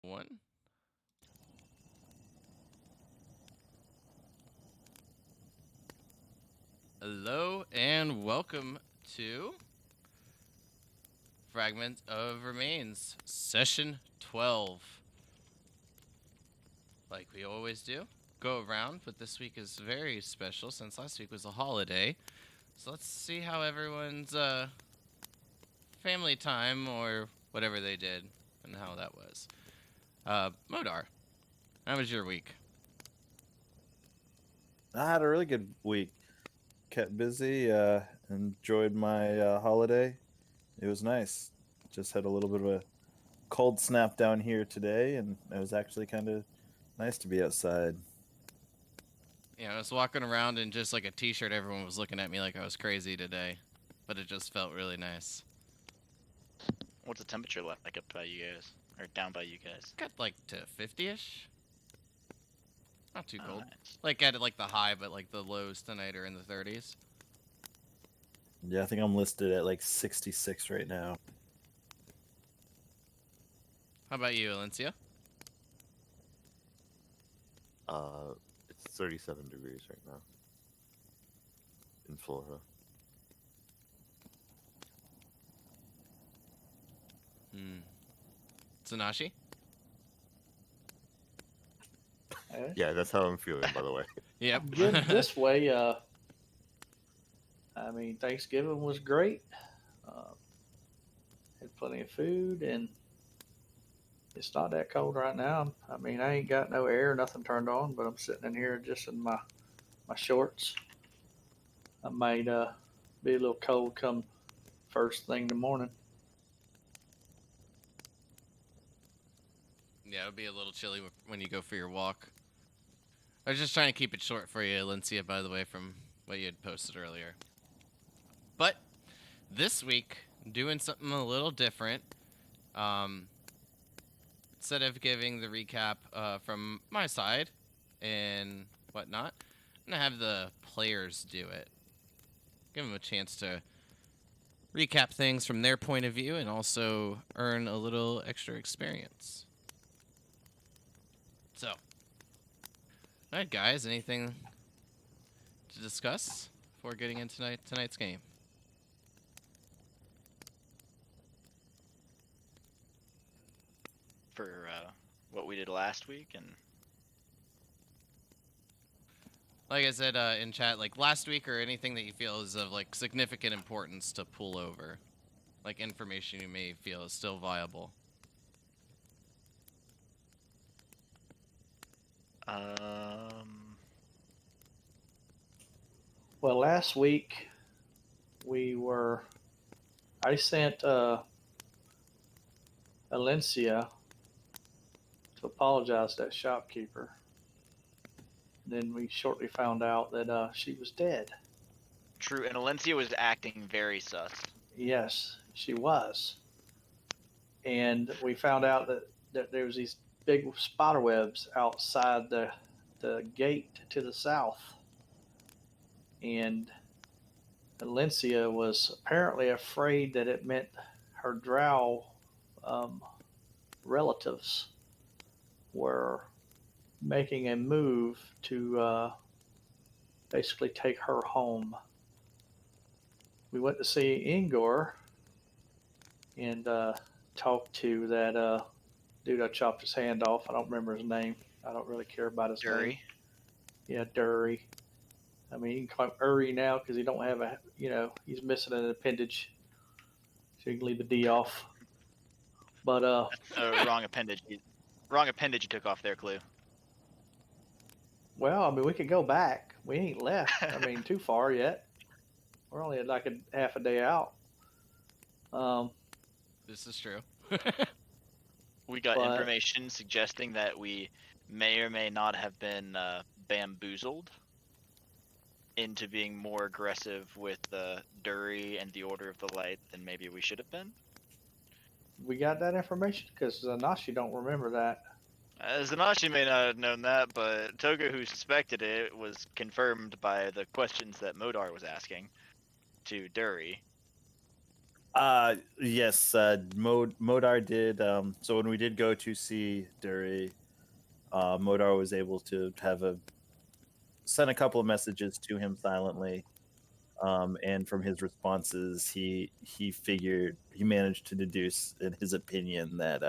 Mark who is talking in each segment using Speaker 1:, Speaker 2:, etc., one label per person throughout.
Speaker 1: One. Hello and welcome to Fragments of Remains, Session 12. Like we always do, go around, but this week is very special since last week was a holiday. So let's see how everyone's family time or whatever they did and how that was. Modar, how was your week?
Speaker 2: I had a really good week. Kept busy, enjoyed my holiday. It was nice. Just had a little bit of a cold snap down here today, and it was actually kind of nice to be outside.
Speaker 1: Yeah, I was walking around in just like a t-shirt. Everyone was looking at me like I was crazy today, but it just felt really nice.
Speaker 3: What's the temperature like up by you guys? Or down by you guys?
Speaker 1: Got like to 50-ish. Not too cold.
Speaker 3: Nice.
Speaker 1: Like at like the high, but like the lows tonight are in the 30s.
Speaker 2: Yeah, I think I'm listed at like 66 right now.
Speaker 1: How about you, Alencia?
Speaker 4: It's 37 degrees right now in Florida.
Speaker 1: Tsunashi?
Speaker 4: Yeah, that's how I'm feeling, by the way.
Speaker 1: Yep.
Speaker 5: Good this way. I mean, Thanksgiving was great. Uh, had plenty of food, and it's not that cold right now. I mean, I ain't got no air, nothing turned on, but I'm sitting in here just in my shorts. I might be a little cold come first thing in the morning.
Speaker 1: Yeah, it'll be a little chilly when you go for your walk. I was just trying to keep it short for you, Alencia, by the way, from what you had posted earlier. But this week, doing something a little different. Instead of giving the recap from my side and whatnot, I'm going to have the players do it. Give them a chance to recap things from their point of view and also earn a little extra experience. So, alright guys, anything to discuss before getting into tonight's game?
Speaker 3: For what we did last week, and
Speaker 1: Like I said in chat, like last week or anything that you feel is of like significant importance to pull over. Like information you may feel is still viable.
Speaker 5: Well, last week I sent Alencia to apologize to that shopkeeper. Then we shortly found out that she was dead.
Speaker 3: true, and Alencia was acting very sus.
Speaker 5: Yes, she was. And we found out that there was these big spider webs outside the gate to the south. And Alencia was apparently afraid that it meant her drow relatives were making a move to basically take her home. We went to see Ingor and talked to that dude I chopped his hand off. I don't remember his name. I don't really care about his name.
Speaker 3: Dury.
Speaker 5: Yeah, Dury. I mean, you can call him Uri now because he don't have a, he's missing an appendage, so you can leave the D off. But
Speaker 3: Wrong appendage. Wrong appendage you took off there, Clue.
Speaker 5: well, I mean, we could go back. We ain't left. I mean, too far yet. We're only like a half a day out.
Speaker 1: This is true.
Speaker 3: We got
Speaker 5: But-
Speaker 3: information suggesting that we may or may not have been bamboozled into being more aggressive with the Dury and the Order of the Light than maybe we should have been.
Speaker 5: We got that information because Nashi don't remember that.
Speaker 3: Zanashi may not have known that, but Toga, who suspected it, was confirmed by the questions that Modar was asking to Dury.
Speaker 2: Yes, Modar did. So when we did go to see Dury, Modar was able to send a couple of messages to him silently. And from his responses, he managed to deduce, in his opinion, that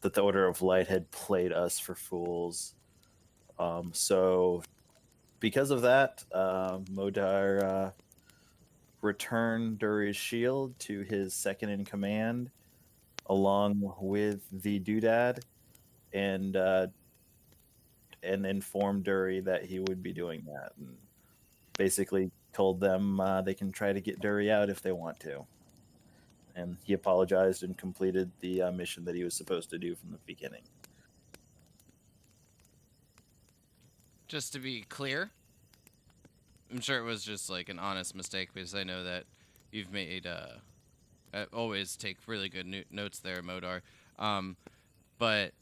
Speaker 2: that the Order of Light had played us for fools. So because of that, Modar returned Dury's shield to his second in command, along with the doodad, and informed Dury that he would be doing that, and basically told them they can try to get Dury out if they want to. And he apologized and completed the mission that he was supposed to do from the beginning.
Speaker 1: Just to be clear, I'm sure it was just like an honest mistake because I know that you've made always take really good notes there, Modar. But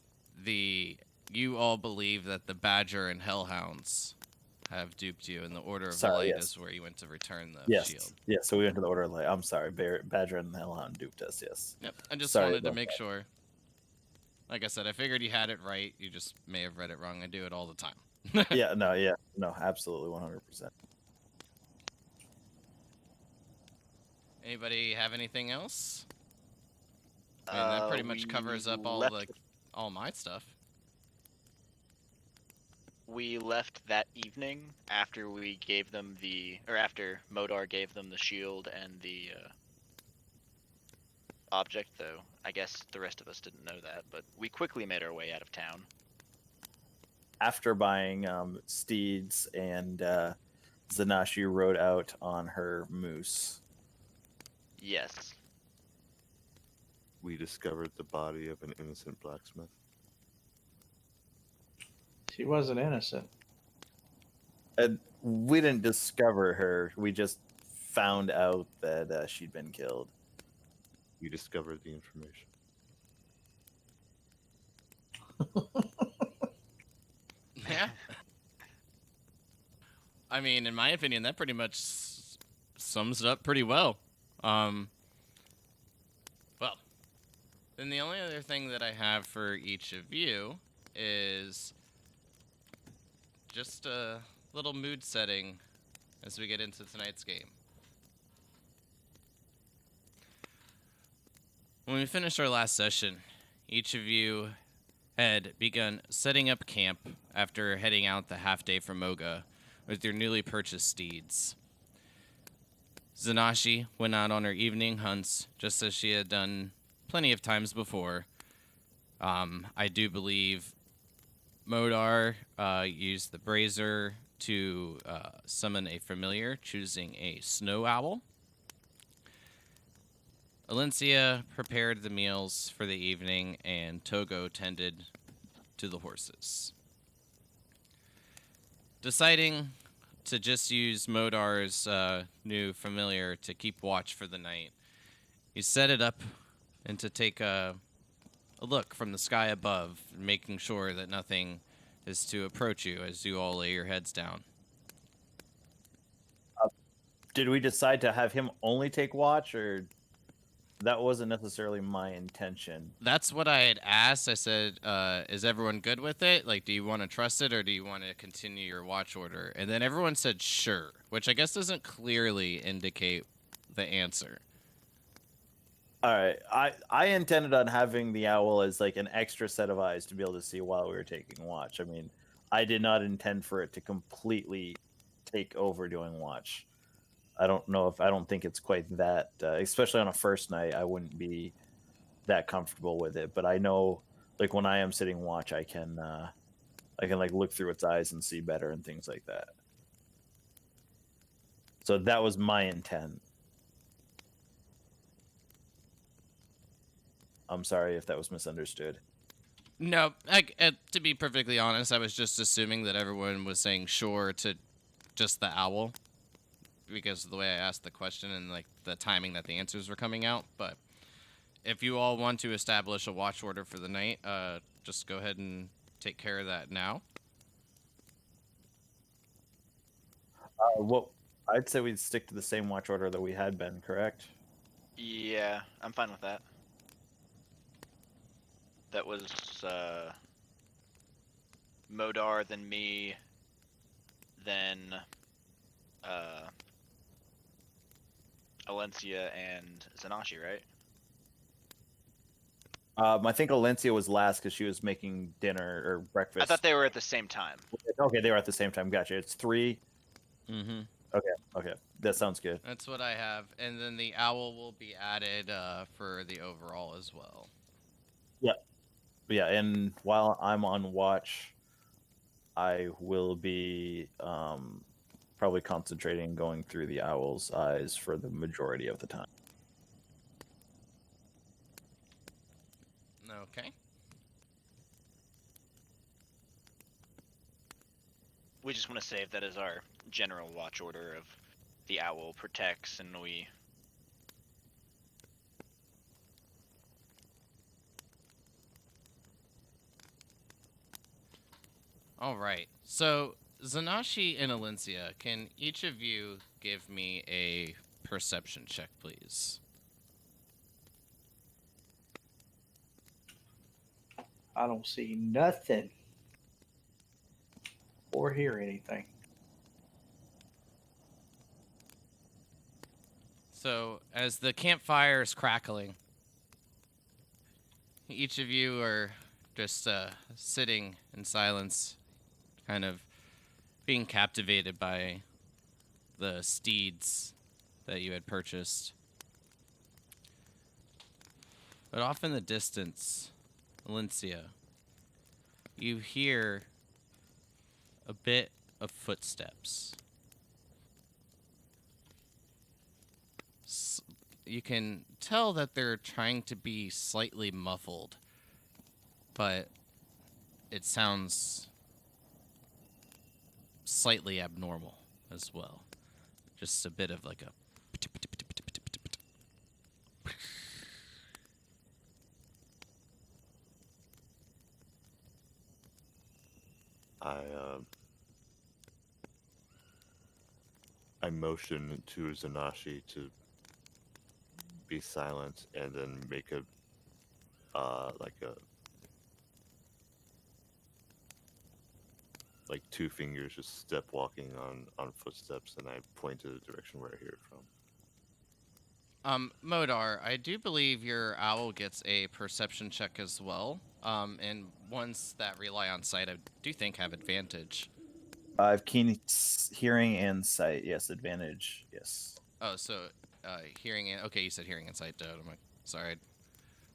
Speaker 1: you all believe that the Badger and Hellhounds have duped you, and the Order of
Speaker 2: Sorry,
Speaker 1: Light
Speaker 2: yes.
Speaker 1: is where you went to return the
Speaker 2: Yes,
Speaker 1: shield.
Speaker 2: yes. So we went to the Order of Light. I'm sorry, Badger and the Hellhound duped us. Yes.
Speaker 1: Yep. I just
Speaker 2: Sorry
Speaker 1: wanted to
Speaker 2: about
Speaker 1: make sure. Like I said, I figured you had it right. You just may have read it wrong. I do it all the time.
Speaker 2: Yeah. No. Absolutely, 100%.
Speaker 1: Anybody have anything else? I mean, that pretty much covers up all my stuff.
Speaker 3: We left that evening after we gave them after Modar gave them the shield and the object, though I guess the rest of us didn't know that, but we quickly made our way out of town.
Speaker 2: After buying steeds, and Zanashi rode out on her moose.
Speaker 3: Yes.
Speaker 4: We discovered the body of an innocent blacksmith.
Speaker 5: She wasn't innocent.
Speaker 2: And we didn't discover her. We just found out that she'd been killed.
Speaker 4: We discovered the information.
Speaker 1: Yeah. I mean, in my opinion, that pretty much sums it up pretty well. Well, then the only other thing that I have for each of you is just a little mood setting as we get into tonight's game. When we finished our last session, each of you had begun setting up camp after heading out the half day from Moga with your newly purchased steeds. Zanashi went out on her evening hunts just as she had done plenty of times before. I do believe Modar used the brazier to summon a familiar, choosing a snow owl. Alencia prepared the meals for the evening, and Togo tended to the horses. Deciding to just use Modar's new familiar to keep watch for the night, you set it up and to take a look from the sky above, making sure that nothing is to approach you as you all lay your heads down.
Speaker 2: Did we decide to have him only take watch, or that wasn't necessarily my intention?
Speaker 1: That's what I had asked. I said, is everyone good with it? Like, do you want to trust it, or do you want to continue your watch order? And then everyone said sure, which I guess doesn't clearly indicate the answer.
Speaker 2: All right, I intended on having the owl as like an extra set of eyes to be able to see while we were taking watch. I mean, I did not intend for it to completely take over doing watch. I don't think it's quite that, especially on a first night, I wouldn't be that comfortable with it. But I know, like, when I am sitting watch, I can like look through its eyes and see better and things like that. So that was my intent. I'm sorry if that was misunderstood.
Speaker 1: No, to be perfectly honest, I was just assuming that everyone was saying sure to just the owl because of the way I asked the question and like the timing that the answers were coming out. But if you all want to establish a watch order for the night, just go ahead and take care of that now.
Speaker 2: Well, I'd say we'd stick to the same watch order that we had been, correct?
Speaker 3: Yeah, I'm fine with that. That was Modar, then me, then Alencia and Zanashi, right?
Speaker 2: I think Alencia was last because she was making dinner or breakfast.
Speaker 3: I thought they were at the same time.
Speaker 2: Okay, they were at the same time. Gotcha. It's 3.
Speaker 1: Mm-hmm.
Speaker 2: Okay, that sounds good.
Speaker 1: That's what I have, and then the owl will be added for the overall as well.
Speaker 2: Yeah, and while I'm on watch, I will be probably concentrating going through the owl's eyes for the majority of the time.
Speaker 1: Okay.
Speaker 3: We just want to save that as our general watch order of the owl protects and we.
Speaker 1: All right. So Zanashi and Alencia, can each of you give me a perception check, please?
Speaker 5: I don't see nothing or hear anything.
Speaker 1: So, as the campfire is crackling, each of you are just sitting in silence, kind of being captivated by the steeds that you had purchased. But off in the distance, Valencia, you hear a bit of footsteps. You can tell that they're trying to be slightly muffled, but it sounds slightly abnormal as well. Just a bit of like a...
Speaker 4: I motion to Zanashi to be silent and then make a like 2 fingers just step walking on footsteps, and I point to the direction where I hear it from.
Speaker 1: Modar, I do believe your owl gets a perception check as well. And ones that rely on sight, I do think have advantage.
Speaker 2: I have keen hearing and sight. Yes, advantage. Yes.
Speaker 1: Oh, so hearing and okay, you said hearing and sight. I'm like, sorry, I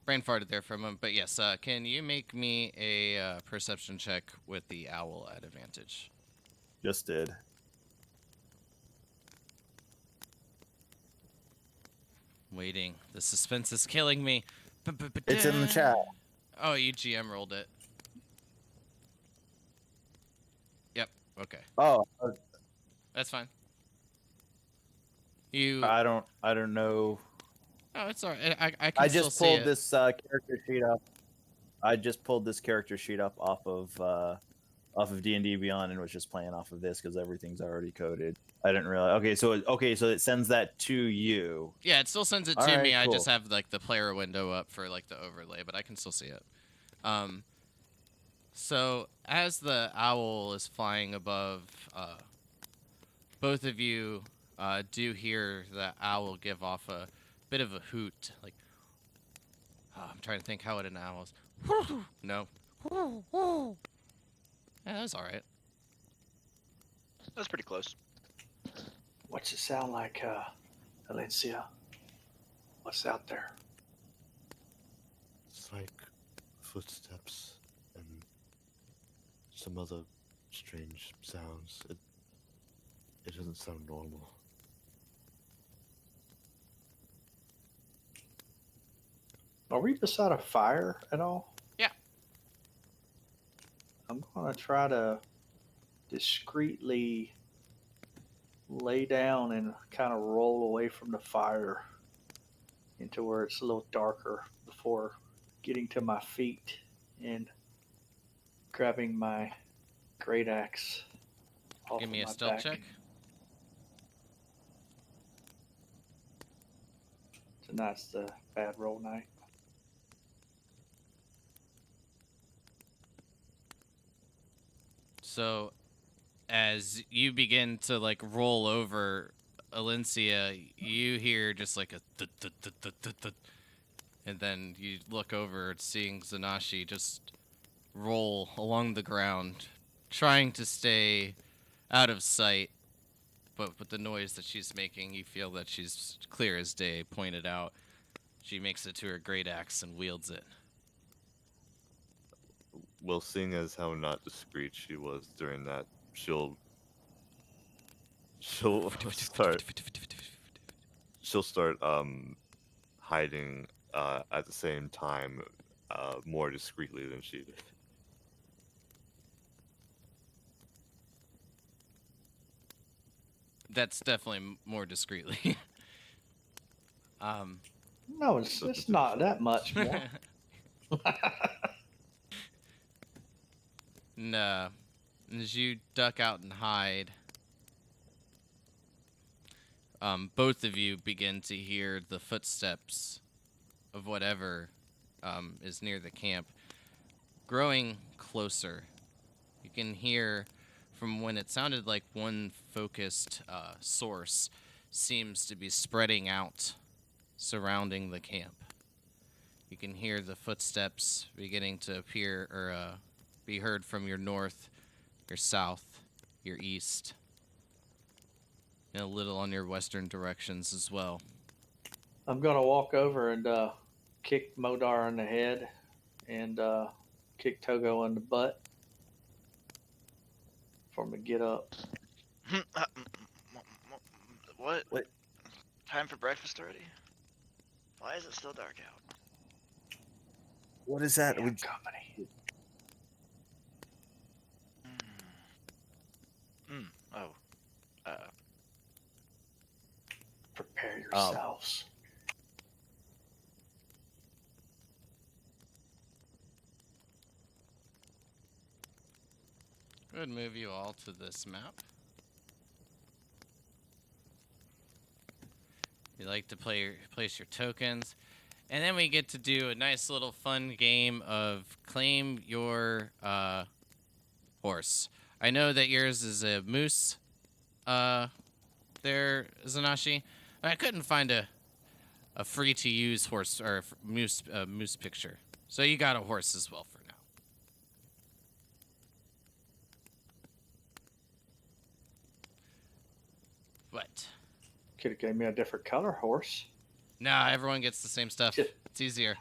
Speaker 1: brain farted there for a moment. But yes, can you make me a perception check with the owl at advantage?
Speaker 2: Just did.
Speaker 1: Waiting. The suspense is killing me.
Speaker 2: It's in the chat.
Speaker 1: Oh, you GM rolled it. Yep. Okay.
Speaker 2: Oh,
Speaker 1: That's fine. You.
Speaker 2: I don't know.
Speaker 1: Oh, it's alright. I can
Speaker 2: I
Speaker 1: still
Speaker 2: just
Speaker 1: see
Speaker 2: pulled
Speaker 1: it.
Speaker 2: this character sheet up. I just pulled this character sheet up off of D&D Beyond and was just playing off of this because everything's already coded. I didn't realize. Okay, so it sends that to you.
Speaker 1: Yeah, it still sends it
Speaker 2: All
Speaker 1: to
Speaker 2: right,
Speaker 1: me. I
Speaker 2: cool.
Speaker 1: just have like the player window up for like the overlay, but I can still see it. So as the owl is flying above, both of you do hear the owl give off a bit of a hoot. Like, I'm trying to think how it an owl is. No. Yeah, that's all right.
Speaker 3: That's pretty close.
Speaker 5: What's it sound like, Alencia? What's out there?
Speaker 4: It's like footsteps and some other strange sounds. It doesn't sound normal.
Speaker 5: Are we beside a fire at all?
Speaker 1: Yeah.
Speaker 5: I'm going to try to discreetly lay down and kind of roll away from the fire into where it's a little darker before getting to my feet and grabbing my great axe off
Speaker 1: Give me
Speaker 5: of
Speaker 1: a
Speaker 5: my
Speaker 1: stealth
Speaker 5: back.
Speaker 1: check.
Speaker 5: It's a tonight's the bad roll night.
Speaker 1: So, as you begin to like roll over, Alencia, you hear just like a thud, thud, thud, thud, thud, thud. And then you look over, seeing Zanashi just roll along the ground, trying to stay out of sight. But with the noise that she's making, you feel that she's clear as day. Pointed out, she makes it to her great axe and wields it.
Speaker 4: Well, seeing as how not discreet she was during that, she'll start hiding at the same time more discreetly than she did.
Speaker 1: That's definitely more discreetly.
Speaker 5: No, it's not that much more.
Speaker 1: And as you duck out and hide, both of you begin to hear the footsteps of whatever is near the camp growing closer. You can hear from when it sounded like one focused source seems to be spreading out surrounding the camp. You can hear the footsteps beginning to appear or be heard from your north, your south, your east, and a little on your western directions as well.
Speaker 5: I'm gonna walk over and kick Modar in the head and kick Togo in the butt for him to get up.
Speaker 3: What?
Speaker 2: Wait.
Speaker 3: Time for breakfast already? Why is it still dark out?
Speaker 2: What is that?
Speaker 5: We
Speaker 2: We
Speaker 5: have company.
Speaker 3: Oh.
Speaker 5: Prepare yourselves.
Speaker 1: I would move you all to this map. You like to place your tokens, and then we get to do a nice little fun game of claim your horse. I know that yours is a moose. There, Zanashi. I couldn't find a free to use horse or moose picture, so you got a horse as well for now. But
Speaker 5: Could have gave me a different color horse.
Speaker 1: nah, everyone gets the same stuff.
Speaker 5: Shit.
Speaker 1: It's easier.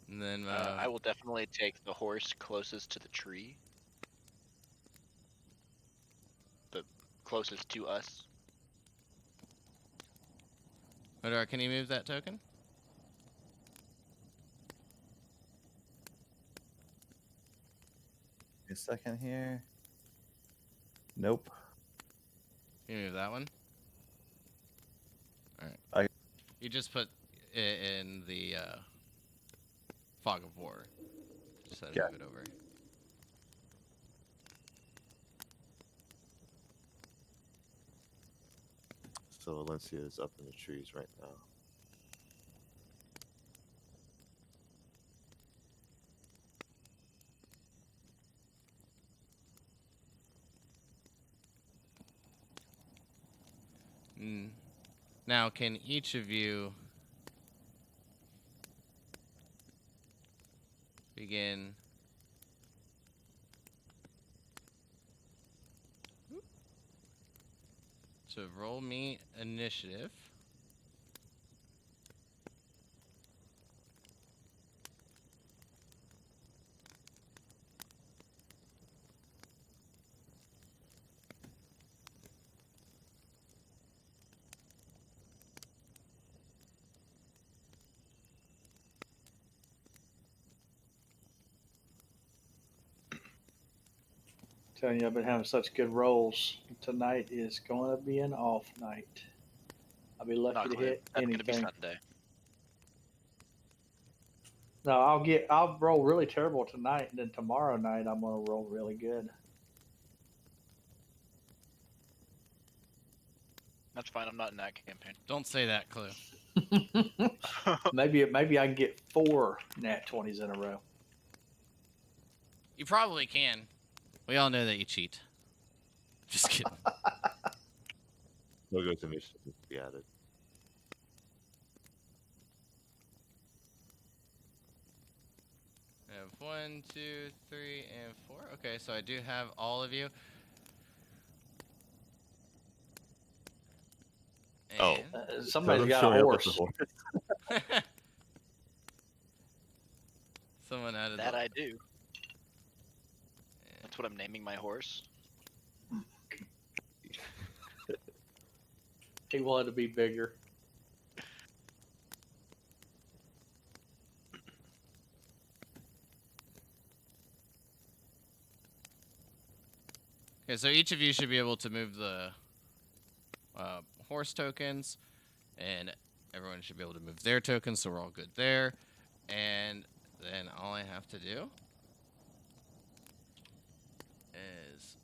Speaker 1: And then
Speaker 3: I will definitely take the horse closest to the tree. The closest to us.
Speaker 1: Odar, can you move that token?
Speaker 2: a second here. Nope.
Speaker 1: Can you move that one? All right.
Speaker 2: I-
Speaker 1: You just put it in the fog of war. Just had to
Speaker 2: Yeah.
Speaker 1: move it over.
Speaker 4: So Alencia is up in the trees right now.
Speaker 1: Now, can each of you begin to roll me initiative?
Speaker 5: Telling you, I've been having such good rolls. Tonight is going to be an off night. I'll be lucky
Speaker 3: Not
Speaker 5: to
Speaker 3: clear.
Speaker 5: hit
Speaker 3: That's gonna be
Speaker 5: anything.
Speaker 3: Sunday.
Speaker 5: No, I'll roll really terrible tonight, and then tomorrow night I'm gonna roll really good.
Speaker 3: That's fine. I'm not in that campaign.
Speaker 1: Don't say that, Clue.
Speaker 5: maybe I can get 4 nat 20s in a row.
Speaker 1: You probably can. We all know that you cheat. Just kidding.
Speaker 4: Togo's initiative needs to be added.
Speaker 1: I have 1, 2, 3, and 4. Okay, so I do have all of you.
Speaker 4: Oh.
Speaker 1: And-
Speaker 5: Somebody's
Speaker 4: Togo's
Speaker 5: got
Speaker 4: showing
Speaker 5: a
Speaker 4: up with the
Speaker 5: horse.
Speaker 4: horse.
Speaker 1: Someone added
Speaker 3: That
Speaker 1: the-
Speaker 3: I do. That's what I'm naming my horse.
Speaker 5: He wanted to be bigger.
Speaker 1: Okay, so each of you should be able to move the horse tokens, and everyone should be able to move their tokens, so we're all good there. And then all I have to do is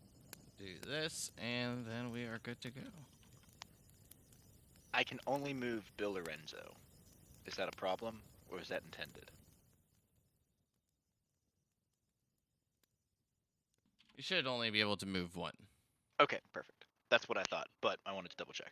Speaker 1: do this, and then we are good to go.
Speaker 3: I can only move Bill Lorenzo. Is that a problem, or is that intended?
Speaker 1: You should only be able to move one.
Speaker 3: Okay, perfect. That's what I thought, but I wanted to double check.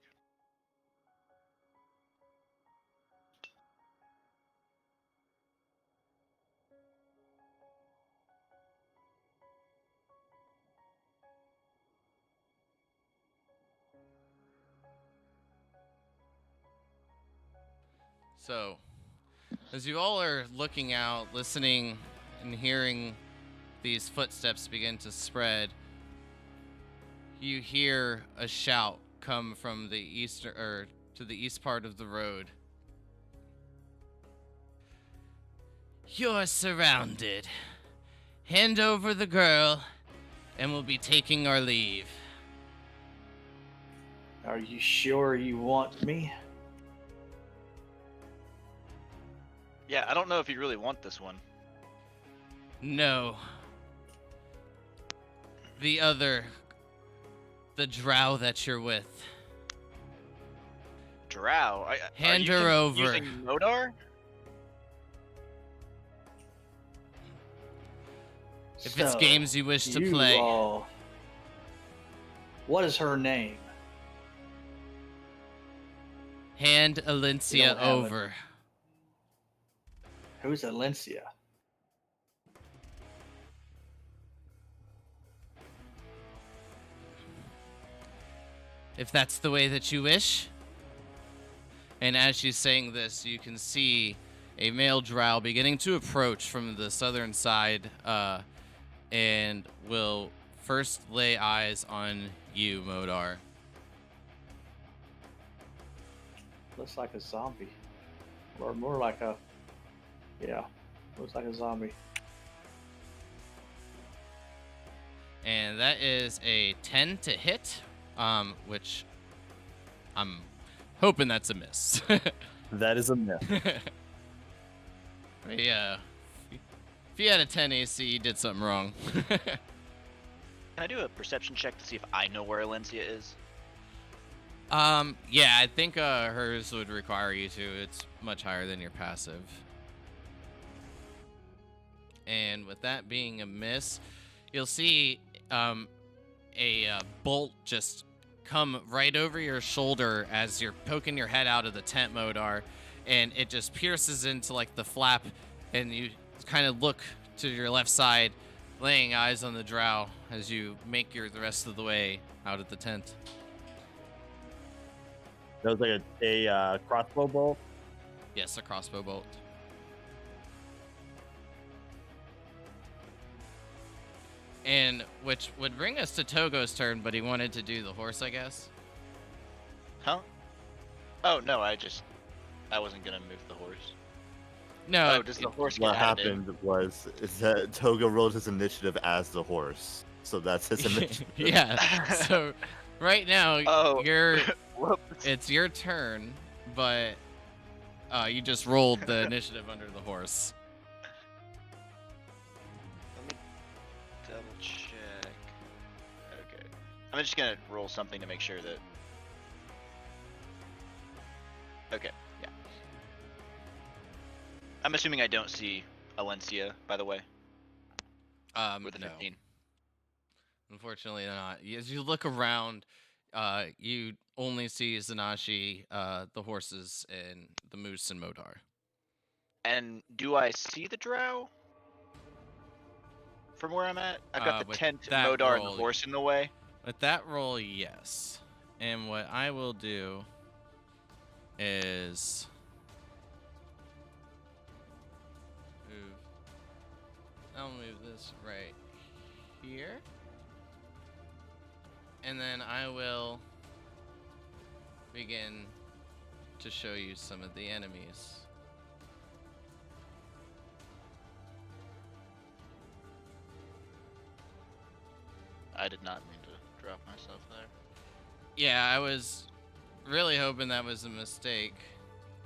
Speaker 1: So, as you all are looking out, listening, and hearing these footsteps begin to spread, you hear a shout come from the to the east part of the road. You're surrounded. Hand over the girl, and we'll be taking our leave.
Speaker 5: Are you sure you want me?
Speaker 3: Yeah, I don't know if you really want this one.
Speaker 1: No. The other. The drow that you're with.
Speaker 3: Drow?
Speaker 1: Hand
Speaker 3: are you
Speaker 1: her over.
Speaker 3: Using Modar?
Speaker 1: If it's
Speaker 5: So,
Speaker 1: games you wish to
Speaker 5: you
Speaker 1: play.
Speaker 5: all- what is her name?
Speaker 1: Hand
Speaker 5: You
Speaker 1: Alencia
Speaker 5: don't have it.
Speaker 1: over.
Speaker 5: Who's Alencia?
Speaker 1: If that's the way that you wish. And as she's saying this, you can see a male drow beginning to approach from the southern side, and will first lay eyes on you, Modar.
Speaker 5: Looks like a zombie. Or more like a... Yeah, looks like a zombie.
Speaker 1: And that is a 10 to hit, which I'm hoping that's a miss.
Speaker 2: That is a myth.
Speaker 1: Yeah. If you had a 10 AC, you did something wrong.
Speaker 3: Can I do a perception check to see if I know where Alencia is?
Speaker 1: Yeah, I think hers would require you to. It's much higher than your passive. And with that being a miss, you'll see a bolt just come right over your shoulder as you're poking your head out of the tent, Modar, and it just pierces into like the flap, and you kind of look to your left side, laying eyes on the drow as you make the rest of the way out of the tent.
Speaker 2: That was like a crossbow bolt.
Speaker 1: Yes, a crossbow bolt. And which would bring us to Togo's turn, but he wanted to do the horse, I guess.
Speaker 3: Huh? Oh, no, I wasn't gonna move the horse.
Speaker 1: No,
Speaker 3: Oh, does the horse get
Speaker 4: What
Speaker 3: added in?
Speaker 4: happened is that Toga rolled his initiative as the horse, so that's his initiative.
Speaker 1: yeah. So right now,
Speaker 3: Oh. Whoops.
Speaker 1: it's your turn, but you just rolled the initiative under the horse.
Speaker 3: I'm just gonna roll something to make sure that. Okay, yeah. I'm assuming I don't see Alencia, by the way, with a
Speaker 1: No.
Speaker 3: 15.
Speaker 1: Unfortunately not. As you look around, you only see Zanashi, the horses, and the moose and Modar.
Speaker 3: And do I see the drow from where I'm at? I've got the
Speaker 1: With
Speaker 3: tent,
Speaker 1: that
Speaker 3: Modar, and the
Speaker 1: roll,
Speaker 3: horse in the way.
Speaker 1: With that roll, yes. And what I will do is move. I'll move this right here. And then I will begin to show you some of the enemies.
Speaker 3: I did not mean to drop myself there.
Speaker 1: Yeah, I was really hoping that was a mistake.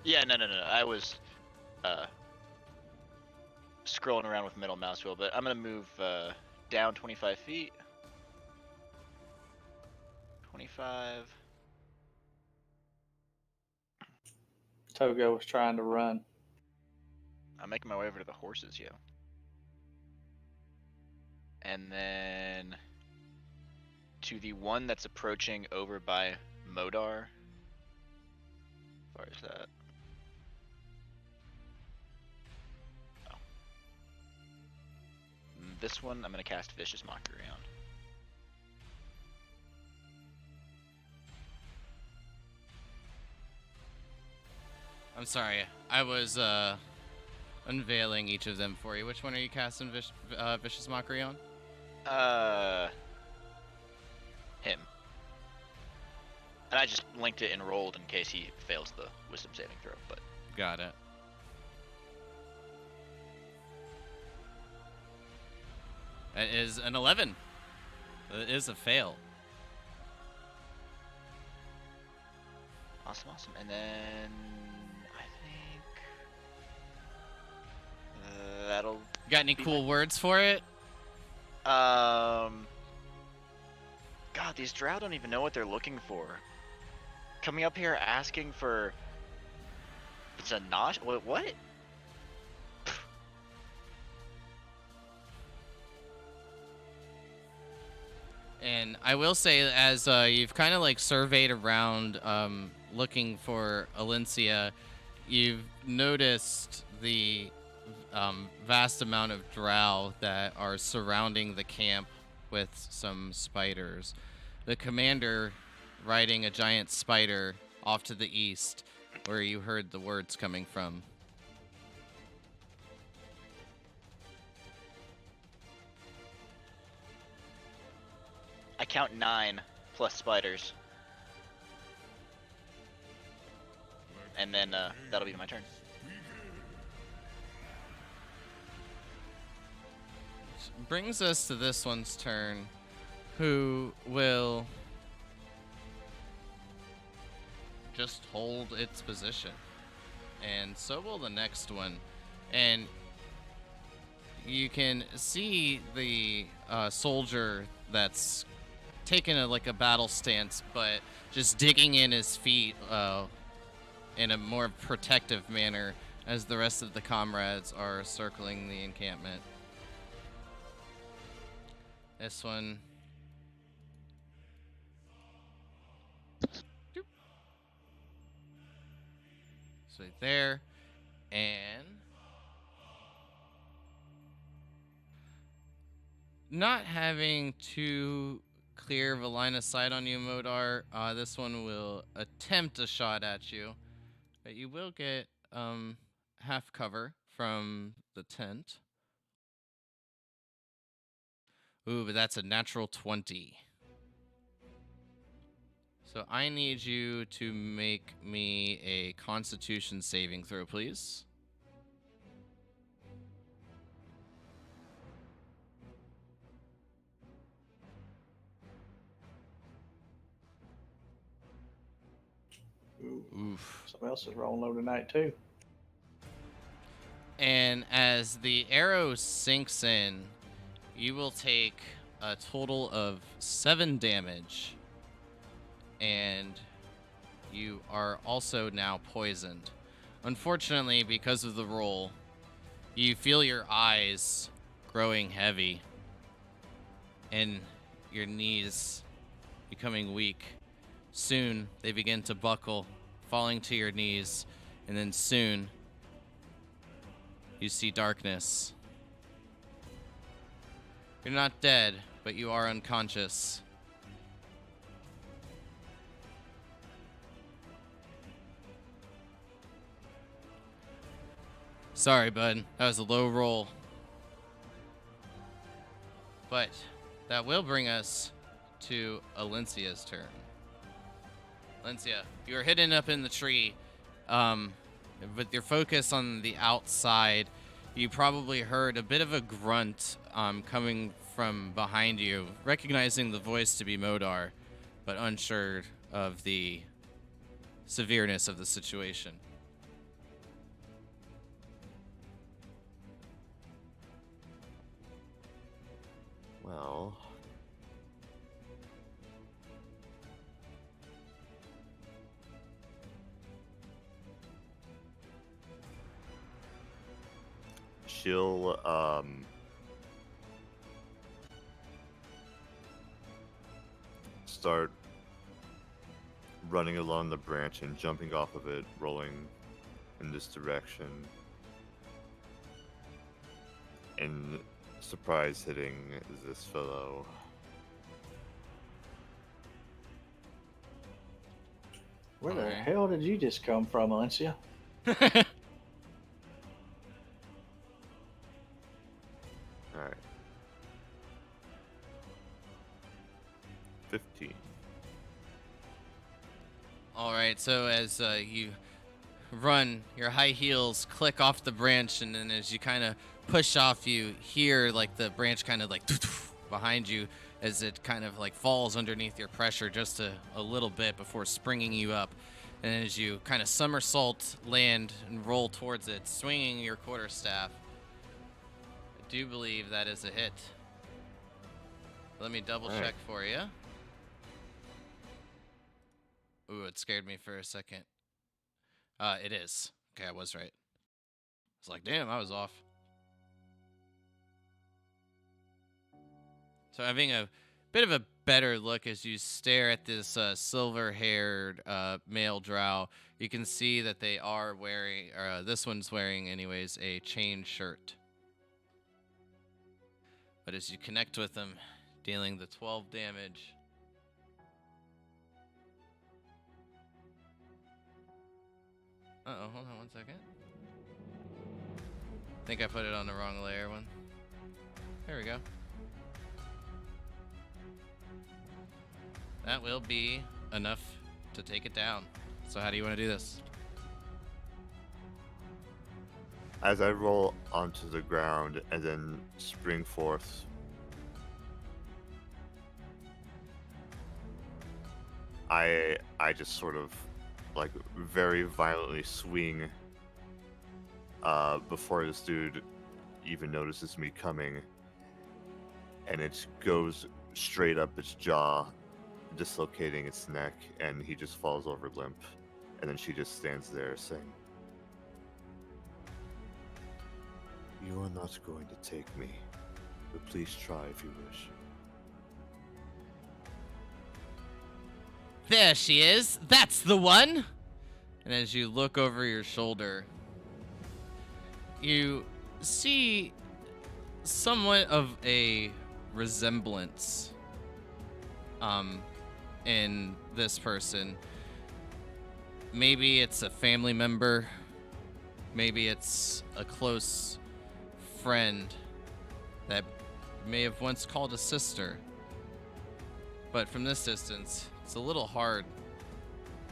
Speaker 3: Yeah, no. I was scrolling around with middle mouse wheel, but I'm gonna move down 25 feet. 25.
Speaker 5: Togo was trying to run.
Speaker 3: I'm making my way over to the horses, yo. And then to the one that's approaching over by Modar. As far as that. Oh. This one, I'm going to cast Vicious Mockery on.
Speaker 1: I'm sorry, I was unveiling each of them for you. Which one are you casting Vicious Mockery on?
Speaker 3: Him. And I just linked it and rolled in case he fails the wisdom saving throw, but
Speaker 1: Got it. That is an 11. That is a fail.
Speaker 3: awesome. And then I think that'll
Speaker 1: Got any
Speaker 3: Be
Speaker 1: cool words for it?
Speaker 3: God, these drow don't even know what they're looking for. Coming up here asking for Zanash? What?
Speaker 1: And I will say, as you've kind of like surveyed around looking for Alencia, you've noticed the vast amount of drow that are surrounding the camp with some spiders. The commander riding a giant spider off to the east, where you heard the words coming from.
Speaker 3: I count 9 plus spiders. And then that'll be my turn.
Speaker 1: Brings us to this one's turn, who will just hold its position. And so will the next one. And you can see the soldier that's taken a battle stance, but just digging in his feet in a more protective manner as the rest of the comrades are circling the encampment. This one. Doop. So right there. And not having too clear of a line of sight on you, Modar, this one will attempt a shot at you. But you will get half cover from the tent. Ooh, but that's a natural 20. So I need you to make me a Constitution saving throw, please.
Speaker 5: Ooh,
Speaker 1: Oof.
Speaker 5: somebody else is rolling low tonight too.
Speaker 1: And as the arrow sinks in, you will take a total of 7 damage, and you are also now poisoned. Unfortunately, because of the roll, you feel your eyes growing heavy and your knees becoming weak. Soon, they begin to buckle, falling to your knees, and then soon, you see darkness. You're not dead, but you are unconscious. Sorry, bud. That was a low roll. But that will bring us to Alencia's turn. Alencia, you're hidden up in the tree. With your focus on the outside, you probably heard a bit of a grunt coming from behind you, recognizing the voice to be Modar, but unsure of the severeness of the situation.
Speaker 4: Well, she'll start running along the branch and jumping off of it, rolling in this direction, and surprise hitting this fellow.
Speaker 5: Where the
Speaker 1: Alright.
Speaker 5: hell did you just come from, Alencia?
Speaker 4: Alright. 15.
Speaker 1: All right, so as you run, your high heels click off the branch, and then as you kind of push off, you hear like the branch kind of like behind you as it kind of like falls underneath your pressure just a little bit before springing you up. And as you kind of somersault, land, and roll towards it, swinging your quarterstaff, I do believe that is a hit. Let me double
Speaker 4: Alright.
Speaker 1: check for you. Ooh, it scared me for a second. It is. Okay, I was right. I was like, damn, I was off. So having a bit of a better look as you stare at this silver-haired male drow, you can see that they are wearing, this one's wearing anyways, a chain shirt. But as you connect with them, dealing the 12 damage. Uh-oh, hold on one second. I think I put it on the wrong layer one. There we go. That will be enough to take it down. So how do you want to do this?
Speaker 4: As I roll onto the ground and then spring forth, I just sort of like very violently swing before this dude even notices me coming, and it goes straight up its jaw, dislocating its neck, and he just falls over limp, and then she just stands there saying, "You are not going to take me, but please try if you wish."
Speaker 1: There she is. That's the one. And as you look over your shoulder, you see somewhat of a resemblance in this person. Maybe it's a family member. Maybe it's a close friend that may have once called a sister. But from this distance, it's a little hard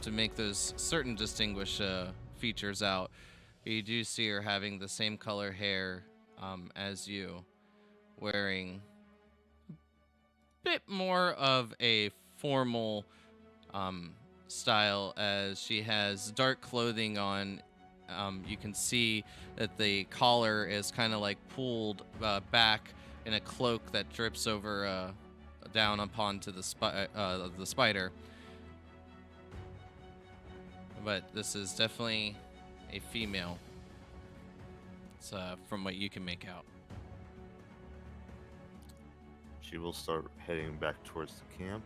Speaker 1: to make those certain distinguished features out. You do see her having the same color hair as you, wearing a bit more of a formal style, as she has dark clothing on. You can see that the collar is kind of like pulled back in a cloak that drips over down upon to the spider. But this is definitely a female. It's from what you can make out.
Speaker 4: She will start heading back towards the camp.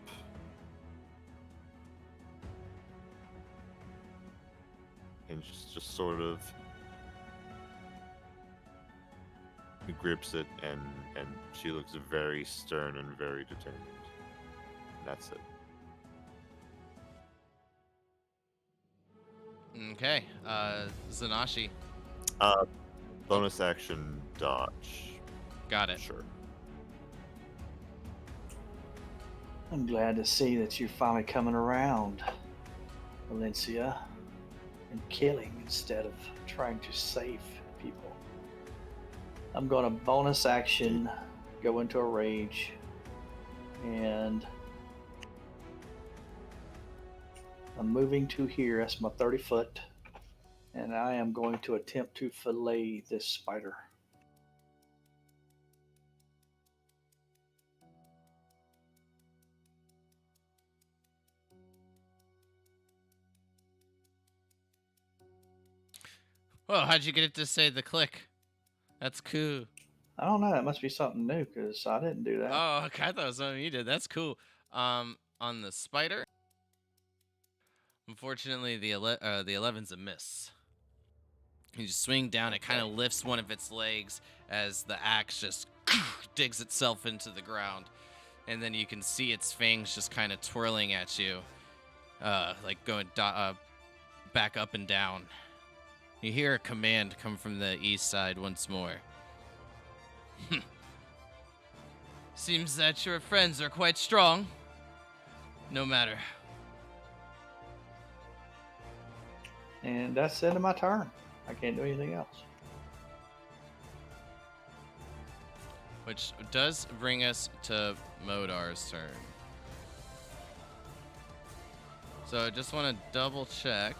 Speaker 4: And just sort of grips it, and she looks very stern and very determined. That's it.
Speaker 1: Okay, Zanashi.
Speaker 4: Bonus action dodge.
Speaker 1: Got it.
Speaker 4: Sure.
Speaker 5: I'm glad to see that you're finally coming around, Valencia, and killing instead of trying to save people. I'm going to bonus action, go into a rage, and I'm moving to here. That's my 30 foot. And I am going to attempt to fillet this spider.
Speaker 1: Whoa, how'd you get it to say the click? That's cool.
Speaker 5: I don't know. That must be something new because I didn't do that.
Speaker 1: Oh, okay. I thought it was something you did. That's cool. On the spider, unfortunately, the 11's a miss. You just swing down. It kind of lifts one of its legs as the axe just digs itself into the ground, and then you can see its fangs just kind of twirling at you, like going back up and down. You hear a command come from the east side once more. Seems that your friends are quite strong. No matter.
Speaker 5: And that's the end of my turn. I can't do anything else.
Speaker 1: Which does bring us to Modar's turn. So I just want to double check.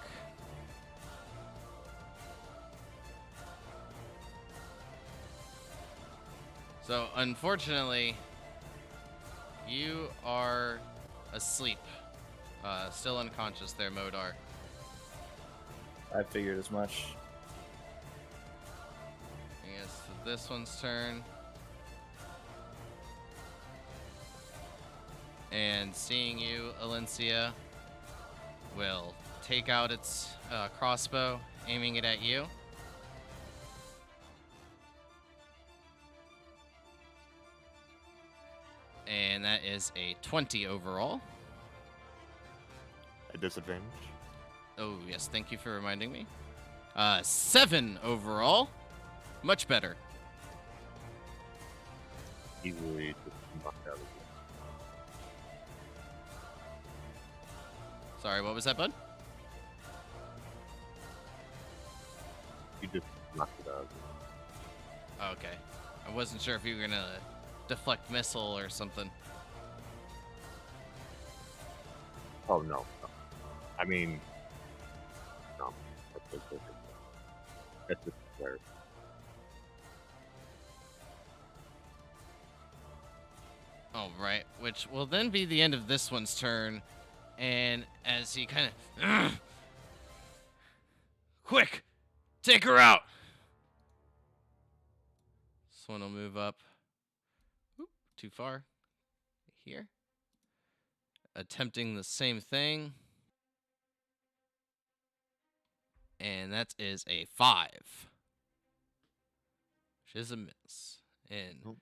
Speaker 1: So unfortunately, you are asleep. Still unconscious there, Modar.
Speaker 2: I figured as much.
Speaker 1: I guess this one's turn. And seeing you, Alencia, will take out its crossbow, aiming it at you. And that is a 20 overall.
Speaker 4: A disadvantage.
Speaker 1: Oh, yes, thank you for reminding me. 7 overall. Much better.
Speaker 4: Easily just knocked out of it.
Speaker 1: Sorry, what was that, bud?
Speaker 4: You just knocked it out of it.
Speaker 1: Oh, okay. I wasn't sure if you were going to deflect missile or something.
Speaker 4: Oh, no. I mean, no. That's just where.
Speaker 1: All right, which will then be the end of this one's turn. And as he kind of... Quick! Take her out! This one will move up. Oop, too far. Here. Attempting the same thing. And that is a 5. Which is a miss. And
Speaker 4: Nope.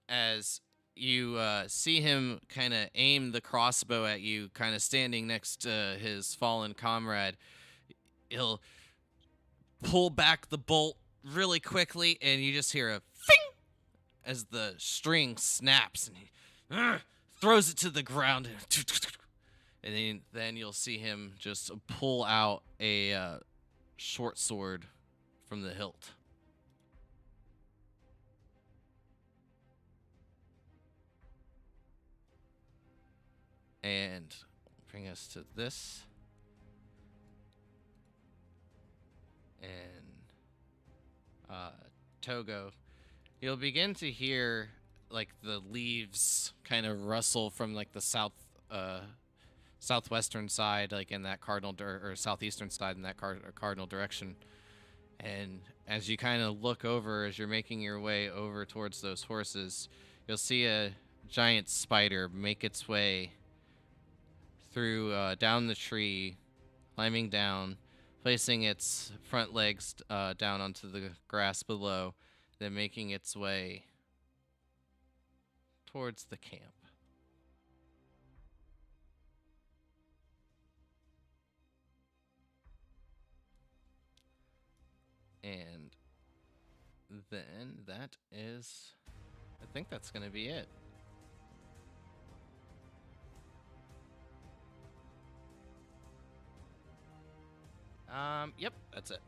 Speaker 1: as you see him kind of aim the crossbow at you, kind of standing next to his fallen comrade, he'll pull back the bolt really quickly, and you just hear a fing as the string snaps, and he throws it to the ground, and then you'll see him just pull out a short sword from the hilt. And bring us to this. And Togo, You'll begin to hear like the leaves kind of rustle from like the southwestern side, like in that or southeastern side in that cardinal direction. And as you kind of look over, as you're making your way over towards those horses, you'll see a giant spider make its way through down the tree, climbing down, placing its front legs down onto the grass below, then making its way towards the camp. And then that is, I think that's going to be it. Yep, that's it.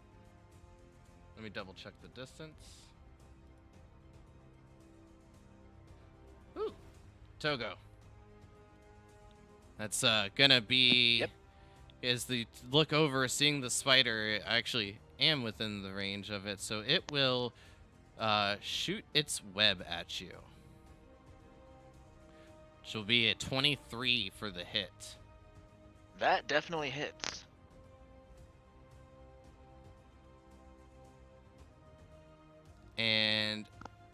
Speaker 1: Let me double check the distance. Ooh, Togo. That's gonna be.
Speaker 3: Yep.
Speaker 1: As the look over, seeing the spider, I actually am within the range of it, so it will shoot its web at you. Which will be a 23 for the hit.
Speaker 3: That definitely hits.
Speaker 1: And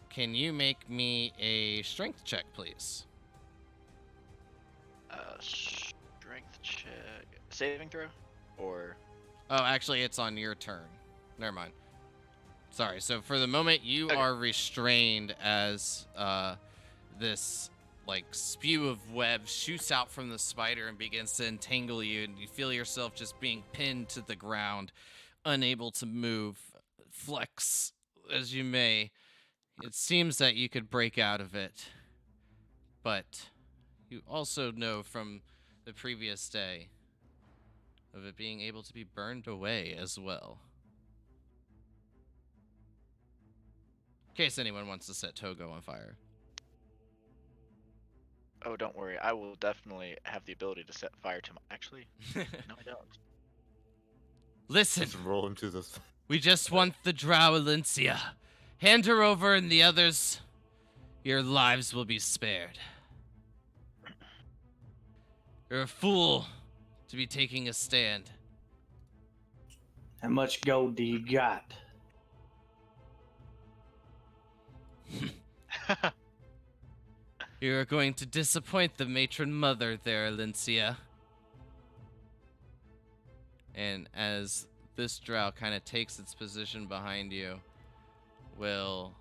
Speaker 1: can you make me a strength check, please?
Speaker 3: Strength check. Saving throw? Or.
Speaker 1: Oh, actually, it's on your turn. Never mind. Sorry. So for the moment, you
Speaker 3: Okay.
Speaker 1: are restrained as this like spew of web shoots out from the spider and begins to entangle you, and you feel yourself just being pinned to the ground, unable to move, flex as you may. It seems that you could break out of it, but you also know from the previous day of it being able to be burned away as well. In case anyone wants to set Togo on fire.
Speaker 3: Oh, don't worry. I will definitely have the ability to set fire to my. Actually, no, I don't.
Speaker 1: Listen,
Speaker 4: Let's roll into this.
Speaker 1: we just want the drow Elincia. Hand her over and the others, your lives will be spared. You're a fool to be taking a stand.
Speaker 5: How much gold do you got?
Speaker 1: You are going to disappoint the matron mother there, Elincia. And as this drow kind of takes its position behind you, will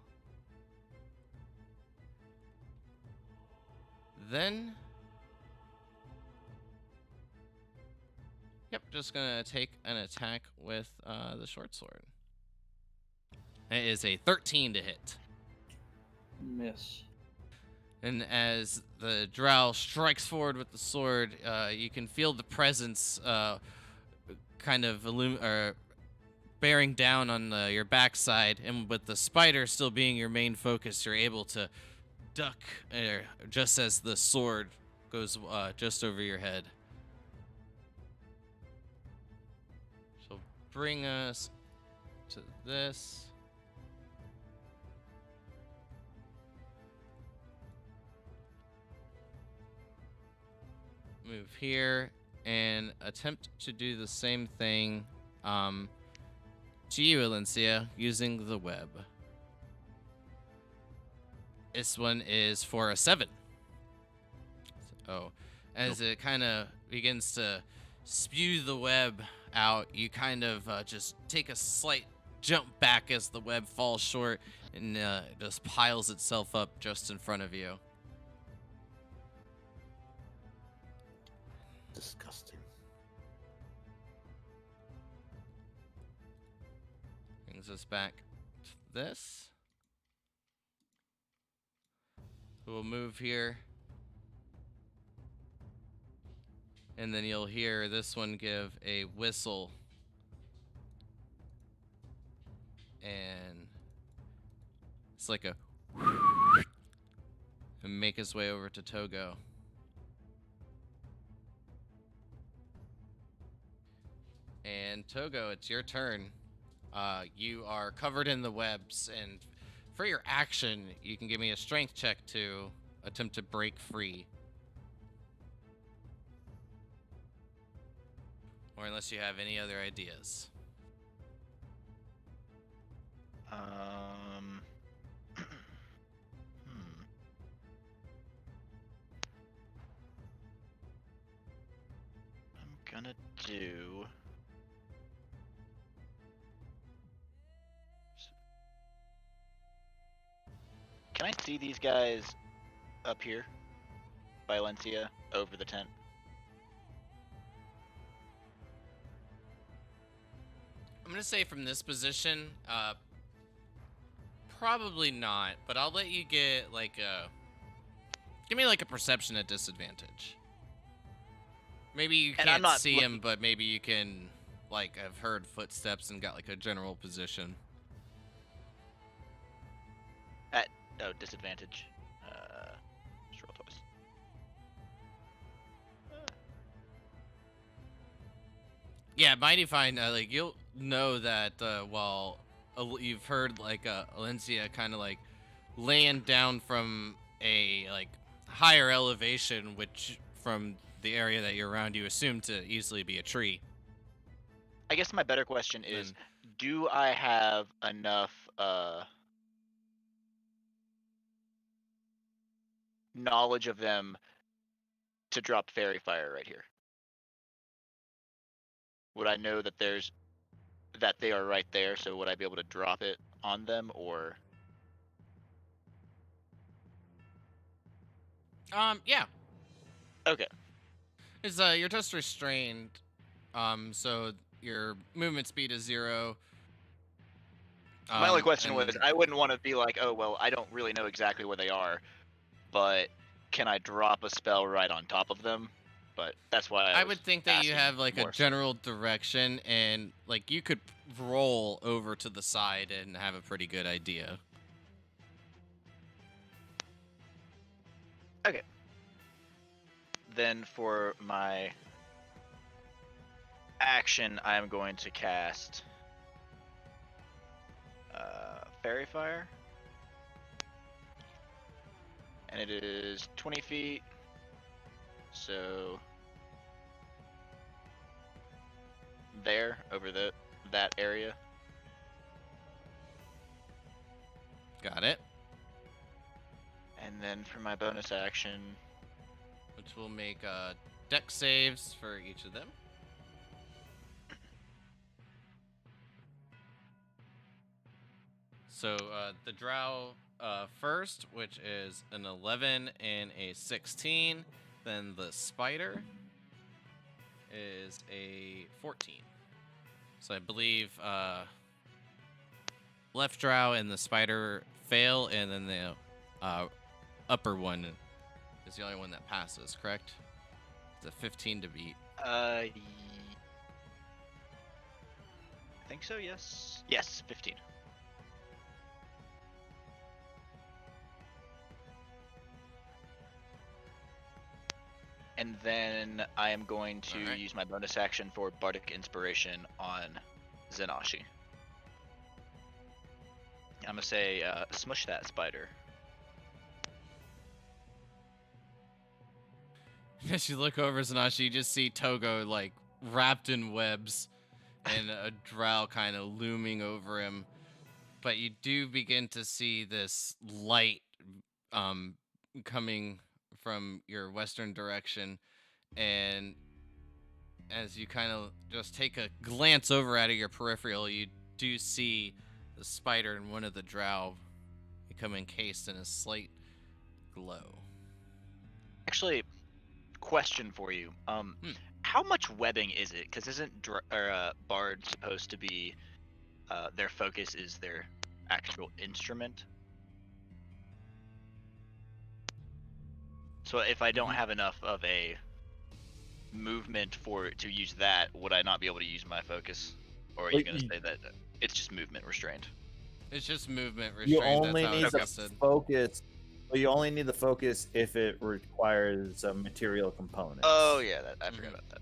Speaker 1: then... Yep, just gonna take an attack with the short sword. It is a 13 to hit.
Speaker 5: Miss.
Speaker 1: And as the drow strikes forward with the sword, you can feel the presence kind of bearing down on your backside. And with the spider still being your main focus, you're able to duck just as the sword goes just over your head. So bring us to this. Move here and attempt to do the same thing to you, Elincia, using the web. This one is for a 7. So, as it kind of begins to spew the web out, you kind of just take a slight jump back as the web falls short and just piles itself up just in front of you.
Speaker 4: Disgusting.
Speaker 1: Brings us back to this. We'll move here. And then you'll hear this one give a whistle. And it's like a... and make his way over to Togo. And Togo, it's your turn. You are covered in the webs, and for your action, you can give me a strength check to attempt to break free. Or unless you have any other ideas.
Speaker 3: I'm gonna do. Can I see these guys up here by Valencia over the tent?
Speaker 1: I'm gonna say from this position, probably not, but I'll let you get like a. Give me like a perception at disadvantage. Maybe you
Speaker 3: And I'm
Speaker 1: can't
Speaker 3: not
Speaker 1: see
Speaker 3: looking-
Speaker 1: him, but maybe you can like have heard footsteps and got like a general position.
Speaker 3: Oh, disadvantage. Just roll twice.
Speaker 1: Yeah, mighty fine. Like you'll know that while you've heard like Alencia kind of like land down from a like higher elevation, which from the area that you're around, you assume to easily be a tree.
Speaker 3: I guess my better question is,
Speaker 1: Then-
Speaker 3: do I have enough knowledge of them to drop fairy fire right here? Would I know that they are right there, so would I be able to drop it on them, or
Speaker 1: Yeah.
Speaker 3: okay.
Speaker 1: Is your test restrained? So your movement speed is 0.
Speaker 3: My only question
Speaker 1: and-
Speaker 3: was, I wouldn't want to be like, oh well, I don't really know exactly where they are, but can I drop a spell right on top of them? But that's why
Speaker 1: I
Speaker 3: was
Speaker 1: would think that you
Speaker 3: asking
Speaker 1: have like a
Speaker 3: more.
Speaker 1: general direction, and like you could roll over to the side and have a pretty good idea.
Speaker 3: Then for my action, I am going to cast Fairy Fire. And it is 20 feet. So there, over that area.
Speaker 1: Got it.
Speaker 3: And then for my bonus action,
Speaker 1: Which will make deck saves for each of them. So the drow first, which is an 11 and a 16. Then the spider is a 14. So I believe left drow and the spider fail, and then the upper one is the only one that passes, correct? It's a 15 to beat.
Speaker 3: I think so, yes. Yes, 15. And then I am going to
Speaker 1: Alright.
Speaker 3: use my bonus action for Bardic Inspiration on Zenashi. I'm gonna say, smush that spider.
Speaker 1: As you look over Zanashi, you just see Togo like wrapped in webs and a drow kind of looming over him. But you do begin to see this light coming from your western direction, and as you kind of just take a glance over out of your peripheral, you do see the spider and one of the drow become encased in a slight glow.
Speaker 3: Actually, question for you. How much webbing is it? Because isn't Bard supposed to be their focus is their actual instrument? So if I don't
Speaker 1: Mhm.
Speaker 3: have enough of a movement to use that, would I not be able to use my focus? Or are you
Speaker 2: Wait,
Speaker 3: going to say that it's just movement restrained?
Speaker 1: It's just movement
Speaker 2: You
Speaker 1: restrained.
Speaker 2: only
Speaker 1: That's how
Speaker 2: need
Speaker 1: it's
Speaker 2: the
Speaker 1: listed.
Speaker 2: focus. Well, you only need the focus if it requires a material component.
Speaker 3: Oh yeah, I forgot
Speaker 1: Mhm.
Speaker 3: about that.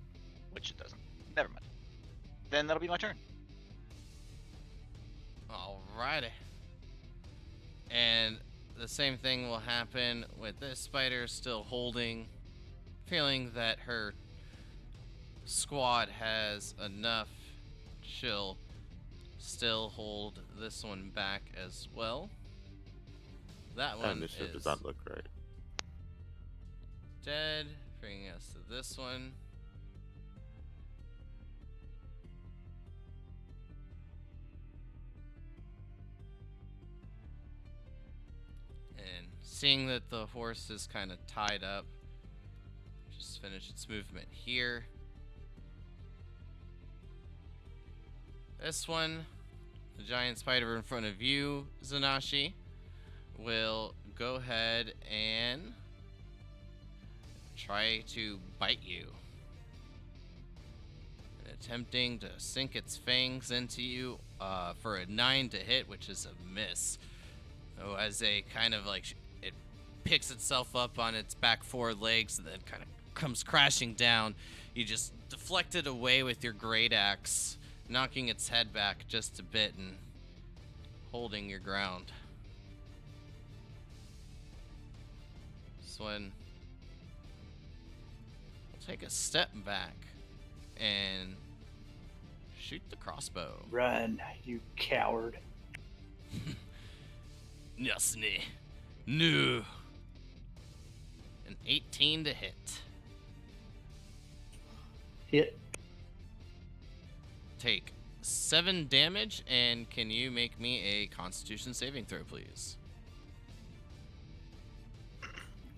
Speaker 3: Which it doesn't. Never mind. Then that'll be my turn.
Speaker 1: Alrighty. And the same thing will happen with this spider still holding, feeling that her squad has enough. She'll still hold this one back as well. That
Speaker 4: That
Speaker 1: one
Speaker 4: initiative does
Speaker 1: is
Speaker 4: not look right.
Speaker 1: dead, bringing us to this one. And seeing that the horse is kind of tied up, just finish its movement here. This one, the giant spider in front of you, Zanashi, will go ahead and try to bite you. And attempting to sink its fangs into you for a 9 to hit, which is a miss. So as a kind of like, it picks itself up on its back 4 legs and then kind of comes crashing down. You just deflect it away with your great axe, knocking its head back just a bit and holding your ground. This one will take a step back and shoot the crossbow.
Speaker 5: Run, you coward.
Speaker 1: Yasne. No. An 18 to hit.
Speaker 5: Hit.
Speaker 1: Take 7 damage, and can you make me a Constitution saving throw, please?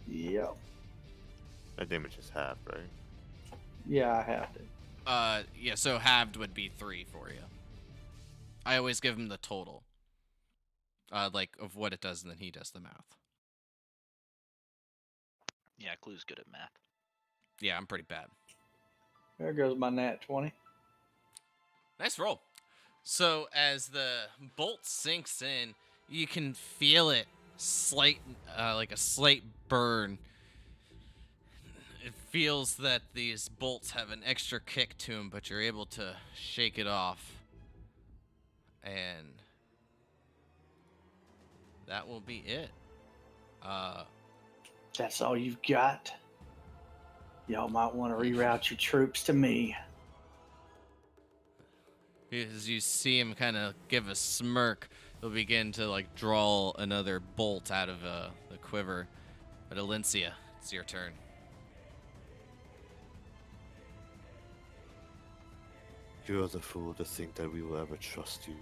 Speaker 5: Yep.
Speaker 4: That damage is half, right?
Speaker 5: Yeah, I have to.
Speaker 1: Yeah, so halved would be 3 for you. I always give him the total. Like, of what it does, and then he does the math.
Speaker 3: Yeah, Clue's good at math.
Speaker 1: Yeah, I'm pretty bad.
Speaker 5: There goes my nat 20.
Speaker 1: Nice roll. So as the bolt sinks in, you can feel it like a slight burn. It feels that these bolts have an extra kick to them, but you're able to shake it off. And that will be it.
Speaker 5: That's all you've got? Y'all might want to reroute your troops to me.
Speaker 1: As you see him kind of give a smirk, he'll begin to like draw another bolt out of the quiver. But Alencia, it's your turn.
Speaker 4: You are the fool to think that we will ever trust you.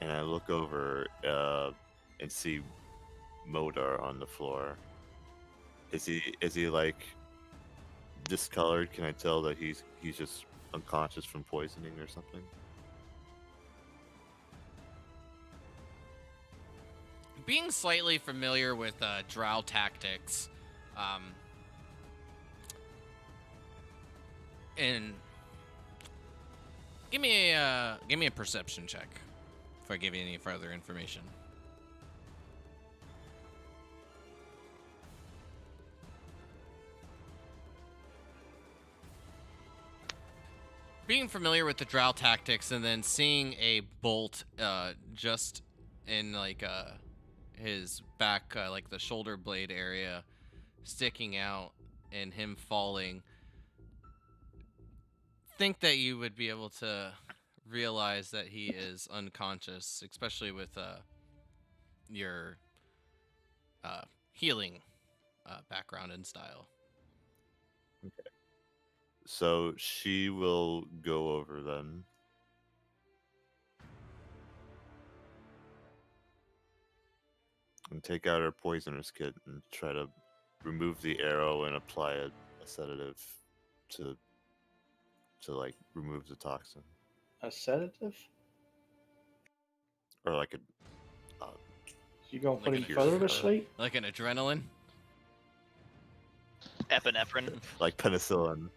Speaker 4: And I look over and see Modar on the floor. Is he like discolored? Can I tell that he's just unconscious from poisoning or something?
Speaker 1: Being slightly familiar with drow tactics, and give me a perception check before I give you any further information. Being familiar with the drow tactics and then seeing a bolt just in like his back, like the shoulder blade area sticking out and him falling, think that you would be able to realize that he is unconscious, especially with your healing background and style.
Speaker 4: So she will go over then. And take out her poisoner's kit and try to remove the arrow and apply a sedative to like remove the toxin.
Speaker 5: A sedative?
Speaker 4: Or like a
Speaker 5: You gonna put him
Speaker 1: Like an
Speaker 5: further to
Speaker 4: adre-
Speaker 5: sleep?
Speaker 1: Like an adrenaline.
Speaker 3: Epinephrine.
Speaker 4: like penicillin.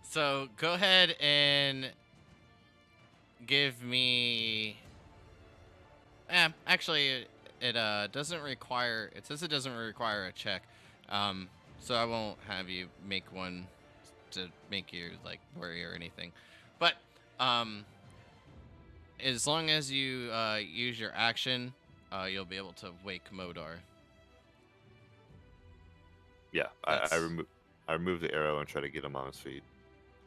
Speaker 1: So go ahead and give me. Actually, it doesn't require. It says it doesn't require a check. So I won't have you make one to make you like worry or anything. But as long as you use your action, you'll be able to wake Modar.
Speaker 4: Yeah,
Speaker 1: That's-
Speaker 4: I remove the arrow and try to get him on his feet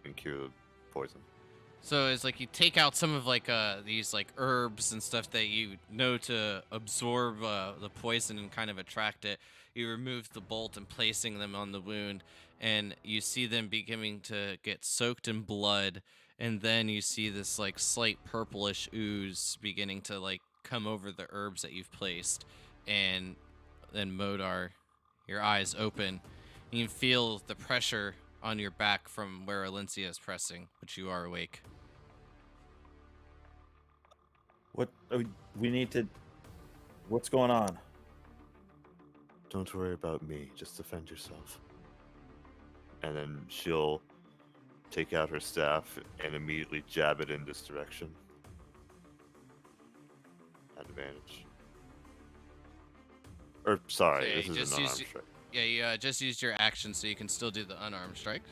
Speaker 4: and cure the poison.
Speaker 1: So it's like you take out some of like these like herbs and stuff that you know to absorb the poison and kind of attract it. You remove the bolt and placing them on the wound, and you see them beginning to get soaked in blood, and then you see this like slight purplish ooze beginning to like come over the herbs that you've placed, and then Modar, your eyes open, and you feel the pressure on your back from where Alencia is pressing, but you are awake.
Speaker 2: What we need to? What's going on?
Speaker 4: Don't worry about me. Just defend yourself. And then she'll take out her staff and immediately jab it in this direction. At advantage. Or sorry,
Speaker 1: Okay,
Speaker 4: this is
Speaker 1: just
Speaker 4: an
Speaker 1: use
Speaker 4: unarmed
Speaker 1: y-
Speaker 4: strike.
Speaker 1: Yeah, you just used your action, so you can still do the unarmed strike.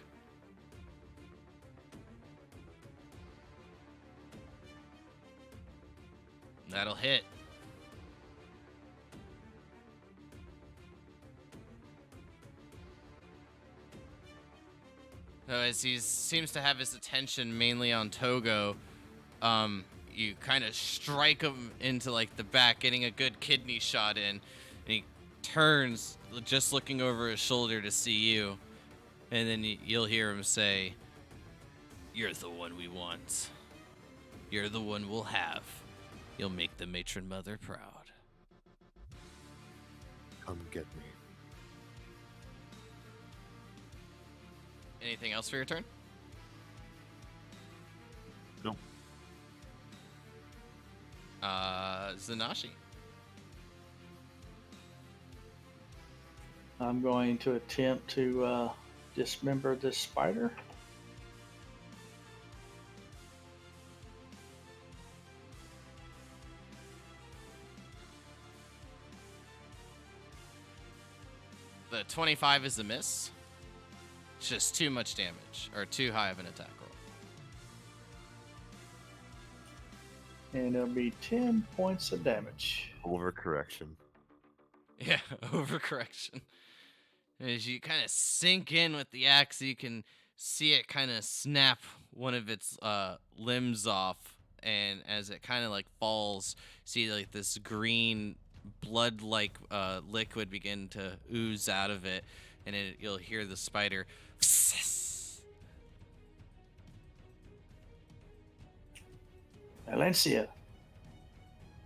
Speaker 1: That'll hit. So as he seems to have his attention mainly on Togo, you kind of strike him into like the back, getting a good kidney shot in, and he turns, just looking over his shoulder to see you, and then you'll hear him say, "You're the one we want. You're the one we'll have. You'll make the matron mother proud."
Speaker 4: Come get me.
Speaker 1: Anything else for your turn?
Speaker 4: Nope.
Speaker 1: Zanashi.
Speaker 5: I'm going to attempt to dismember this spider.
Speaker 1: The 25 is a miss. It's just too much damage, or too high of an attack roll.
Speaker 5: And it'll be 10 points of damage.
Speaker 4: Overcorrection.
Speaker 1: Yeah, overcorrection. As you kind of sink in with the axe, you can see it kind of snap one of its limbs off, and as it kind of like falls, see like this green blood-like liquid begin to ooze out of it, and you'll hear the spider.
Speaker 5: Valencia,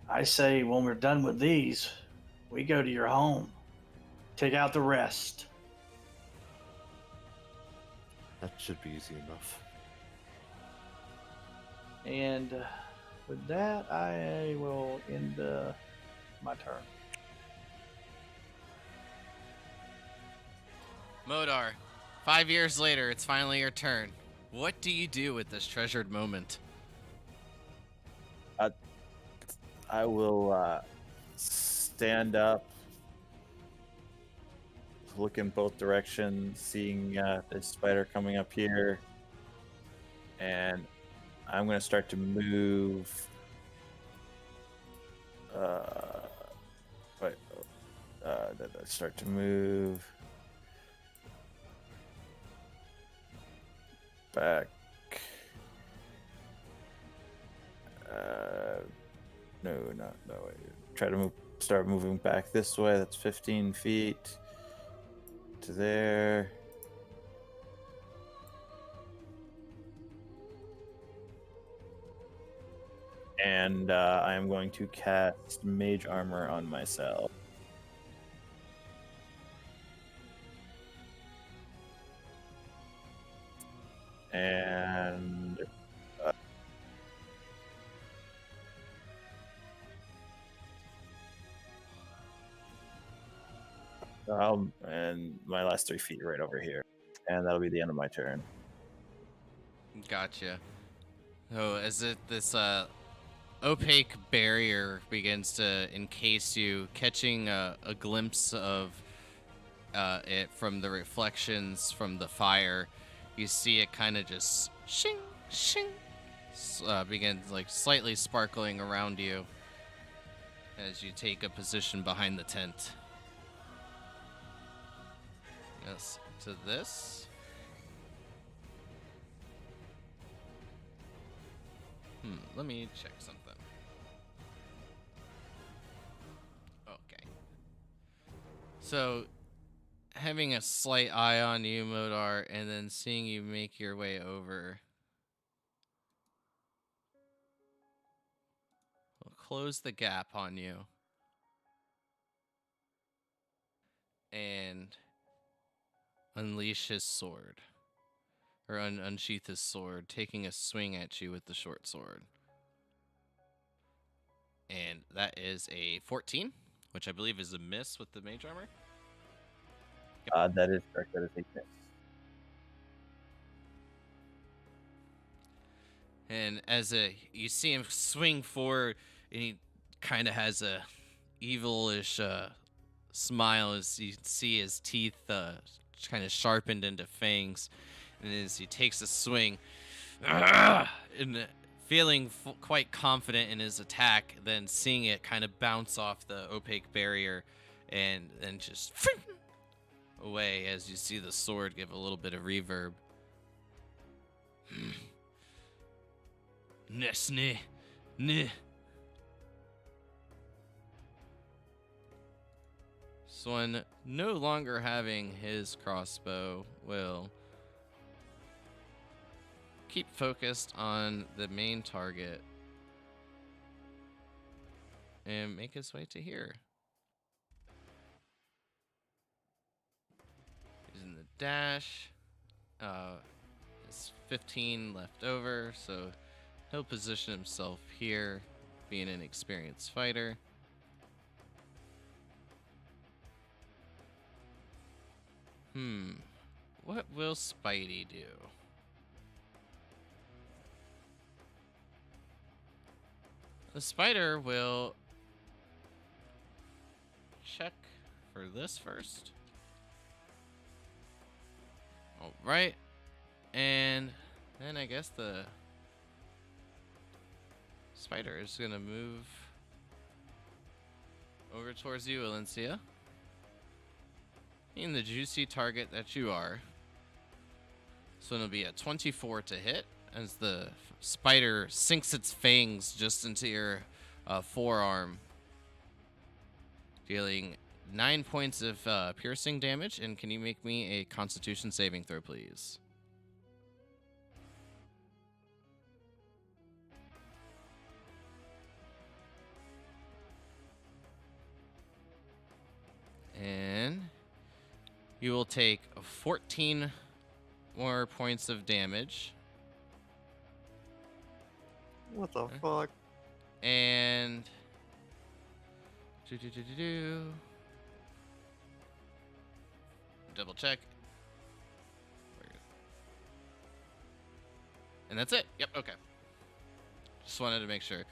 Speaker 5: I say when we're done with these, we go to your home. Take out the rest.
Speaker 4: That should be easy enough.
Speaker 5: And with that, I will end my turn.
Speaker 1: Modar, 5 years later, it's finally your turn. What do you do with this treasured moment?
Speaker 2: I will stand up, look in both directions, seeing this spider coming up here, and I'm going to start to move. Start to move back. No. Try to start moving back this way. That's 15 feet to there. And I am going to cast Mage Armor on myself. And and my last 3 feet right over here, and that'll be the end of my turn.
Speaker 1: Gotcha. So as this opaque barrier begins to encase you, catching a glimpse of it from the reflections from the fire, you see it kind of just shing, shing, begins like slightly sparkling around you as you take a position behind the tent. Yes, to this. Let me check something. Okay. So, having a slight eye on you, Modar, and then seeing you make your way over. We'll close the gap on you. And unleash his sword. Or unsheath his sword, taking a swing at you with the short sword. And that is a 14, which I believe is a miss with the mage armor.
Speaker 2: That is correct. That is a miss.
Speaker 1: And as you see him swing forward, and he kind of has a evilish smile as you see his teeth kind of sharpened into fangs. And as he takes a swing, and feeling quite confident in his attack, then seeing it kind of bounce off the opaque barrier and then just away as you see the sword give a little bit of reverb. Nesne, ne. Swan, no longer having his crossbow, will keep focused on the main target and make his way to here. Using the dash, there's 15 left over, so he'll position himself here, being an experienced fighter. What will Spidey do? The spider will check for this first. All right. And then I guess the spider is going to move over towards you, Valencia. Being the juicy target that you are. So it'll be a 24 to hit as the spider sinks its fangs just into your forearm, dealing 9 points of piercing damage. And can you make me a Constitution saving throw, please? And you will take 14 more points of damage.
Speaker 4: What the fuck?
Speaker 1: And double check. And that's it. Yep, okay. Just wanted to make sure.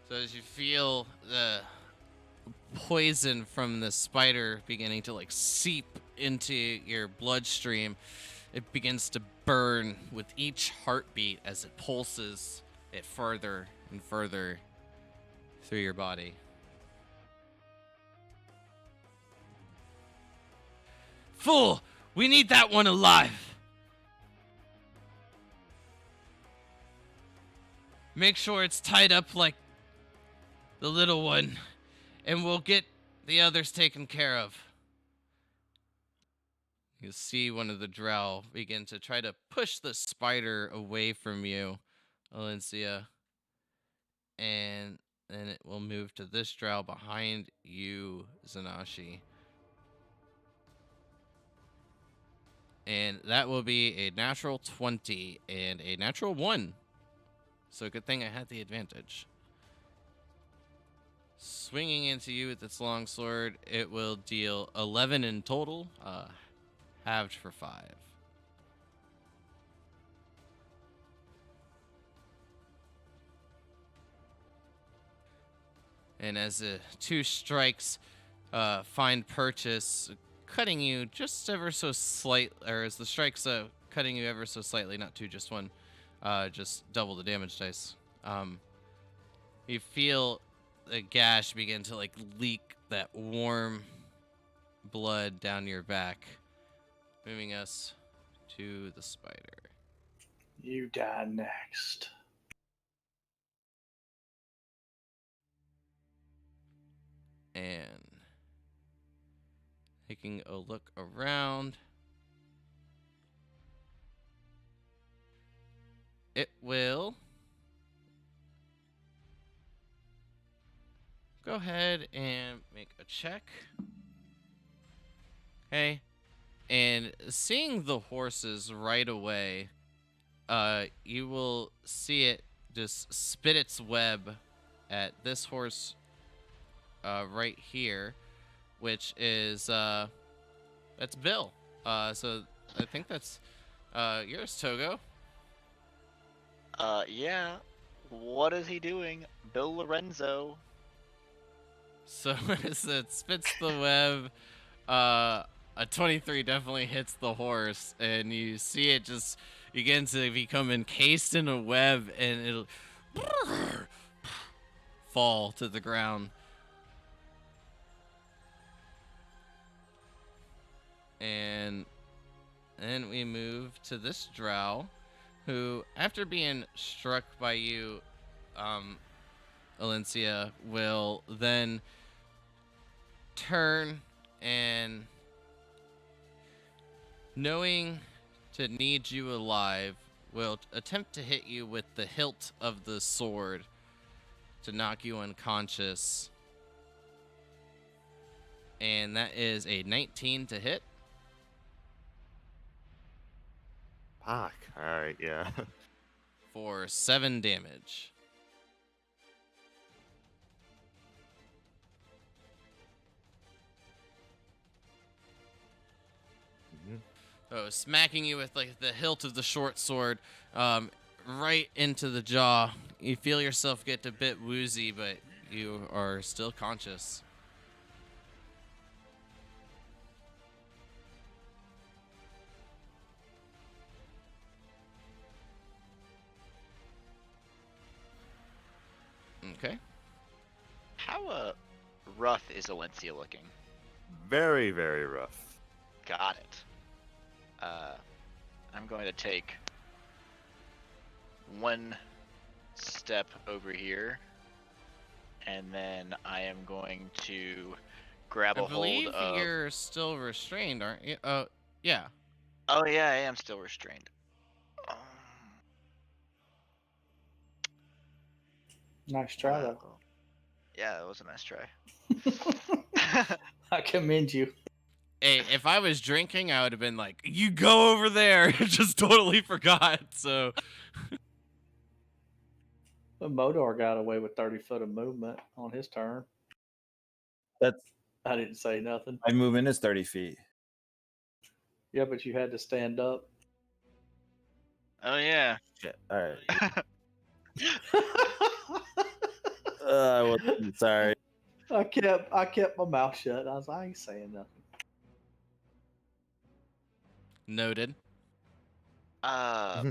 Speaker 1: So as you feel the poison from the spider beginning to like seep into your bloodstream, it begins to burn with each heartbeat as it pulses it further and further through your body. Fool! We need that one alive! Make sure it's tied up like the little one, and we'll get the others taken care of. You see one of the drow begin to try to push the spider away from you, Valencia. And then it will move to this drow behind you, Zanashi. And that will be a natural 20 and a natural 1. So good thing I had the advantage. Swinging into you with its longsword, it will deal 11 in total, halved for 5. And as the 2 strikes find purchase, cutting you just ever so slight, or as the strikes cut cutting you ever so slightly, not two, just one. Just double the damage dice. You feel the gash begin to like leak that warm blood down your back, moving us to the spider.
Speaker 5: You die next.
Speaker 1: And taking a look around, it will go ahead and make a check. Okay. And seeing the horses right away, you will see it just spit its web at this horse right here, which is that's Bill. So I think that's yours, Togo.
Speaker 3: Yeah. What is he doing? Bill Lorenzo.
Speaker 1: So as it spits the web, a 23 definitely hits the horse, and you see it just begin to become encased in a web, and it'll fall to the ground. And then we move to this drow, who, after being struck by you, Alencia, will then turn and, knowing to need you alive, will attempt to hit you with the hilt of the sword to knock you unconscious. And that is a 19 to hit.
Speaker 4: Fuck. Alright, yeah.
Speaker 1: For 7 damage. Oh, smacking you with like the hilt of the short sword, right into the jaw. You feel yourself get a bit woozy, but you are still conscious. Okay.
Speaker 3: How rough is Alencia looking?
Speaker 4: Very, very rough.
Speaker 3: Got it. I'm going to take one step over here, and then I am going to grab
Speaker 1: I
Speaker 3: a hold
Speaker 1: believe
Speaker 3: of.
Speaker 1: you're still restrained, aren't you? Yeah.
Speaker 3: Oh yeah, I am still restrained.
Speaker 5: Nice try, though.
Speaker 3: Well, yeah, that was a nice try.
Speaker 5: I commend you.
Speaker 1: Hey, if I was drinking, I would have been like, "You go over there." Just totally forgot. So.
Speaker 5: But Modor got away with 30 foot of movement on his turn.
Speaker 2: That's
Speaker 5: I didn't say nothing.
Speaker 2: my movement is 30 feet.
Speaker 5: Yeah, but you had to stand up.
Speaker 3: Oh yeah.
Speaker 2: Shit. All right. I wasn't sorry.
Speaker 5: I kept my mouth shut. I was like, I ain't saying nothing.
Speaker 1: Noted.
Speaker 3: I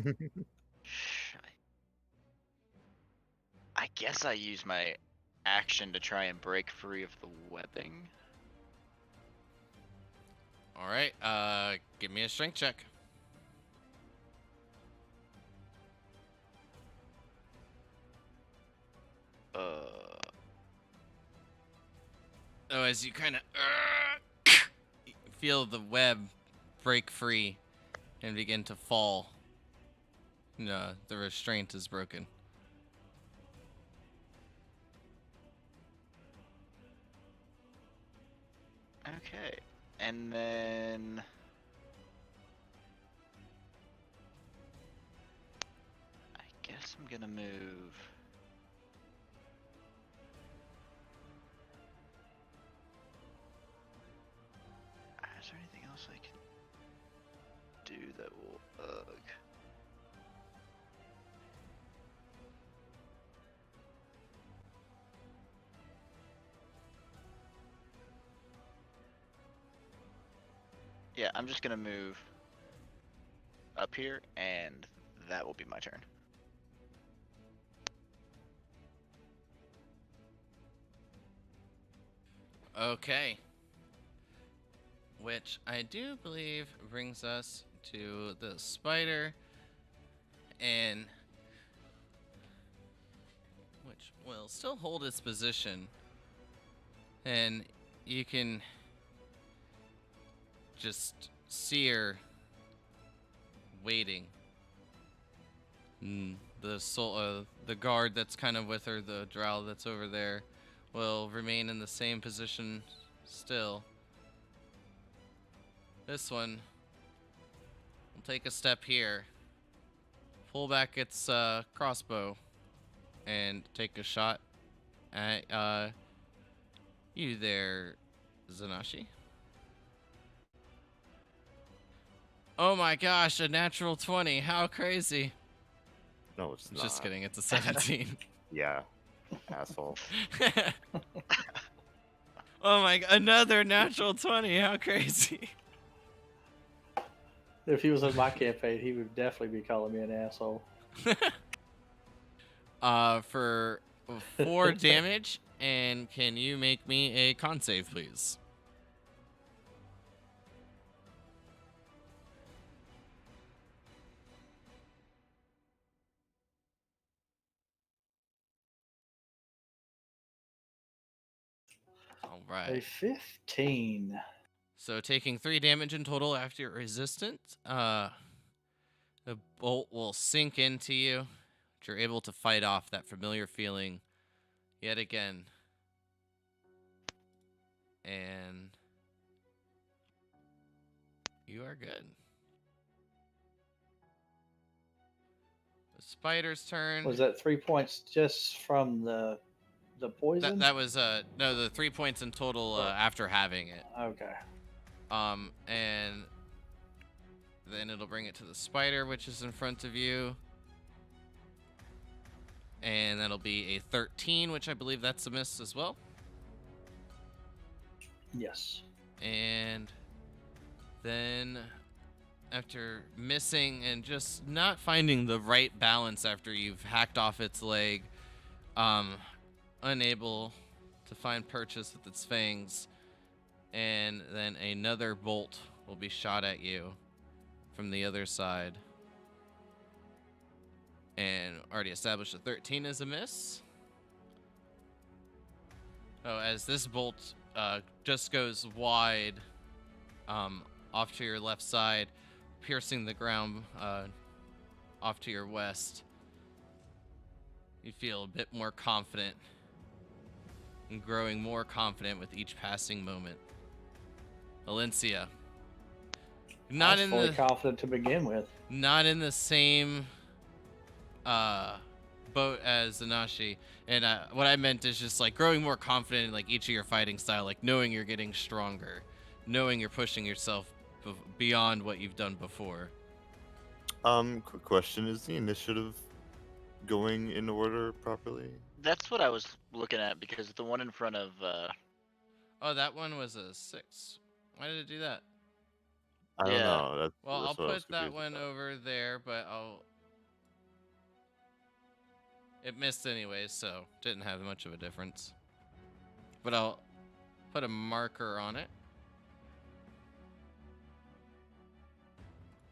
Speaker 3: guess I use my action to try and break free of the webbing.
Speaker 1: All right. Give me a strength check. Oh, as you kind of feel the web break free and begin to fall. No, the restraint is broken.
Speaker 3: Okay, and then I guess I'm gonna move. Is there anything else I can do that will Yeah, I'm just gonna move up here, and that will be my turn.
Speaker 1: Okay. Which I do believe brings us to the spider, and which will still hold its position, and you can just see her waiting. The guard that's kind of with her, the drow that's over there, will remain in the same position still. This one will take a step here, pull back its crossbow, and take a shot at you there, Zanashi. Oh my gosh, a natural 20. How crazy.
Speaker 4: No, it's not.
Speaker 1: Just kidding, it's a 17.
Speaker 4: Yeah, asshole.
Speaker 1: Oh my, another natural 20. How crazy.
Speaker 5: If he was in my campaign, he would definitely be calling me an asshole.
Speaker 1: For 4 damage, and can you make me a con save, please? All
Speaker 5: A
Speaker 1: right.
Speaker 5: 15.
Speaker 1: So taking 3 damage in total after your resistance, the bolt will sink into you, but you're able to fight off that familiar feeling yet again. And you are good. The spider's turn.
Speaker 5: Was that 3 points just from the poison?
Speaker 1: That was no, the 3 points in total after having it.
Speaker 5: Okay.
Speaker 1: And then it'll bring it to the spider, which is in front of you. And that'll be a 13, which I believe that's a miss as well.
Speaker 5: Yes.
Speaker 1: And then after missing and just not finding the right balance after you've hacked off its leg, unable to find purchase with its fangs, and then another bolt will be shot at you from the other side. And already established a 13 is a miss. Oh, as this bolt just goes wide off to your left side, piercing the ground off to your west. You feel a bit more confident and growing more confident with each passing moment. Valencia.
Speaker 5: I was fully confident to begin with.
Speaker 1: Not in the same boat as Zanashi. And what I meant is just like growing more confident in like each of your fighting style, like knowing you're getting stronger, knowing you're pushing yourself beyond what you've done before.
Speaker 4: Quick question: is the initiative going in order properly?
Speaker 3: That's what I was looking at, because the one in front of
Speaker 1: Oh, that one was a 6. Why did it do that?
Speaker 4: I don't
Speaker 3: Yeah.
Speaker 4: know.
Speaker 1: Well,
Speaker 4: that's
Speaker 1: I'll
Speaker 4: what I was
Speaker 1: put that
Speaker 4: confused
Speaker 1: one
Speaker 4: about.
Speaker 1: over there, but it missed anyways, so didn't have much of a difference. But I'll put a marker on it.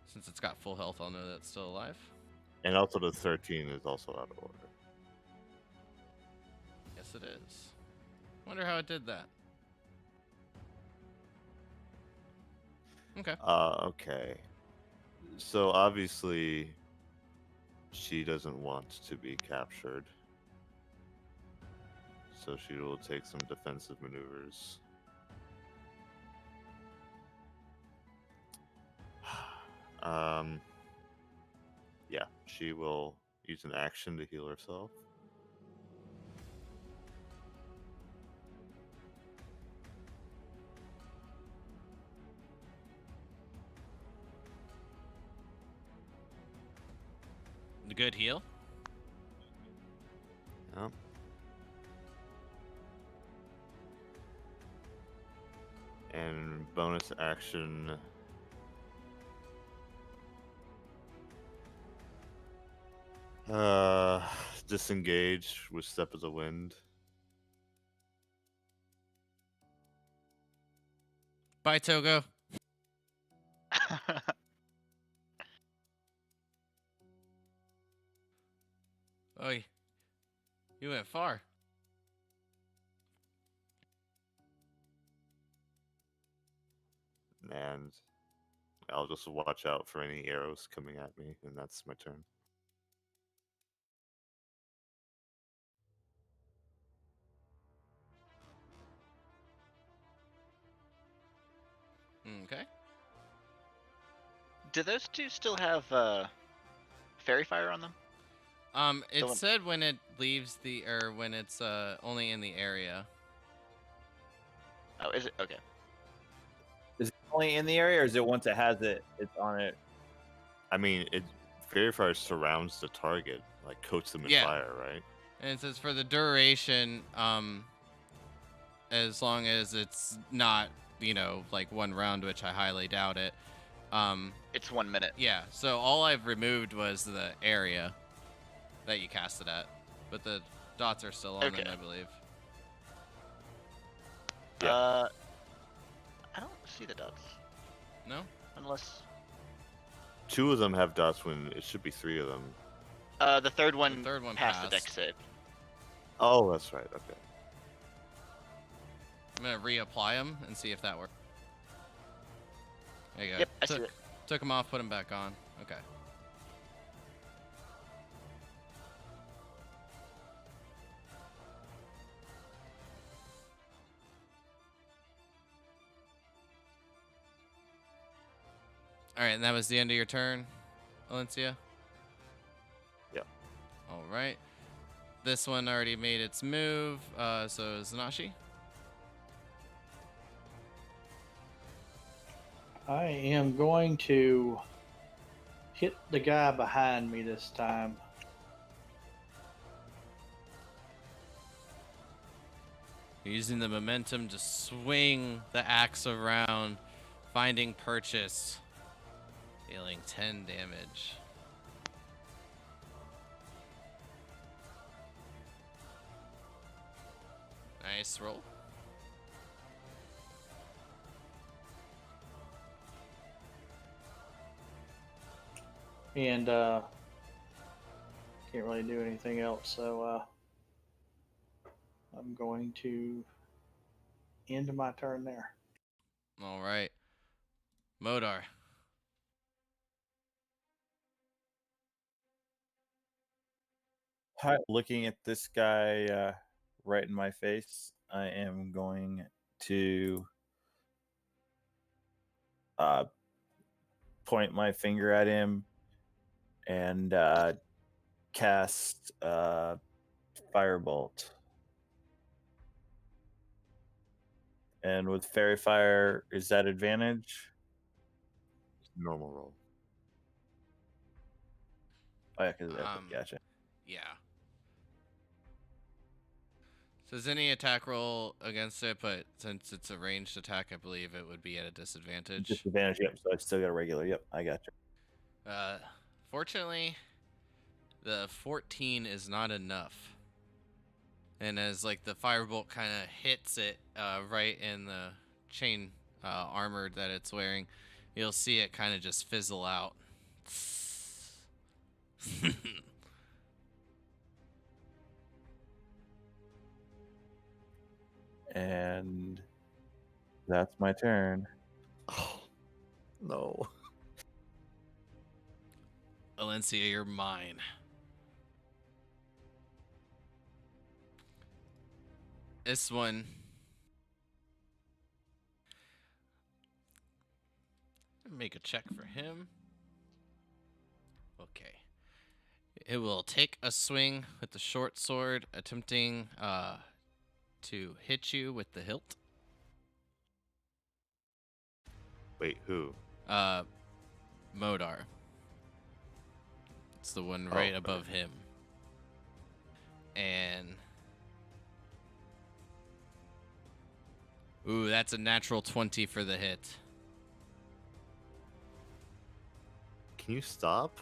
Speaker 1: Since it's got full health, I'll know that's still alive.
Speaker 4: And also, the 13 is also out of order.
Speaker 1: Yes, it is. Wonder how it did that. Okay.
Speaker 4: Okay. So obviously, she doesn't want to be captured. So she will take some defensive maneuvers. Yeah, she will use an action to heal herself.
Speaker 1: The good heal.
Speaker 4: Yep. And bonus action. Disengage with Step of the Wind.
Speaker 1: Bye, Togo. Oh, you went far.
Speaker 4: And I'll just watch out for any arrows coming at me, and that's my turn.
Speaker 1: Okay.
Speaker 3: Do those two still have fairy fire on them?
Speaker 1: It
Speaker 3: Don't-
Speaker 1: said when it leaves when it's only in the area.
Speaker 3: Oh, is it? Okay.
Speaker 2: Is it only in the area, or is it once it has it, it's on it?
Speaker 4: I mean, Fairy Fire surrounds the target, like coats them in
Speaker 1: Yeah.
Speaker 4: fire, right?
Speaker 1: And it says for the duration, as long as it's not, like one round, which I highly doubt it.
Speaker 3: It's 1 minute.
Speaker 1: Yeah, so all I've removed was the area that you cast it at, but the dots are still on them,
Speaker 3: Okay.
Speaker 1: I believe.
Speaker 4: Yeah.
Speaker 3: I don't see the dots.
Speaker 1: No?
Speaker 3: Unless
Speaker 4: 2 of them have dots when it should be 3 of them.
Speaker 3: the third one,
Speaker 1: third one
Speaker 3: passed the
Speaker 1: passed.
Speaker 3: deck save.
Speaker 4: Oh, that's right. Okay.
Speaker 1: I'm gonna reapply them and see if that works. There you go.
Speaker 3: Yep, I see it.
Speaker 1: Took them off, put them back on. Okay. All right, and that was the end of your turn, Valencia?
Speaker 4: Yep.
Speaker 1: All right. This one already made its move, so Zanashi.
Speaker 5: I am going to hit the guy behind me this time.
Speaker 1: Using the momentum to swing the axe around, finding purchase, dealing 10 damage. Nice roll.
Speaker 5: And can't really do anything else, so I'm going to end my turn there.
Speaker 1: All right. Modar.
Speaker 2: Hi, looking at this guy right in my face, I am going to point my finger at him and cast Firebolt. And with Fairy Fire, is that advantage?
Speaker 4: Normal roll.
Speaker 2: Oh, yeah, because gotcha.
Speaker 1: Yeah. So is any attack roll against it, but since it's a ranged attack, I believe it would be at a disadvantage.
Speaker 2: Disadvantage, yep. So I still got a regular. Yep, I gotcha.
Speaker 1: Fortunately, the 14 is not enough. And as like the firebolt kind of hits it right in the chain armor that it's wearing, you'll see it kind of just fizzle out.
Speaker 2: And that's my turn.
Speaker 4: Oh, no.
Speaker 1: Valencia, you're mine. This one. Make a check for him. Okay. It will take a swing with the short sword, attempting to hit you with the hilt.
Speaker 4: Wait, who?
Speaker 1: Modar. It's the one right
Speaker 4: Oh,
Speaker 1: above
Speaker 4: okay.
Speaker 1: him. And ooh, that's a natural 20 for the hit.
Speaker 4: Can you stop?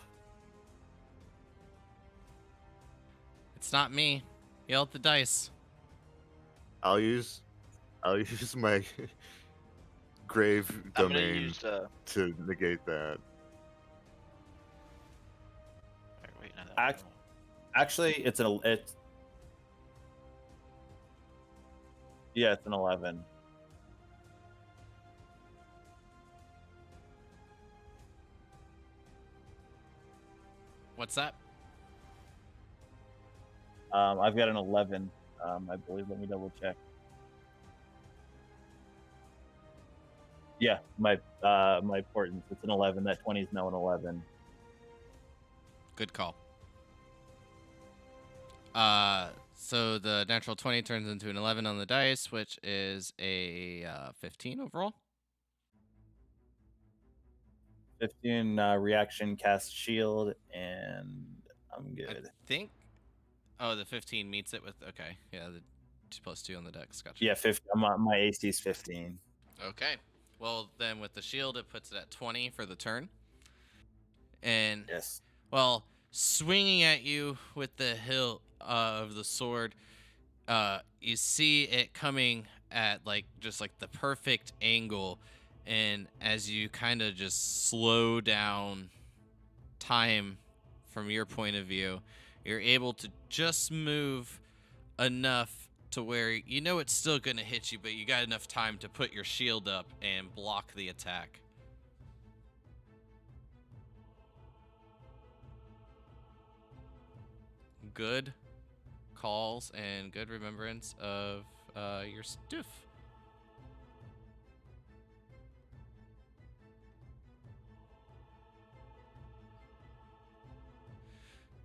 Speaker 1: not me. Yell at the dice.
Speaker 4: I'll use my grave
Speaker 3: I'm gonna
Speaker 4: domain
Speaker 3: use.
Speaker 4: to negate that.
Speaker 3: Wait, no,
Speaker 2: Act- Actually, it's an 11.
Speaker 1: What's that?
Speaker 2: I've got an 11. I believe. Let me double check. Yeah, my portents. It's an 11. That 20 is now an 11.
Speaker 1: Good call. So the natural 20 turns into an 11 on the dice, which is a 15 overall.
Speaker 2: 15 reaction, cast shield, and I'm
Speaker 1: I
Speaker 2: good.
Speaker 1: think. Oh, the 15 meets it with. Okay, yeah, the 2+2 on the dex. Gotcha.
Speaker 2: Yeah, 50. My AC is 15.
Speaker 1: Okay. Well, then with the shield, it puts it at 20 for the turn. And
Speaker 2: Yes.
Speaker 1: well, swinging at you with the hilt of the sword, you see it coming at just the perfect angle, and as you kind of just slow down time from your point of view, you're able to just move enough to where you know it's still going to hit you, but you got enough time to put your shield up and block the attack. Good calls and good remembrance of your stuff.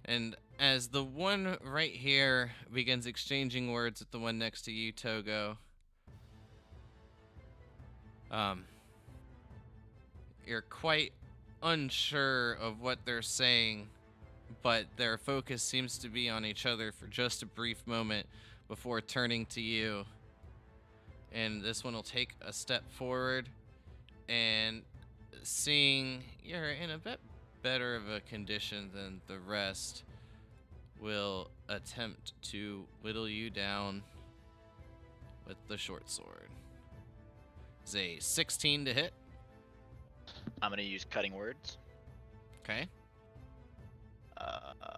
Speaker 1: And as the one right here begins exchanging words with the one next to you, Togo, you're quite unsure of what they're saying, but their focus seems to be on each other for just a brief moment before turning to you. And this one will take a step forward, and seeing you're in a bit better of a condition than the rest, will attempt to whittle you down with the short sword. It's a 16 to hit.
Speaker 3: I'm gonna use cutting words,
Speaker 1: Okay.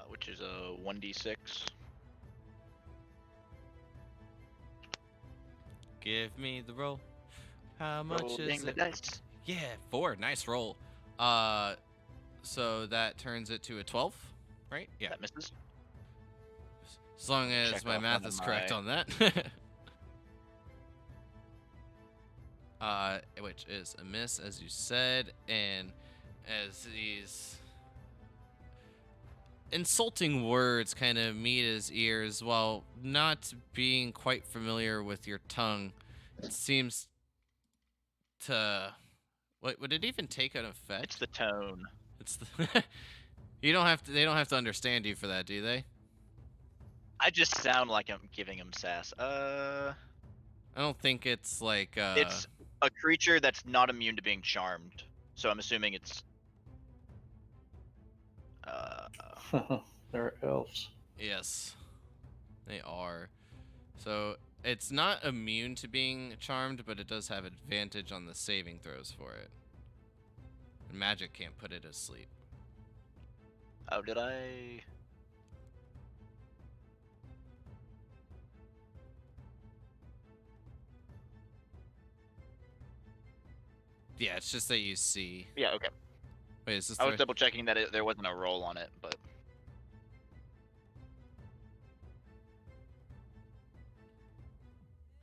Speaker 3: which is a 1d6.
Speaker 1: Give me the roll. How much
Speaker 3: Rolling
Speaker 1: is
Speaker 3: the
Speaker 1: it?
Speaker 3: dice.
Speaker 1: Yeah, 4. Nice roll. So that turns it to a 12, right? Yeah.
Speaker 3: That misses.
Speaker 1: As long as
Speaker 3: Check
Speaker 1: my
Speaker 3: off
Speaker 1: math
Speaker 3: one of
Speaker 1: is correct
Speaker 3: my-
Speaker 1: on that. Which is a miss, as you said, and as these insulting words kind of meet his ears, while not being quite familiar with your tongue, it seems to. What would it even take an effect?
Speaker 3: It's the tone.
Speaker 1: It's the. You don't have to. They don't have to understand you for that, do they?
Speaker 3: I just sound like I'm giving him sass.
Speaker 1: I don't think it's like.
Speaker 3: It's a creature that's not immune to being charmed, so I'm assuming it's.
Speaker 5: They're elves.
Speaker 1: Yes, they are. So it's not immune to being charmed, but it does have advantage on the saving throws for it. And magic can't put it to sleep.
Speaker 3: Oh, did I?
Speaker 1: Yeah, it's just that you see.
Speaker 3: Yeah, okay.
Speaker 1: Wait, is this
Speaker 3: I was double checking that there wasn't a roll on it, but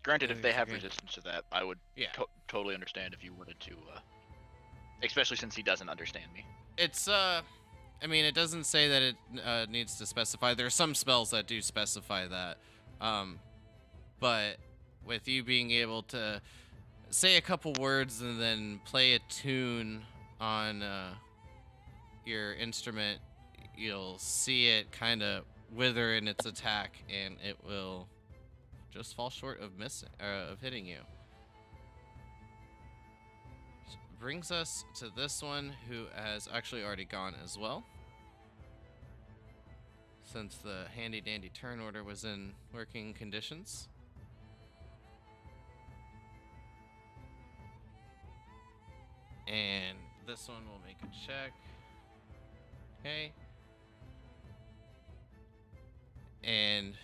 Speaker 3: granted, if they have resistance to that, I would
Speaker 1: Yeah.
Speaker 3: totally understand if you wanted to, especially since he doesn't understand me.
Speaker 1: It's I mean, it doesn't say that it needs to specify. There are some spells that do specify that, but with you being able to say a couple words and then play a tune on your instrument, you'll see it kind of wither in its attack, and it will just fall short of of hitting you. Brings us to this one, who has actually already gone as well. since the handy dandy turn order was in working conditions. And this one will make a check. Okay. And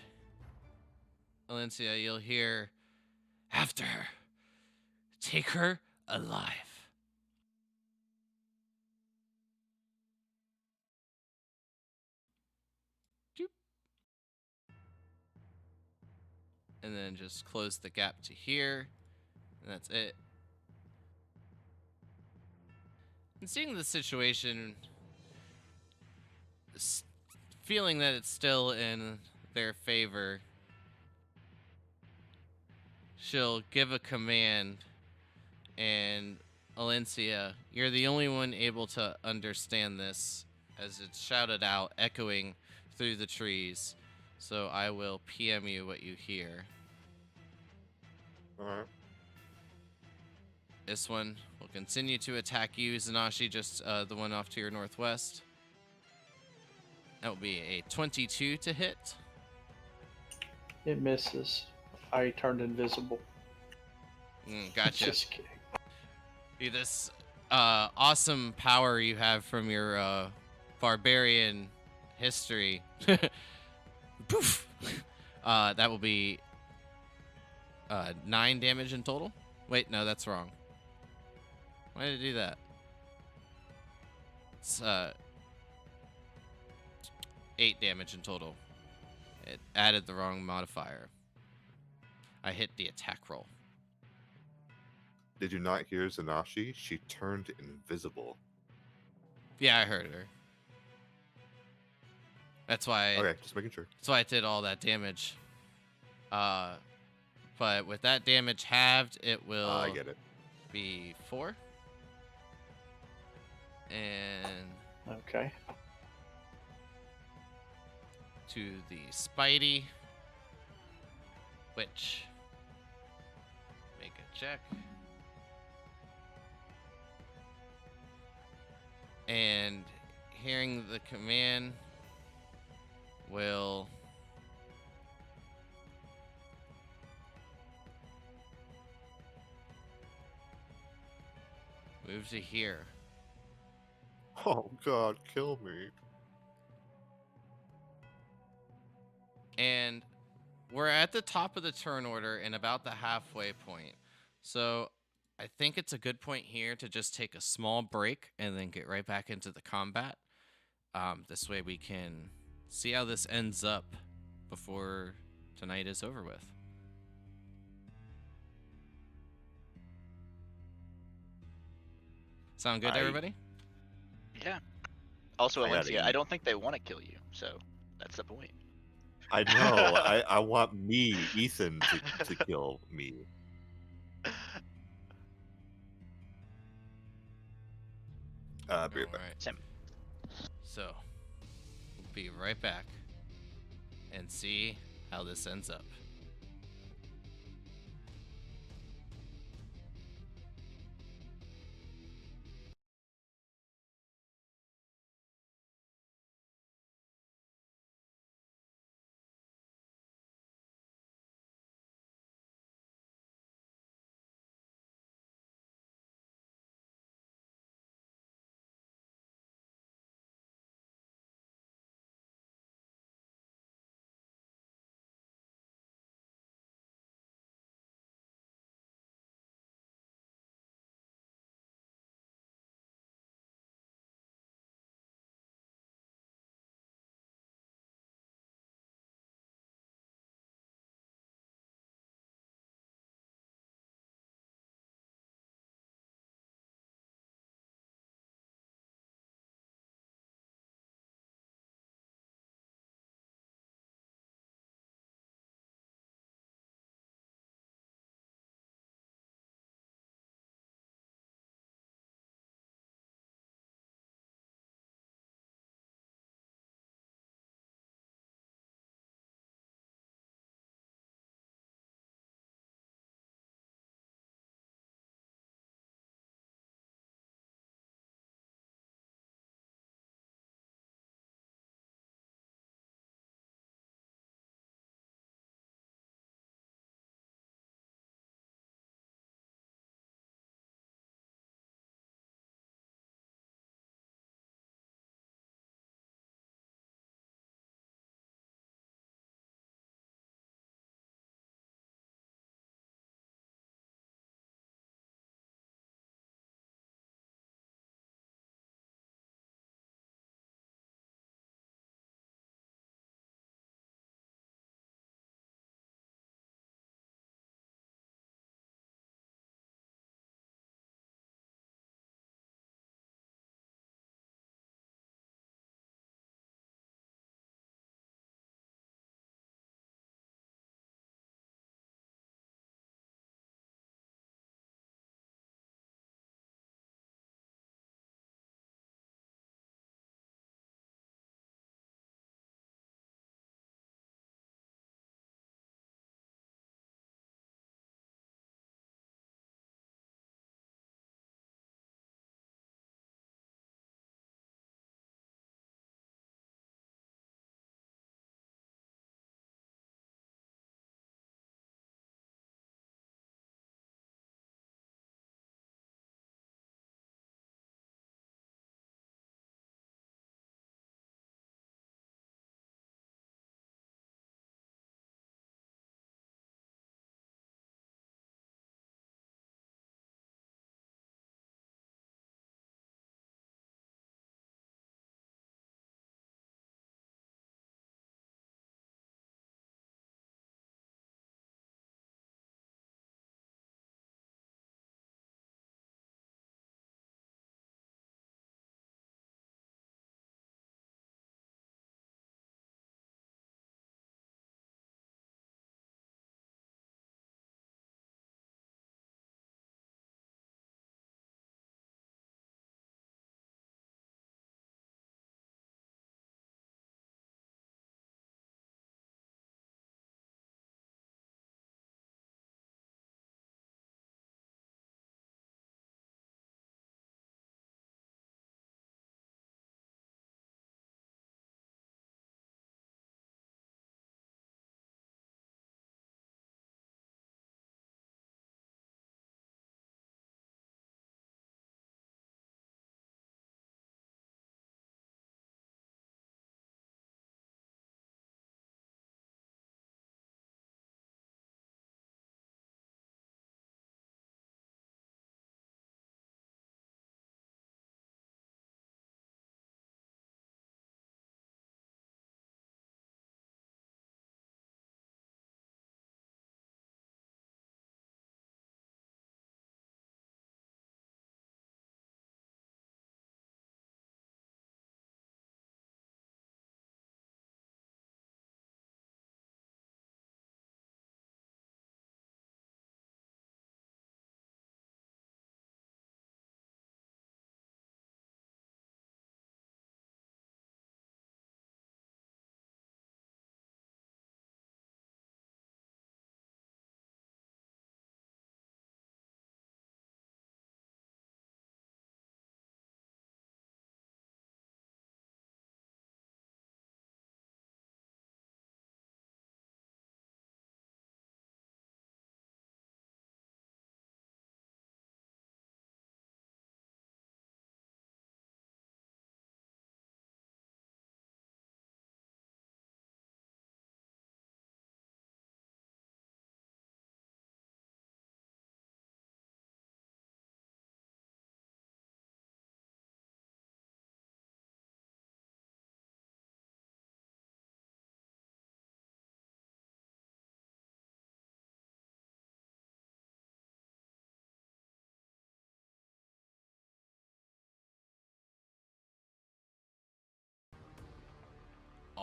Speaker 1: Valencia, you'll hear, after her. Take her alive. Doop. And then just close the gap to here. And that's it. And seeing the situation, feeling that it's still in their favor, she'll give a command, and Valencia, you're the only one able to understand this as it's shouted out, echoing through the trees. So I will PM you what you hear.
Speaker 4: All right.
Speaker 1: This one will continue to attack you, Zanashi, just the one off to your northwest. That will be a 22 to hit.
Speaker 5: It misses. I turned invisible.
Speaker 1: Gotcha.
Speaker 5: Just kidding.
Speaker 1: This awesome power you have from your barbarian history. Poof! That will be 9 damage in total. Wait, no, that's wrong. Why did it do that? It's 8 damage in total. It added the wrong modifier. I hit the attack roll.
Speaker 4: Did you not hear Zanashi? She turned invisible.
Speaker 1: Yeah, I heard her. That's why.
Speaker 4: Okay, just making sure.
Speaker 1: That's why I did all that damage. But with that damage halved, it will
Speaker 4: I get it.
Speaker 1: be 4. And
Speaker 5: Okay.
Speaker 1: to the Spidey, which make a check. And hearing the command will move to here.
Speaker 4: Oh God, kill me.
Speaker 1: And we're at the top of the turn order and about the halfway point. So I think it's a good point here to just take a small break and then get right back into the combat. This way we can see how this ends up before tonight is over with. Sound good, everybody?
Speaker 3: Yeah. Also,
Speaker 4: I gotta
Speaker 3: Valencia, I
Speaker 4: eat.
Speaker 3: don't think they want to kill you, so that's the point.
Speaker 4: I know. I want me, Ethan, to kill me. Be right back.
Speaker 1: Alright.
Speaker 3: Sim.
Speaker 1: So, we'll be right back and see how this ends up.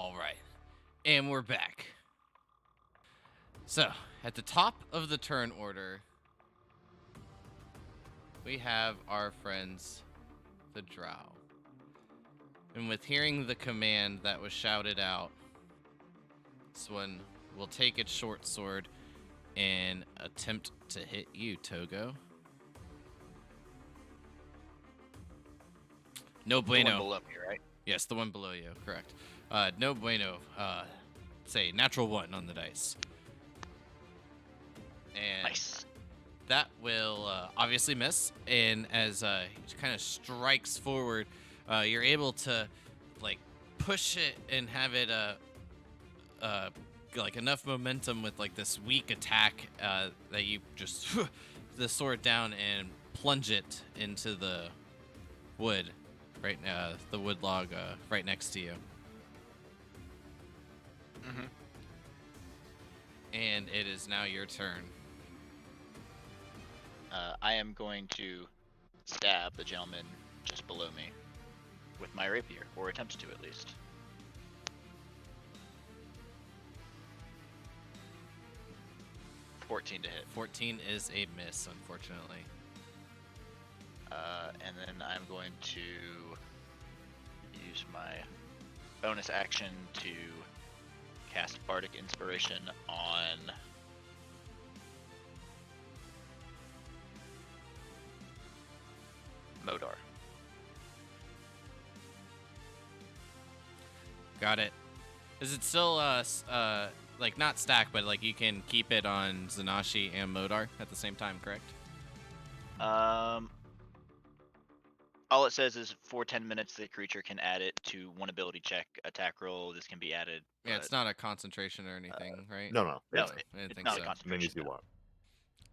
Speaker 1: All right. And we're back. So, at the top of the turn order, we have our friends, the Drow. And with hearing the command that was shouted out, this one will take its short sword and attempt to hit you, Togo. No
Speaker 3: The one
Speaker 1: bueno.
Speaker 3: below me, right?
Speaker 1: Yes, the one below you, correct. No bueno. Say natural 1 on the dice. And
Speaker 3: Nice.
Speaker 1: that will obviously miss. And as it kind of strikes forward, you're able to like push it and have it like enough momentum with like this weak attack that you just the sword down and plunge it into the wood, right now, the wood log right next to you.
Speaker 3: Mm-hmm.
Speaker 1: And it is now your turn.
Speaker 3: I am going to stab the gentleman just below me with my rapier, or attempt to at least. $14 to hit.
Speaker 1: 14 is a miss, unfortunately.
Speaker 3: And then I'm going to use my bonus action to cast Bardic Inspiration on Modar.
Speaker 1: Got it. Is it still like not stacked, but like you can keep it on Zanashi and Modar at the same time, correct?
Speaker 3: All it says is for 10 minutes the creature can add it to one ability check, attack roll. This can be added.
Speaker 1: Yeah, it's not a concentration or anything, right?
Speaker 4: No, no.
Speaker 3: No,
Speaker 4: It's
Speaker 1: I didn't
Speaker 3: it's
Speaker 1: think
Speaker 3: not
Speaker 1: so.
Speaker 3: a
Speaker 4: as many
Speaker 3: concentration.
Speaker 4: as you
Speaker 3: No.
Speaker 4: want.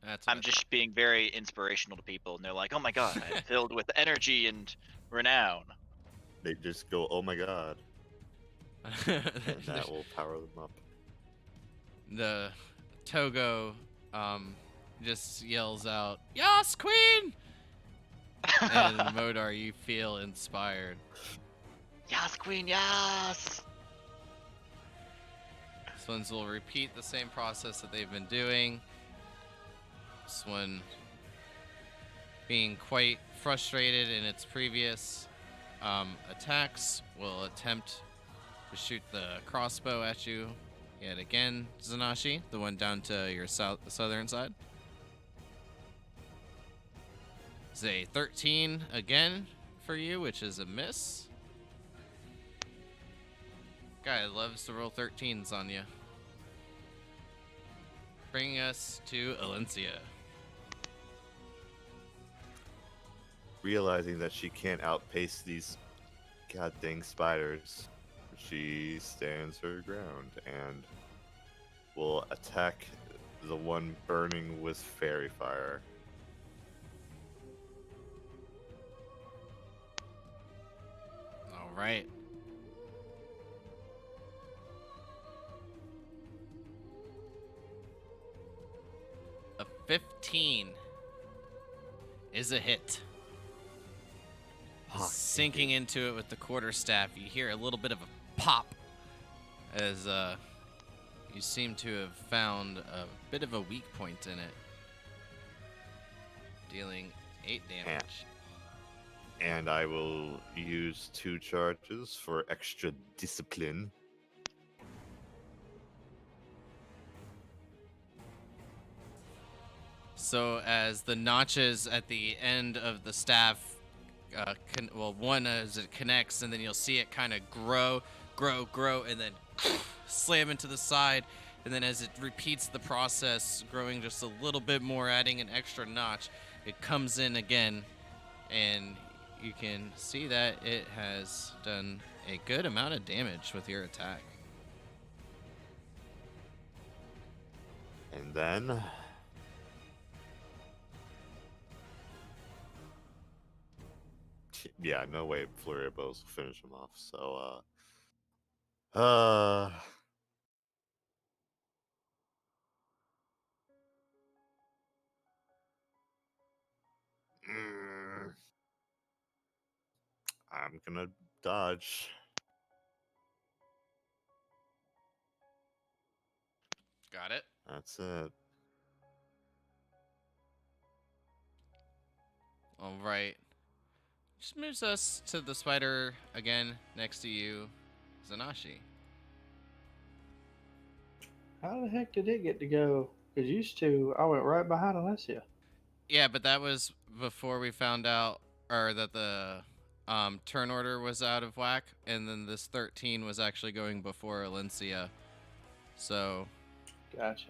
Speaker 1: That's what
Speaker 3: I'm just being very inspirational to people, and they're like, "Oh my god, I'm filled with energy and renown."
Speaker 4: They just go, "Oh my god," and that will power them up.
Speaker 1: The Togo just yells out, "Yas, Queen!" And Modar, you feel inspired.
Speaker 3: Yas, queen, yas.
Speaker 1: This ones will repeat the same process that they've been doing. This one being quite frustrated in its previous attacks will attempt to shoot the crossbow at you yet again, Zanashi, the one down to your southern side. It's a 13 again for you, which is a miss. Guy loves to roll 13s on you. Bringing us to Alencia.
Speaker 4: Realizing that she can't outpace these goddamn spiders, she stands her ground and will attack the one burning with fairy fire.
Speaker 1: All right. A 15 is a hit. Sinking into it with the quarterstaff, you hear a little bit of a pop as you seem to have found a bit of a weak point in it, dealing 8 damage.
Speaker 4: And I will use 2 charges for extra discipline.
Speaker 1: So as the notches at the end of the staff, one as it connects, and then you'll see it kind of grow, and then slam into the side. And then as it repeats the process, growing just a little bit more, adding an extra notch, it comes in again, and you can see that it has done a good amount of damage with your attack.
Speaker 4: And then yeah, no way Flurry of Blows will finish him off. So mm, I'm gonna dodge.
Speaker 1: Got it.
Speaker 4: That's it.
Speaker 1: All right. Just moves us to the spider again next to you, Zanashi.
Speaker 5: How the heck did it get to go? Because used to, I went right behind Alessia.
Speaker 1: Yeah, but that was before we found out, or that the turn order was out of whack, and then this 13 was actually going before Alencia. So
Speaker 5: Gotcha.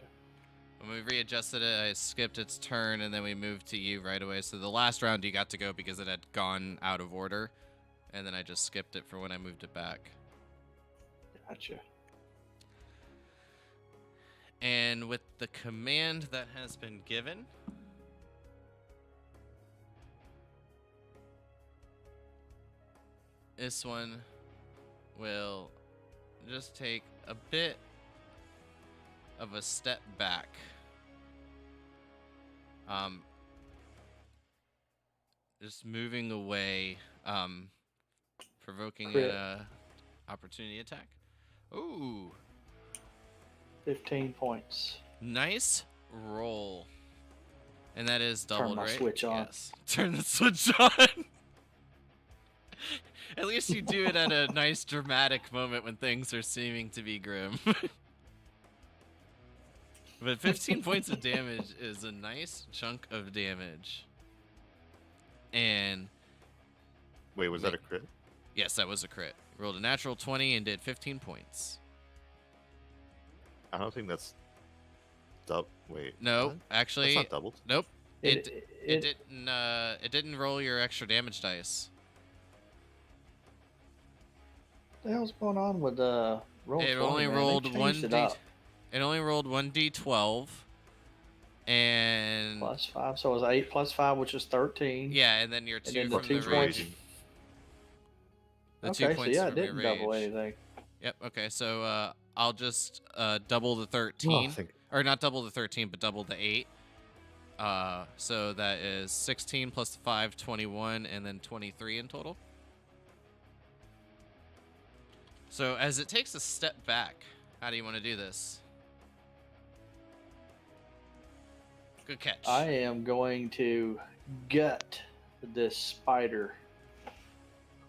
Speaker 1: when we readjusted it, I skipped its turn, and then we moved to you right away. So the last round you got to go because it had gone out of order, and then I just skipped it for when I moved it back.
Speaker 5: Gotcha.
Speaker 1: And with the command that has been given, this one will just take a bit of a step back. Just moving away, provoking
Speaker 5: Crit.
Speaker 1: an opportunity attack. Ooh,
Speaker 5: 15 points.
Speaker 1: nice roll. And that is
Speaker 5: Turn
Speaker 1: doubled,
Speaker 5: my
Speaker 1: right?
Speaker 5: switch on.
Speaker 1: Yes. Turn the switch on. At least you do it at a nice dramatic moment when things are seeming to be grim. But 15 points of damage is a nice chunk of damage. And
Speaker 4: Wait, was that a crit?
Speaker 1: yes, that was a crit. Rolled a natural 20 and did 15 points.
Speaker 4: I don't think that's wait.
Speaker 1: No,
Speaker 4: what?
Speaker 1: actually,
Speaker 4: That's not doubled.
Speaker 1: nope. It
Speaker 5: It
Speaker 1: didn't. It didn't roll your extra damage dice.
Speaker 5: the hell's going on with roll?
Speaker 1: It
Speaker 5: 20,
Speaker 1: only
Speaker 5: man?
Speaker 1: rolled
Speaker 5: They
Speaker 1: one
Speaker 5: changed it
Speaker 1: d.
Speaker 5: up.
Speaker 1: It only rolled 1d12, and
Speaker 5: Plus 5, so it was 8 plus 5, which is 13.
Speaker 1: yeah, and then your
Speaker 5: And
Speaker 1: 2
Speaker 5: then the
Speaker 1: from
Speaker 5: 2
Speaker 1: the
Speaker 5: points.
Speaker 1: rage. The
Speaker 5: Okay,
Speaker 1: 2
Speaker 5: so
Speaker 1: points
Speaker 5: yeah, it
Speaker 1: from your
Speaker 5: didn't double
Speaker 1: rage.
Speaker 5: anything.
Speaker 1: Yep. Okay, so I'll just double the
Speaker 4: Oh,
Speaker 1: 13,
Speaker 4: thank-
Speaker 1: or not double the 13, but double the 8. So that is 16 plus 5, 21, and then 23 in total. So as it takes a step back, how do you want to do this? Good catch.
Speaker 5: I am going to gut this spider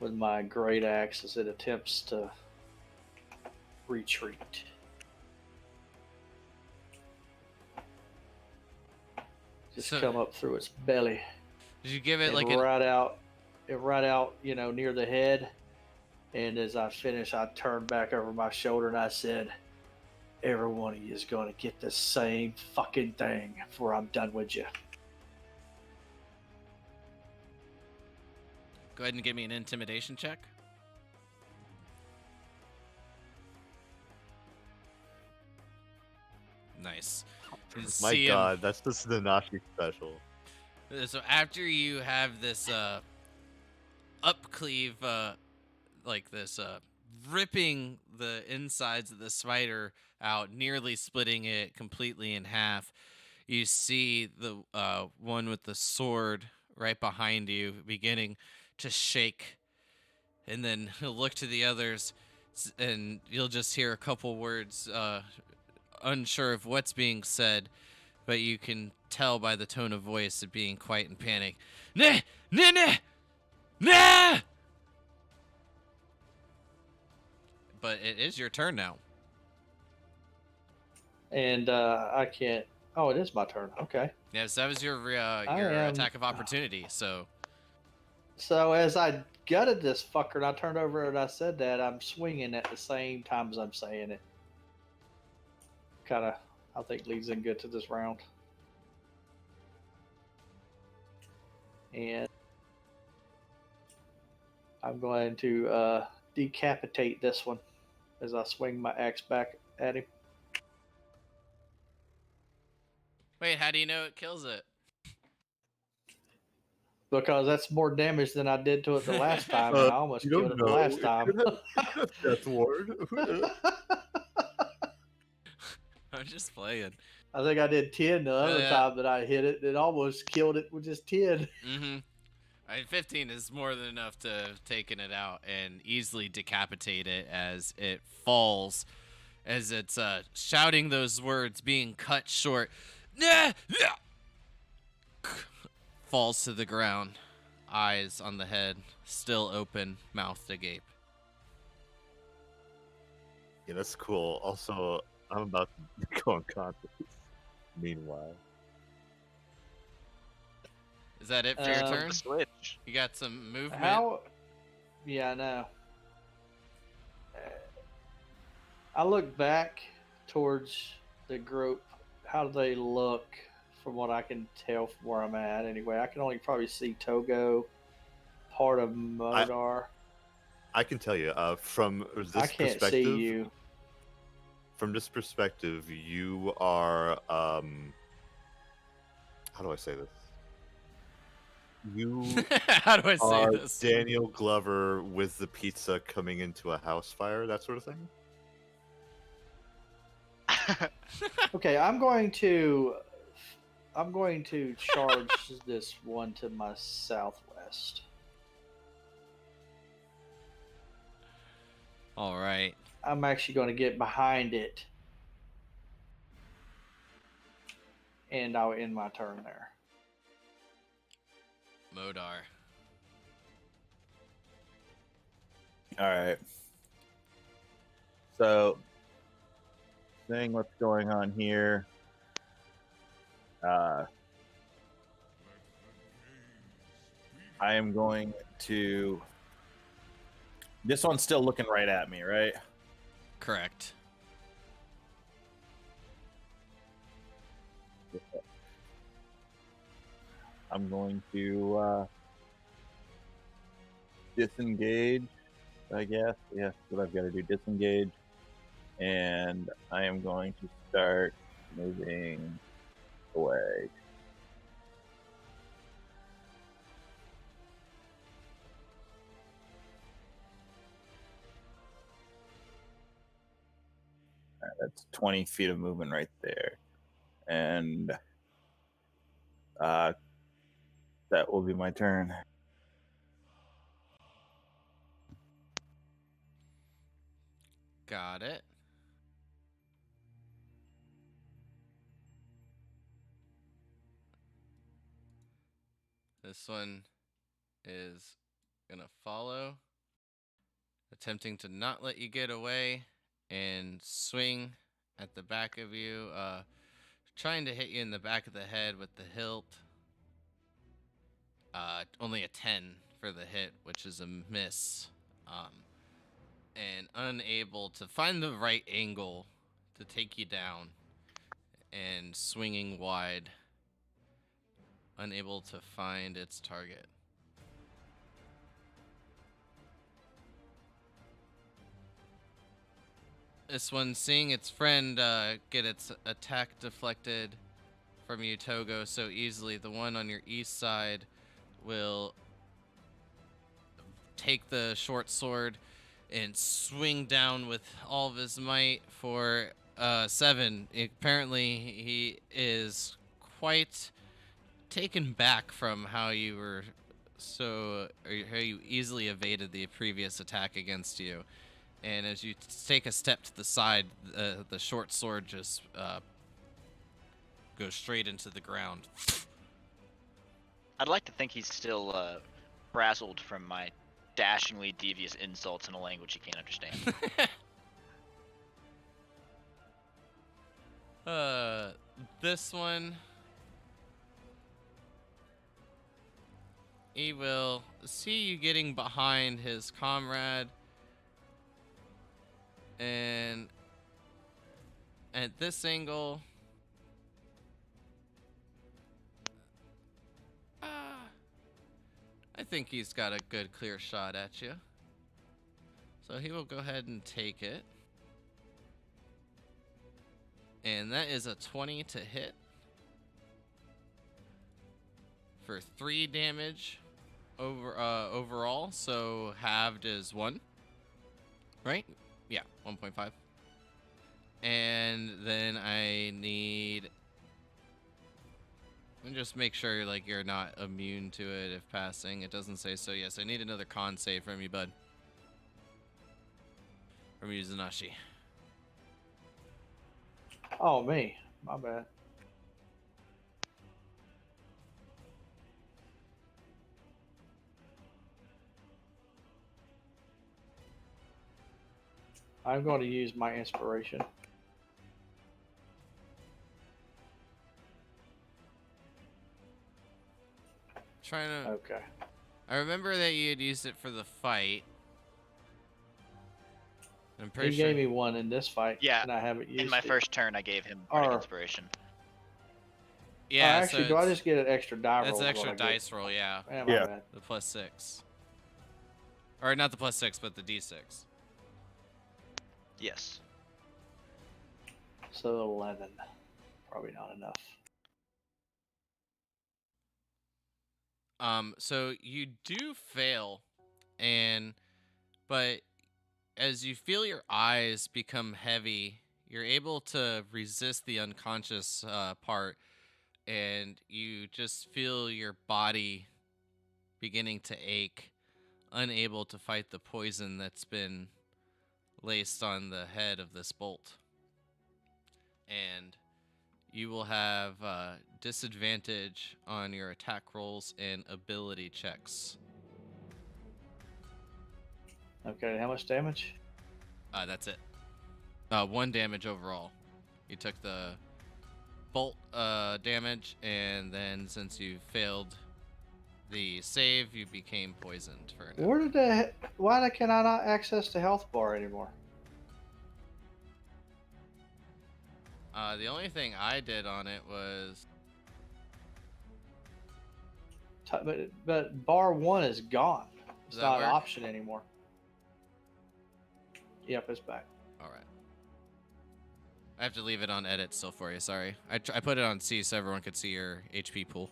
Speaker 5: with my great axe as it attempts to retreat. Just
Speaker 1: So-
Speaker 5: come up through its belly.
Speaker 1: Did you give it
Speaker 5: And
Speaker 1: like
Speaker 5: right out, near the head. And as I finish, I turned back over my shoulder and I said, "Every one of you is going to get the same fucking thing before I'm done with you."
Speaker 1: Go ahead and give me an intimidation check. Nice. You
Speaker 4: My
Speaker 1: see him-
Speaker 4: God, that's the Nanashi special.
Speaker 1: So after you have this upcleave, like this ripping the insides of the spider out, nearly splitting it completely in half, you see the one with the sword right behind you beginning to shake, and then he'll look to the others, and you'll just hear a couple words, unsure of what's being said, but you can tell by the tone of voice of being quite in panic. Nah! Nah! Nah! Nah! But it is your turn now.
Speaker 5: And I can't. Oh, it is my turn. Okay.
Speaker 1: Yes, that was your
Speaker 5: am-
Speaker 1: attack of opportunity. So
Speaker 5: So as I gutted this fucker and I turned over and I said that, I'm swinging at the same time as I'm saying it. Kind of, I think, leads in good to this round. And I'm going to decapitate this one as I swing my axe back at him.
Speaker 1: wait, how do you know it kills it?
Speaker 5: Because that's more damage than I did to it the last time, and I almost
Speaker 4: You
Speaker 5: killed
Speaker 4: don't
Speaker 5: it the
Speaker 4: know.
Speaker 5: last
Speaker 4: It
Speaker 5: time.
Speaker 4: could have Death Ward.
Speaker 1: I'm just playing.
Speaker 5: I think I did 10 the other
Speaker 1: Yeah.
Speaker 5: time that I hit it. It almost killed it with just 10.
Speaker 1: Mm-hmm. 15 is more than enough to have taken it out and easily decapitate it as it falls as it's shouting those words, being cut short. Nah! Yeah! Falls to the ground, eyes on the head, still open, mouth agape.
Speaker 4: Yeah, that's cool. Also, I'm about to go unconscious. Meanwhile,
Speaker 1: Is that it for your
Speaker 5: Um,
Speaker 1: turn?
Speaker 3: The switch.
Speaker 1: You got some movement.
Speaker 5: How? Yeah, I know. I look back towards the group. How do they look from what I can tell from where I'm at? Anyway, I can only probably see Togo, part of Modar.
Speaker 4: I can tell you from
Speaker 5: I
Speaker 4: this
Speaker 5: can't see
Speaker 4: perspective.
Speaker 5: you.
Speaker 4: From this perspective, you are how do I say this? You
Speaker 1: How do I say
Speaker 4: are
Speaker 1: this?
Speaker 4: Daniel Glover with the pizza coming into a house fire, that sort of thing.
Speaker 5: Okay, I'm going to charge this one to my southwest.
Speaker 1: All right.
Speaker 5: I'm actually going to get behind it, and I'll end my turn there.
Speaker 1: Modar.
Speaker 2: All right. So, seeing what's going on here, I am going to. This one's still looking right at me, right?
Speaker 1: Correct.
Speaker 2: I'm going to disengage, I guess. Yeah, that's what I've got to do. Disengage. And I am going to start moving away. All right, that's 20 feet of movement right there. And that will be my turn.
Speaker 1: Got it. This one is gonna follow, attempting to not let you get away and swing at the back of you, trying to hit you in the back of the head with the hilt. Only a 10 for the hit, which is a miss. And unable to find the right angle to take you down, and swinging wide, unable to find its target. This one, seeing its friend get its attack deflected from you, Togo, so easily, the one on your east side will take the short sword and swing down with all of his might for 7. Apparently, he is quite taken back from how you were or how you easily evaded the previous attack against you. And as you take a step to the side, the short sword just goes straight into the ground.
Speaker 3: I'd like to think he's still frazzled from my dashingly devious insults in a language he can't understand.
Speaker 1: This one, he will see you getting behind his comrade, and at this angle, I think he's got a good clear shot at you. So he will go ahead and take it. And that is a 20 to hit for 3 damage overall. So halved is 1. Right? Yeah, 1.5. And then I need... And just make sure like you're not immune to it if passing. It doesn't say so. Yes, I need another con save from you, bud. From Yuzanashi.
Speaker 5: Oh, me. My bad. I'm going to use my inspiration.
Speaker 1: Trying to.
Speaker 5: Okay.
Speaker 1: I remember that you had used it for the fight. I'm pretty
Speaker 5: He
Speaker 1: sure.
Speaker 5: gave me one in this fight,
Speaker 3: Yeah,
Speaker 5: and I haven't used
Speaker 3: In my
Speaker 5: it.
Speaker 3: first turn, I gave him bardic
Speaker 5: Or-
Speaker 3: inspiration.
Speaker 1: Yeah,
Speaker 5: actually,
Speaker 1: so
Speaker 5: do I
Speaker 1: it's-
Speaker 5: just get an extra die roll?
Speaker 1: That's an
Speaker 5: is
Speaker 1: extra
Speaker 5: what I get?
Speaker 1: dice roll, yeah.
Speaker 5: My
Speaker 2: Yeah.
Speaker 5: bad.
Speaker 1: The +6. Or not the +6, but the D6.
Speaker 3: Yes.
Speaker 5: So 11. Probably not enough.
Speaker 1: So you do fail, but as you feel your eyes become heavy, you're able to resist the unconscious part, and you just feel your body beginning to ache, unable to fight the poison that's been laced on the head of this bolt. And you will have disadvantage on your attack rolls and ability checks.
Speaker 5: Okay, how much damage?
Speaker 1: That's it. 1 damage overall. You took the bolt damage, and then since you failed the save, you became poisoned for an hour.
Speaker 5: Where did the? Why can I not access the health bar anymore?
Speaker 1: The only thing I did on it was
Speaker 5: But bar 1 is gone. It's
Speaker 1: Does that
Speaker 5: not an
Speaker 1: work?
Speaker 5: option anymore. Yep, it's back.
Speaker 1: all right. I have to leave it on edit still for you. Sorry, I put it on C so everyone could see your HP pool.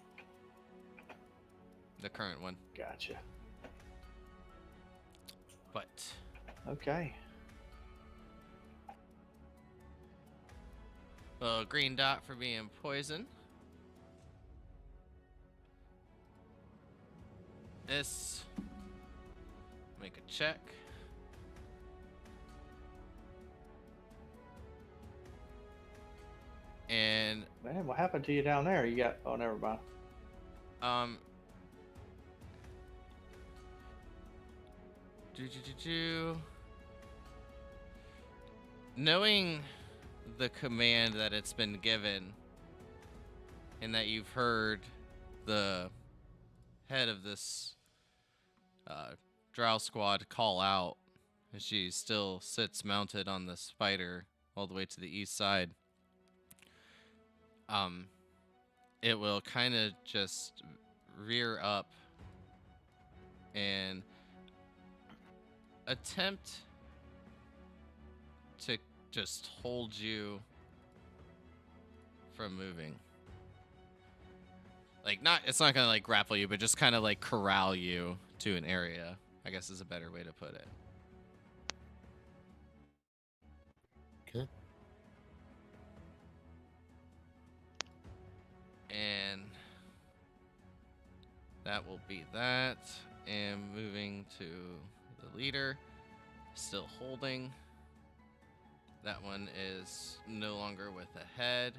Speaker 1: The current one,
Speaker 5: Gotcha.
Speaker 1: but
Speaker 5: Okay.
Speaker 1: a green dot for being poisoned. This. Make a check. And
Speaker 5: Man, what happened to you down there? You got. Oh, never mind.
Speaker 1: um. Knowing the command that it's been given, and that you've heard the head of this drow squad call out, and she still sits mounted on the spider all the way to the east side. It will kind of just rear up and attempt to just hold you from moving. Like, it's not gonna like grapple you, but just kind of like corral you to an area, I guess is a better way to put it.
Speaker 4: Okay.
Speaker 1: And that will be that. And moving to the leader, still holding. That one is no longer with a head.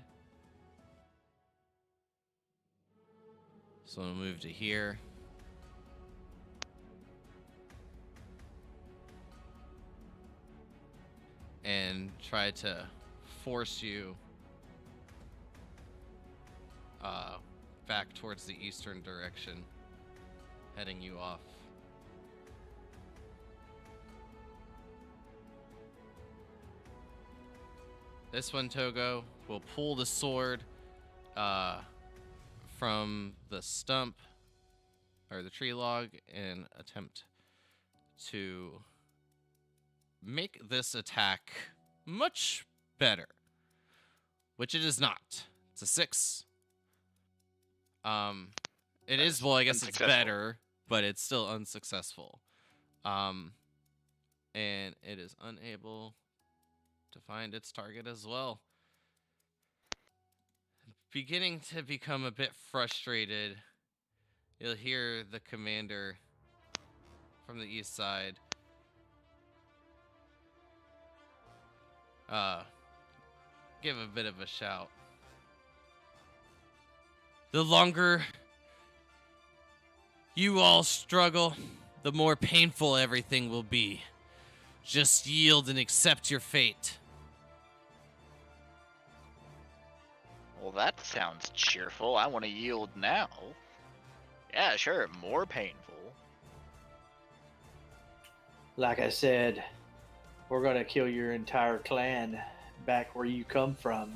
Speaker 1: So we'll move to here. And try to force you back towards the eastern direction, heading you off. This one, Togo, will pull the sword from the stump or the tree log and attempt to make this attack much better, which it is not. It's a 6. It is, well, I guess it's
Speaker 3: unsuccessful.
Speaker 1: better, but it's still unsuccessful. And it is unable to find its target as well. Beginning to become a bit frustrated, you'll hear the commander from the east side give a bit of a shout. The longer you all struggle, the more painful everything will be. Just yield and accept your fate.
Speaker 3: Well, that sounds cheerful. I want to yield now. Yeah, sure, more painful.
Speaker 5: Like I said, we're gonna kill your entire clan back where you come from.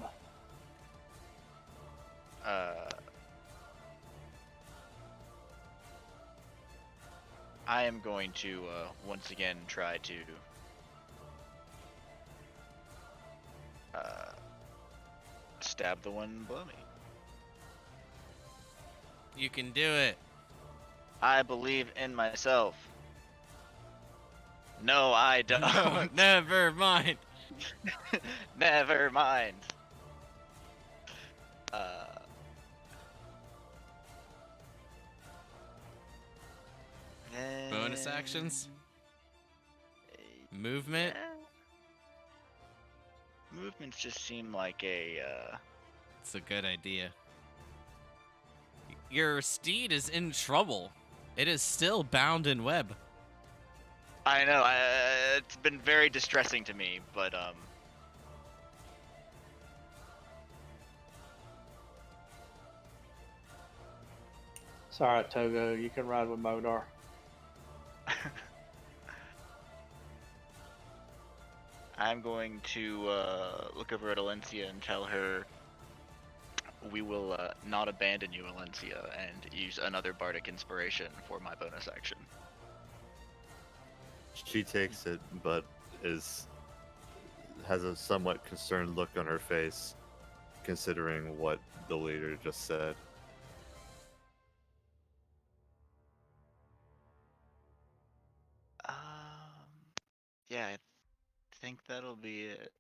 Speaker 3: I am going to once again try to stab the one below me.
Speaker 1: You can do it.
Speaker 3: I believe in myself. No, I don't.
Speaker 1: Never mind.
Speaker 3: Never mind.
Speaker 1: Bonus actions? Movement?
Speaker 3: Yeah. Movements just seem like a
Speaker 1: It's a good idea. Your steed is in trouble. It is still bound in web.
Speaker 3: I know, it's been very distressing to me, but
Speaker 5: It's alright, Togo. You can ride with Modar.
Speaker 3: I'm going to look over at Alencia and tell her we will not abandon you, Alencia, and use another bardic inspiration for my bonus action.
Speaker 4: She takes it, but has a somewhat concerned look on her face, considering what the leader just said.
Speaker 3: Yeah, I think that'll be it.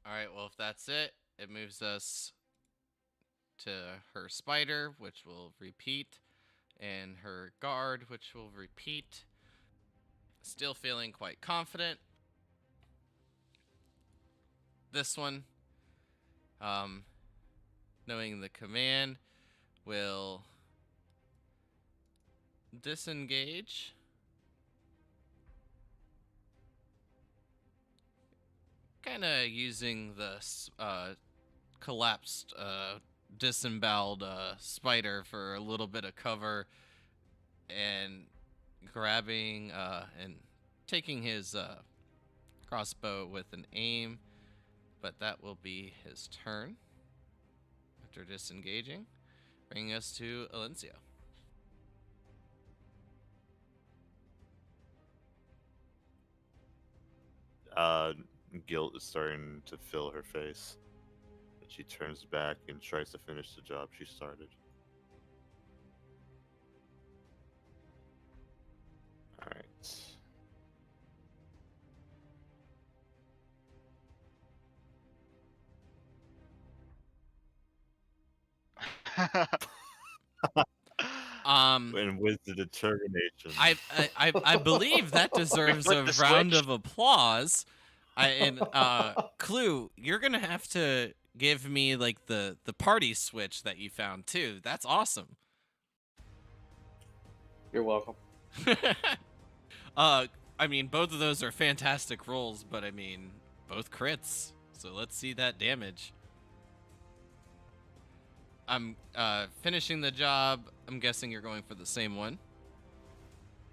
Speaker 1: Alright, well, if that's it, it moves us to her spider, which will repeat, and her guard, which will repeat. Still feeling quite confident. This one, knowing the command, will disengage. Kind of using the collapsed, disemboweled spider for a little bit of cover, and grabbing and taking his crossbow with an aim, but that will be his turn after disengaging, bringing us to Alencia.
Speaker 4: Guilt is starting to fill her face. She turns back and tries to finish the job she started. Alright. And with the determination.
Speaker 1: I believe that deserves a
Speaker 3: Flip the
Speaker 1: round
Speaker 3: switch.
Speaker 1: of applause. Clue, you're gonna have to give me like the party switch that you found too. That's awesome.
Speaker 5: You're welcome.
Speaker 1: I mean, both of those are fantastic rolls, but I mean, both crits. So let's see that damage. I'm finishing the job. I'm guessing you're going for the same one.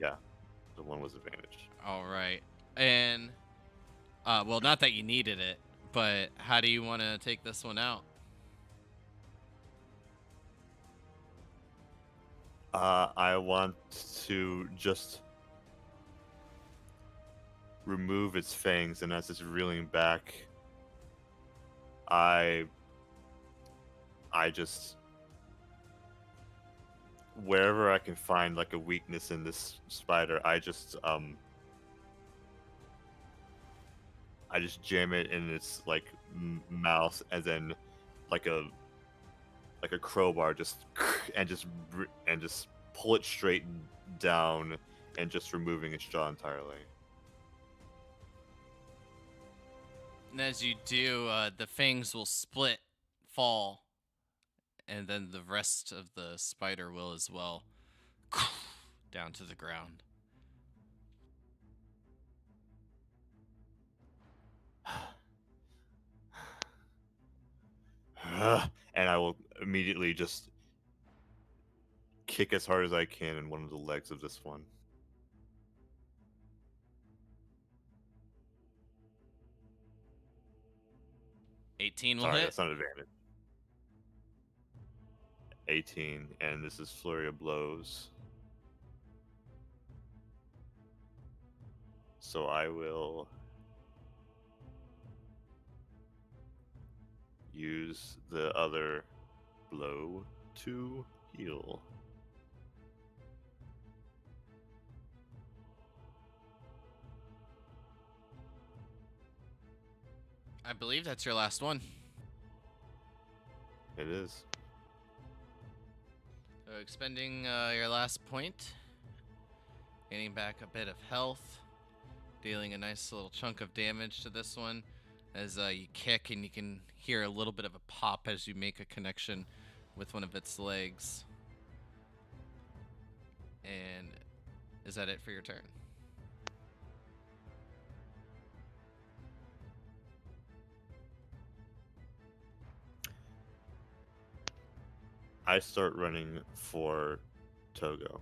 Speaker 4: Yeah, the one was advantage.
Speaker 1: All right. And well, not that you needed it, but how do you want to take this one out?
Speaker 4: I want to just remove its fangs, and as it's reeling back, I just, wherever I can find like a weakness in this spider, I just jam it in its like mouth, and then like a crowbar, just and just pull it straight down and just removing its jaw entirely.
Speaker 1: And as you do, the fangs will split, fall, and then the rest of the spider will as well. Down to the ground.
Speaker 4: And I will immediately just kick as hard as I can in one of the legs of this one.
Speaker 1: 18 will
Speaker 4: Sorry,
Speaker 1: hit.
Speaker 4: that's not advantage. 18, and this is Flurry of Blows. So I will use the other blow to heal.
Speaker 1: I believe that's your last one.
Speaker 4: It is.
Speaker 1: So expending your last point, gaining back a bit of health, dealing a nice little chunk of damage to this one as you kick, and you can hear a little bit of a pop as you make a connection with one of its legs. And is that it for your turn?
Speaker 4: I start running for Togo.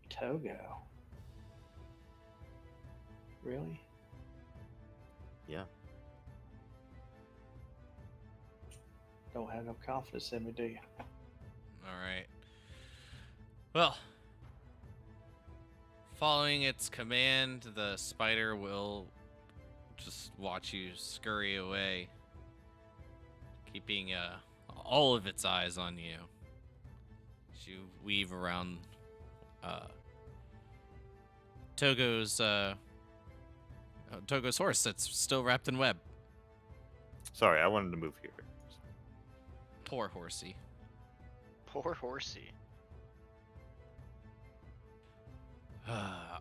Speaker 5: Togo. Really?
Speaker 4: Yeah.
Speaker 5: Don't have no confidence in me, do you?
Speaker 1: All right. Well, following its command, the spider will just watch you scurry away, keeping all of its eyes on you as you weave around Togo's horse that's still wrapped in web.
Speaker 4: Sorry, I wanted to move here.
Speaker 1: Poor horsey.
Speaker 3: Poor horsey.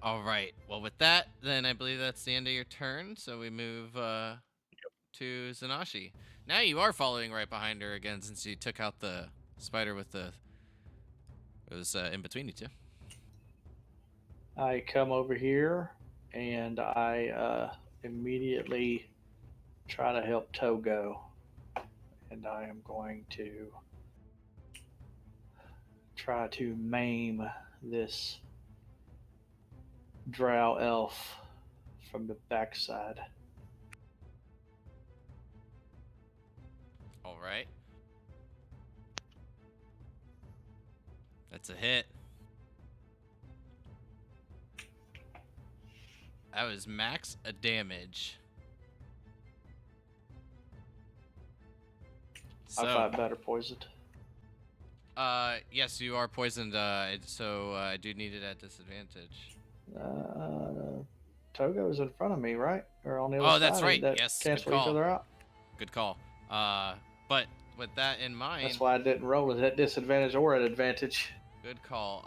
Speaker 1: All right. Well, with that, then I believe that's the end of your turn. So we move to Zanashi. Now you are following right behind her again, since you took out the spider with the. It was in between you two.
Speaker 5: I come over here and I immediately try to help Togo. And I am going to try to maim this drow elf from the backside.
Speaker 1: All right. That's a hit. That was max a damage. So,
Speaker 5: I fight better poisoned.
Speaker 1: yes, you are poisoned. So I do need it at disadvantage.
Speaker 5: Togo's in front of me, right? Or on the other
Speaker 1: Oh,
Speaker 5: side?
Speaker 1: that's right.
Speaker 5: That
Speaker 1: Yes, good
Speaker 5: cancel each
Speaker 1: call.
Speaker 5: other out.
Speaker 1: Good call. But with that in mind,
Speaker 5: That's why I didn't roll it at disadvantage or at advantage.
Speaker 1: good call.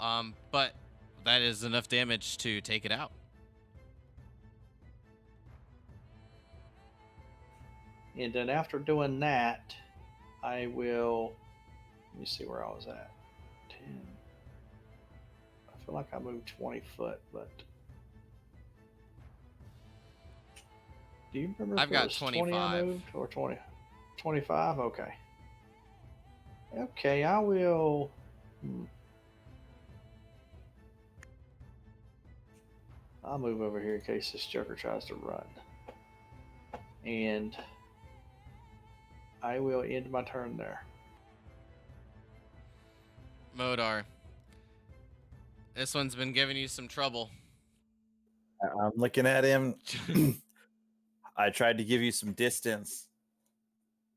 Speaker 1: But that is enough damage to take it out.
Speaker 5: And then after doing that, I will. Let me see where I was at. 10. I feel like I moved 20 foot, but. Do you remember if
Speaker 1: I've
Speaker 5: it
Speaker 1: got
Speaker 5: was 20 I
Speaker 1: 25.
Speaker 5: moved or 20? 25? Okay. Okay, I will. I'll move over here in case this joker tries to run. And I will end my turn there.
Speaker 1: Modar, this one's been giving you some trouble.
Speaker 2: I'm looking at him. I tried to give you some distance,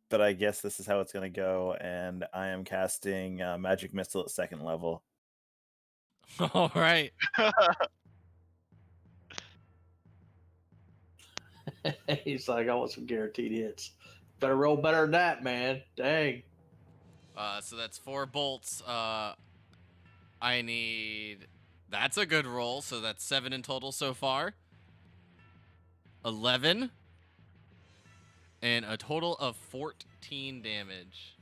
Speaker 2: but I guess this is how it's going to go. And I am casting Magic Missile at 2nd level.
Speaker 1: All right.
Speaker 5: He's like, I want some guaranteed hits. Better roll better than that, man. Dang.
Speaker 1: So that's 4 bolts. I need. That's a good roll. So that's 7 in total so far. 11. And a total of 14 damage.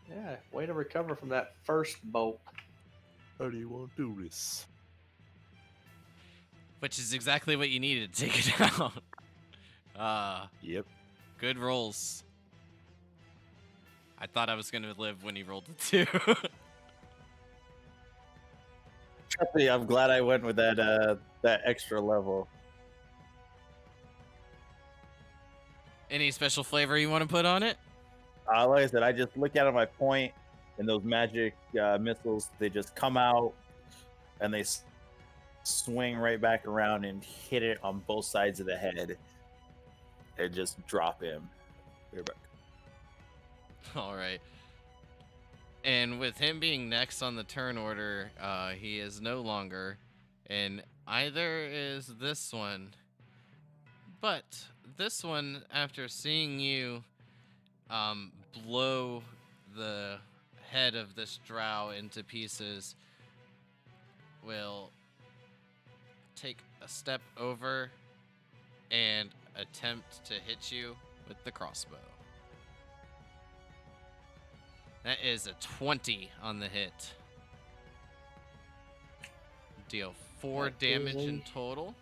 Speaker 5: Yeah, way to recover from that first bolt.
Speaker 4: How do you want to do this?
Speaker 1: Which is exactly what you needed to take it out.
Speaker 4: Yep.
Speaker 1: Good rolls. I thought I was going to live when he rolled a 2.
Speaker 2: Trust me, I'm glad I went with that extra level.
Speaker 1: Any special flavor you want to put on it?
Speaker 2: Like I said, I just look at my point, and those magic missiles, they just come out, and they swing right back around and hit it on both sides of the head, and just drop him. Here back.
Speaker 1: All right. And with him being next on the turn order, he is no longer. And either is this one. But this one, after seeing you blow the head of this drow into pieces, will take a step over and attempt to hit you with the crossbow. That is a 20 on the hit. Deal 4
Speaker 5: That
Speaker 1: damage in
Speaker 5: easy.
Speaker 1: total.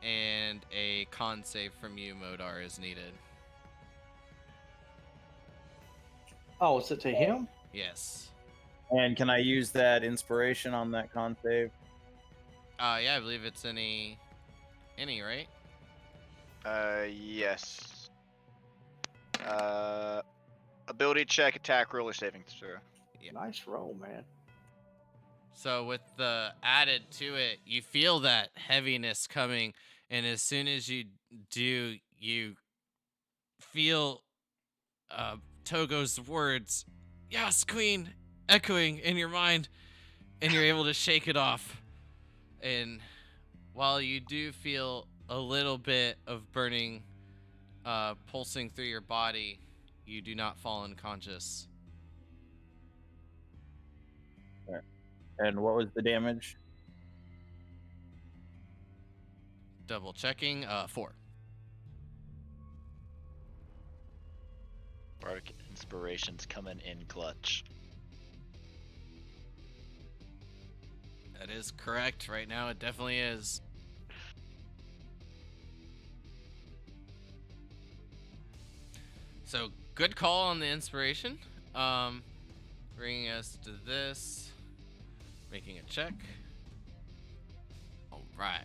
Speaker 1: And a con save from you, Modar, is needed.
Speaker 5: Oh, is it to him?
Speaker 1: Yes.
Speaker 2: And can I use that inspiration on that con save?
Speaker 1: Yeah, I believe it's any, right?
Speaker 3: Yes. Ability check, attack, roll, or saving throw.
Speaker 1: Yeah.
Speaker 5: Nice roll, man.
Speaker 1: So with the added to it, you feel that heaviness coming, and as soon as you do, you feel Togo's words, "Yes, Queen," echoing in your mind, and you're able to shake it off. And while you do feel a little bit of burning pulsing through your body, you do not fall unconscious.
Speaker 2: And what was the damage?
Speaker 1: Double checking, 4.
Speaker 3: Bardic inspirations coming in clutch.
Speaker 1: That is correct. Right now, it definitely is. So, good call on the inspiration. Bringing us to this. Making a check. All right.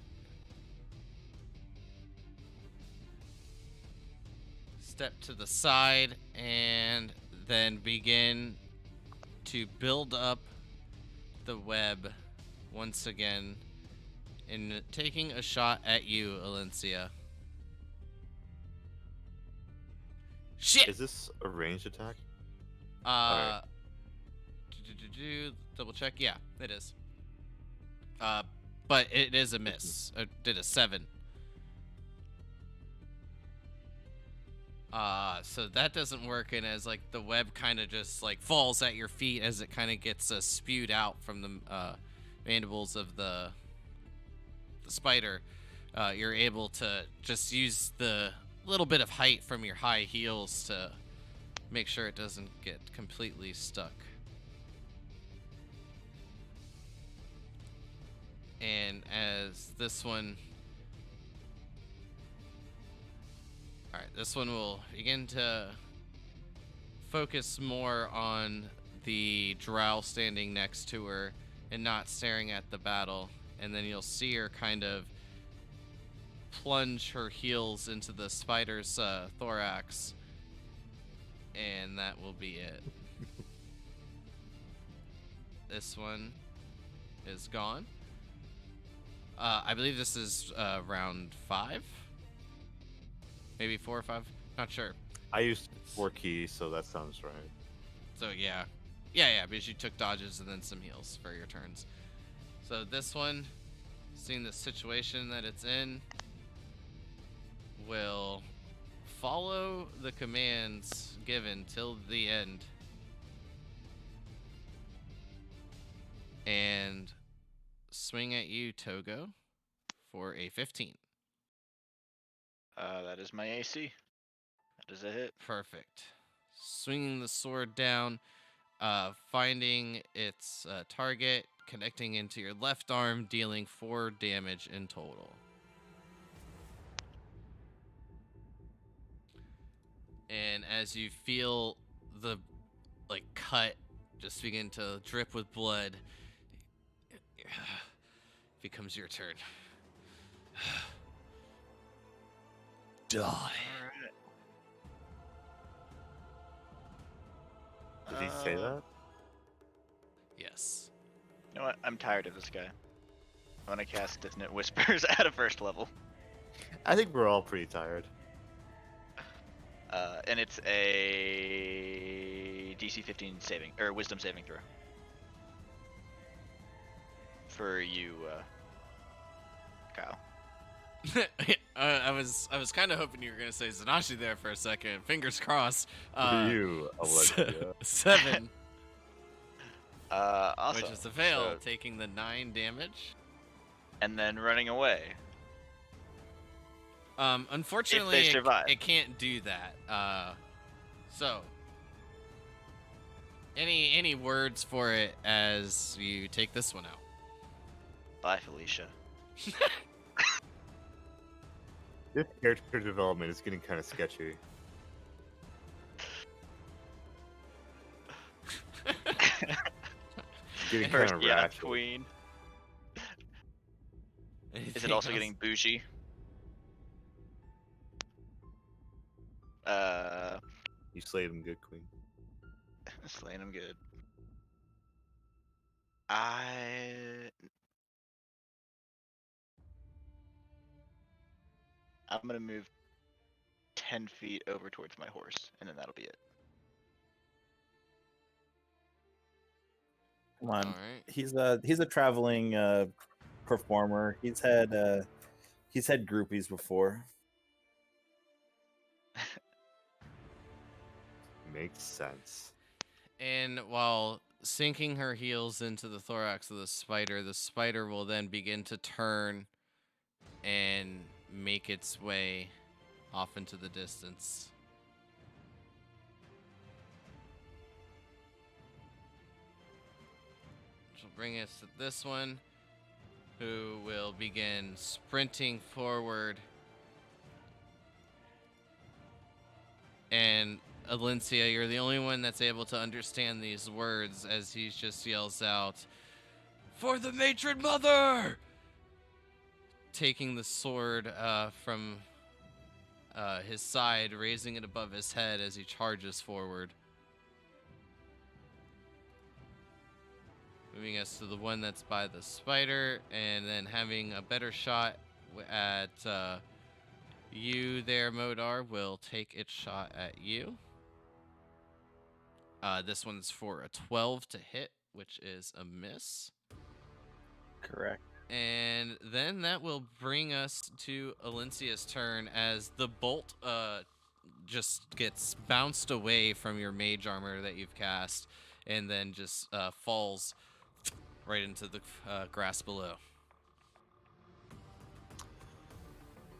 Speaker 1: Step to the side and then begin to build up the web once again in taking a shot at you, Alencia. Shit!
Speaker 4: Is this a ranged attack?
Speaker 1: Uh, double check. Yeah, it is. But it is a miss. I did a 7. So that doesn't work, and as like the web kind of just like falls at your feet as it kind of gets spewed out from the mandibles of the spider, you're able to just use the little bit of height from your high heels to make sure it doesn't get completely stuck. And as this one... Alright, this one will begin to focus more on the drow standing next to her and not staring at the battle. And then you'll see her kind of plunge her heels into the spider's thorax. And that will be it. This one is gone. I believe this is round 5. Maybe 4 or 5. Not sure.
Speaker 4: I used 4 keys, so that sounds right.
Speaker 1: So yeah. Yeah, because you took dodges and then some heals for your turns. So this one, seeing the situation that it's in, will follow the commands given till the end. And swing at you, Togo, for a 15.
Speaker 3: That is my AC. That is a hit.
Speaker 1: Perfect. Swinging the sword down, finding its target, connecting into your left arm, dealing 4 damage in total. And as you feel the cut just begin to drip with blood, it becomes your turn. Die.
Speaker 3: Alright.
Speaker 4: Did he say that?
Speaker 1: Yes.
Speaker 3: You know what? I'm tired of this guy. I want to cast Dissonant Whispers at a first level.
Speaker 4: I think we're all pretty tired.
Speaker 3: And it's a DC 15 saving, or Wisdom saving throw. For you, Kyle.
Speaker 1: I was kind of hoping you were gonna say Zanashi there for a second. Fingers crossed.
Speaker 4: For you, Alexia.
Speaker 1: 7,
Speaker 3: Awesome.
Speaker 1: which is a fail,
Speaker 3: So-
Speaker 1: taking the 9 damage.
Speaker 3: and then running away.
Speaker 1: Unfortunately,
Speaker 3: survive.
Speaker 1: it can't do that. So, any words for it as you take this one out?
Speaker 3: Bye, Felicia.
Speaker 4: This character development is getting kind of sketchy. Getting
Speaker 3: First,
Speaker 4: kind of
Speaker 3: yeah,
Speaker 4: rash.
Speaker 3: queen. Is
Speaker 1: Anything
Speaker 3: it also
Speaker 1: else?
Speaker 3: getting bougie?
Speaker 4: You slayed him good, queen.
Speaker 3: Slaying him good. I'm gonna move 10 feet over towards my horse, and then that'll be it.
Speaker 2: Come on.
Speaker 1: All right.
Speaker 2: He's a traveling performer. He's had groupies before.
Speaker 4: Makes sense.
Speaker 1: And while sinking her heels into the thorax of the spider will then begin to turn and make its way off into the distance. Which will bring us to this one, who will begin sprinting forward. And Alencia, you're the only one that's able to understand these words as he just yells out, "For the matron mother!" Taking the sword from his side, raising it above his head as he charges forward. Moving us to the one that's by the spider, and then having a better shot at you there, Modar, will take its shot at you. This one's for a 12 to hit, which is a miss.
Speaker 2: Correct.
Speaker 1: And then that will bring us to Alencia's turn as the bolt just gets bounced away from your mage armor that you've cast and then just falls right into the grass below.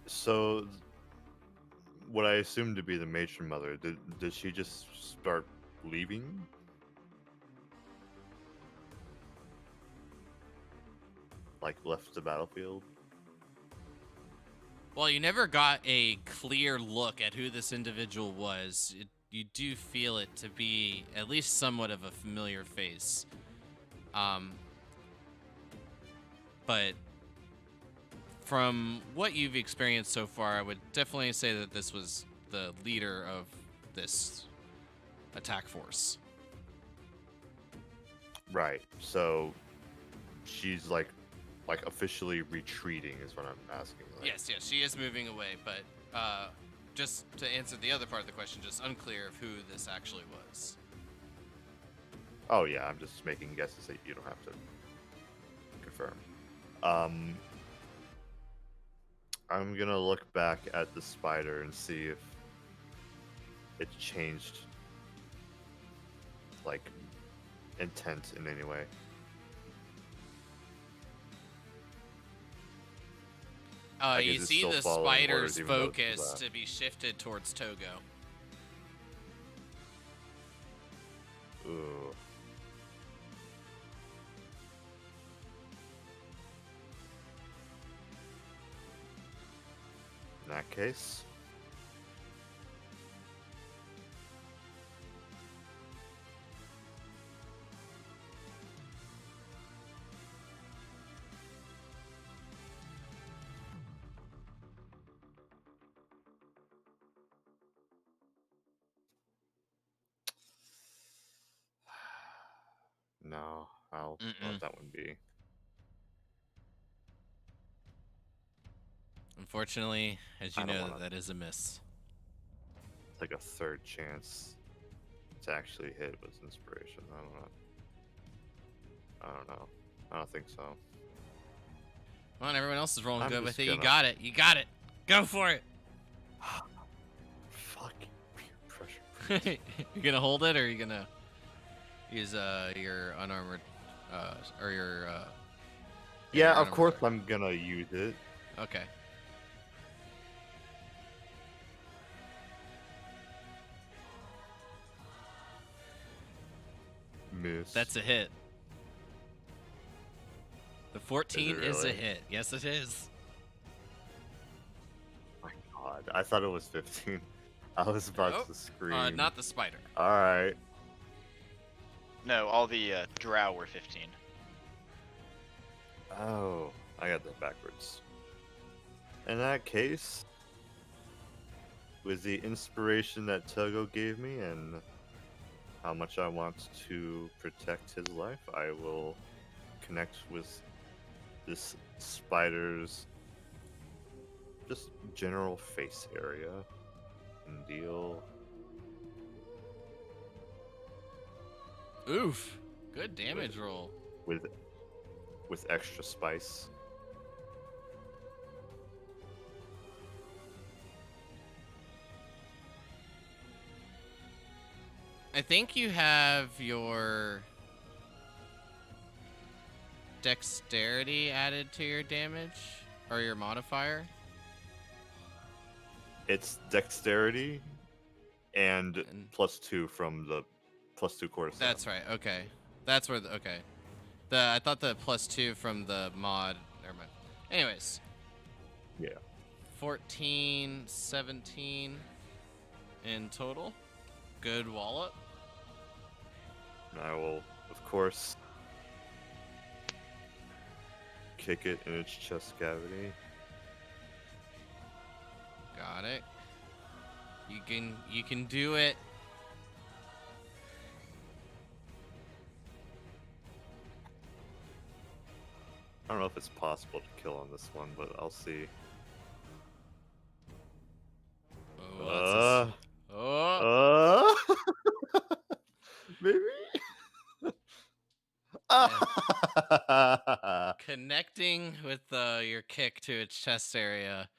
Speaker 4: So, what I assume to be the matron mother, did she just start leaving? Like, left the battlefield?
Speaker 1: Well, you never got a clear look at who this individual was. You do feel it to be at least somewhat of a familiar face. But from what you've experienced so far, I would definitely say that this was the leader of this attack force.
Speaker 4: Right. So, she's like officially retreating is what I'm asking. Like,
Speaker 1: Yes, she is moving away, but just to answer the other part of the question, just unclear of who this actually was.
Speaker 4: Oh yeah, I'm just making guesses that you don't have to confirm. I'm gonna look back at the spider and see if it changed like intent in any way. Like,
Speaker 1: You
Speaker 4: is it
Speaker 1: see
Speaker 4: still
Speaker 1: the
Speaker 4: following
Speaker 1: spider's
Speaker 4: orders even though it's
Speaker 1: focus
Speaker 4: left?
Speaker 1: to be shifted towards Togo.
Speaker 4: Ooh. In that case, no, I'll
Speaker 1: Mm-mm.
Speaker 4: let that one be.
Speaker 1: Unfortunately, as you
Speaker 4: I don't
Speaker 1: know,
Speaker 4: wanna-
Speaker 1: that is a miss.
Speaker 4: It's like a third chance to actually hit with inspiration. I don't know. I don't think so.
Speaker 1: Come on, everyone else is rolling
Speaker 4: I'm
Speaker 1: good
Speaker 4: just
Speaker 1: with it. You
Speaker 4: gonna-
Speaker 1: got it. You got it. Go for it.
Speaker 4: Fuck peer pressure.
Speaker 1: You gonna hold it, or are you gonna use your unarmored or your
Speaker 4: Yeah,
Speaker 1: your
Speaker 4: of
Speaker 1: unarmored
Speaker 4: course
Speaker 1: sword?
Speaker 4: I'm gonna use it.
Speaker 1: Okay.
Speaker 4: Miss.
Speaker 1: That's a hit. The 14 is a
Speaker 4: really?
Speaker 1: hit. Yes, it is.
Speaker 4: My God, I thought it was 15. I was about
Speaker 1: Nope.
Speaker 4: to scream.
Speaker 1: Not the spider.
Speaker 4: All right.
Speaker 3: No, all the drow were 15.
Speaker 4: Oh, I got that backwards. In that case, with the inspiration that Togo gave me and how much I want to protect his life, I will connect with this spider's just general face area and deal.
Speaker 1: Oof. Good damage roll.
Speaker 4: with extra spice.
Speaker 1: I think you have your dexterity added to your damage or your modifier.
Speaker 4: It's dexterity and
Speaker 1: And-
Speaker 4: +2 from the +2 quarter.
Speaker 1: That's right. Okay. That's where okay. I thought the +2 from the mod. Never mind. Anyways.
Speaker 4: Yeah.
Speaker 1: 14, 17 in total. Good wallop.
Speaker 4: And I will, of course, kick it in its chest cavity.
Speaker 1: Got it. You can do it.
Speaker 4: I don't know if it's possible to kill on this one, but I'll see.
Speaker 1: Oh, oh.
Speaker 4: Maybe.
Speaker 1: Connecting with your kick to its chest area.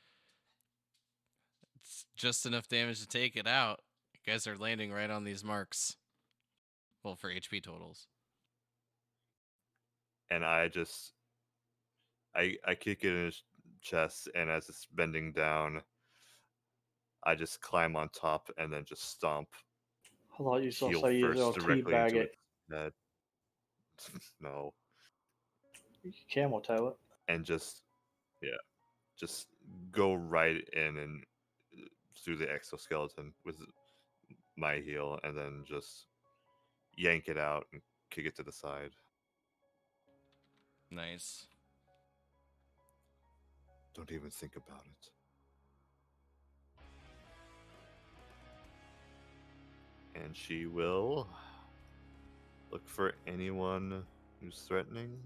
Speaker 1: It's just enough damage to take it out. You guys are landing right on these marks. Well, for HP totals.
Speaker 4: And I just, I kick it in his chest, and as it's bending down, I just climb on top and then just stomp
Speaker 5: I thought you were going to
Speaker 4: heel
Speaker 5: say you're
Speaker 4: first
Speaker 5: going to
Speaker 4: directly
Speaker 5: teabag
Speaker 4: into
Speaker 5: it.
Speaker 4: its head. No.
Speaker 5: You can camel toe it.
Speaker 4: And just go right in and through the exoskeleton with my heel, and then just yank it out and kick it to the side.
Speaker 1: Nice.
Speaker 4: Don't even think about it. And she will look for anyone who's threatening.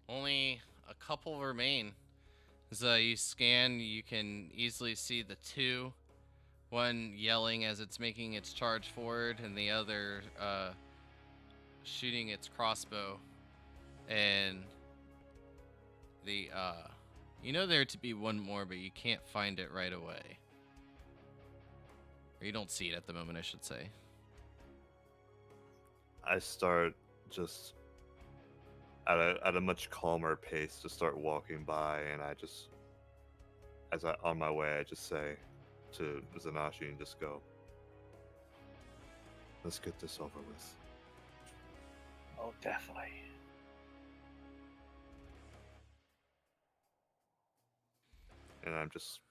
Speaker 1: Only a couple remain. As you scan, you can easily see the two. One yelling as it's making its charge forward, and the other shooting its crossbow. And the you know there to be one more, but you can't find it right away. Or you don't see it at the moment, I should say.
Speaker 4: I start just at a much calmer pace to start walking by, and I just, on my way, I just say to Zanashi and just go, "Let's get this over with."
Speaker 5: Oh, definitely.
Speaker 4: And I'm just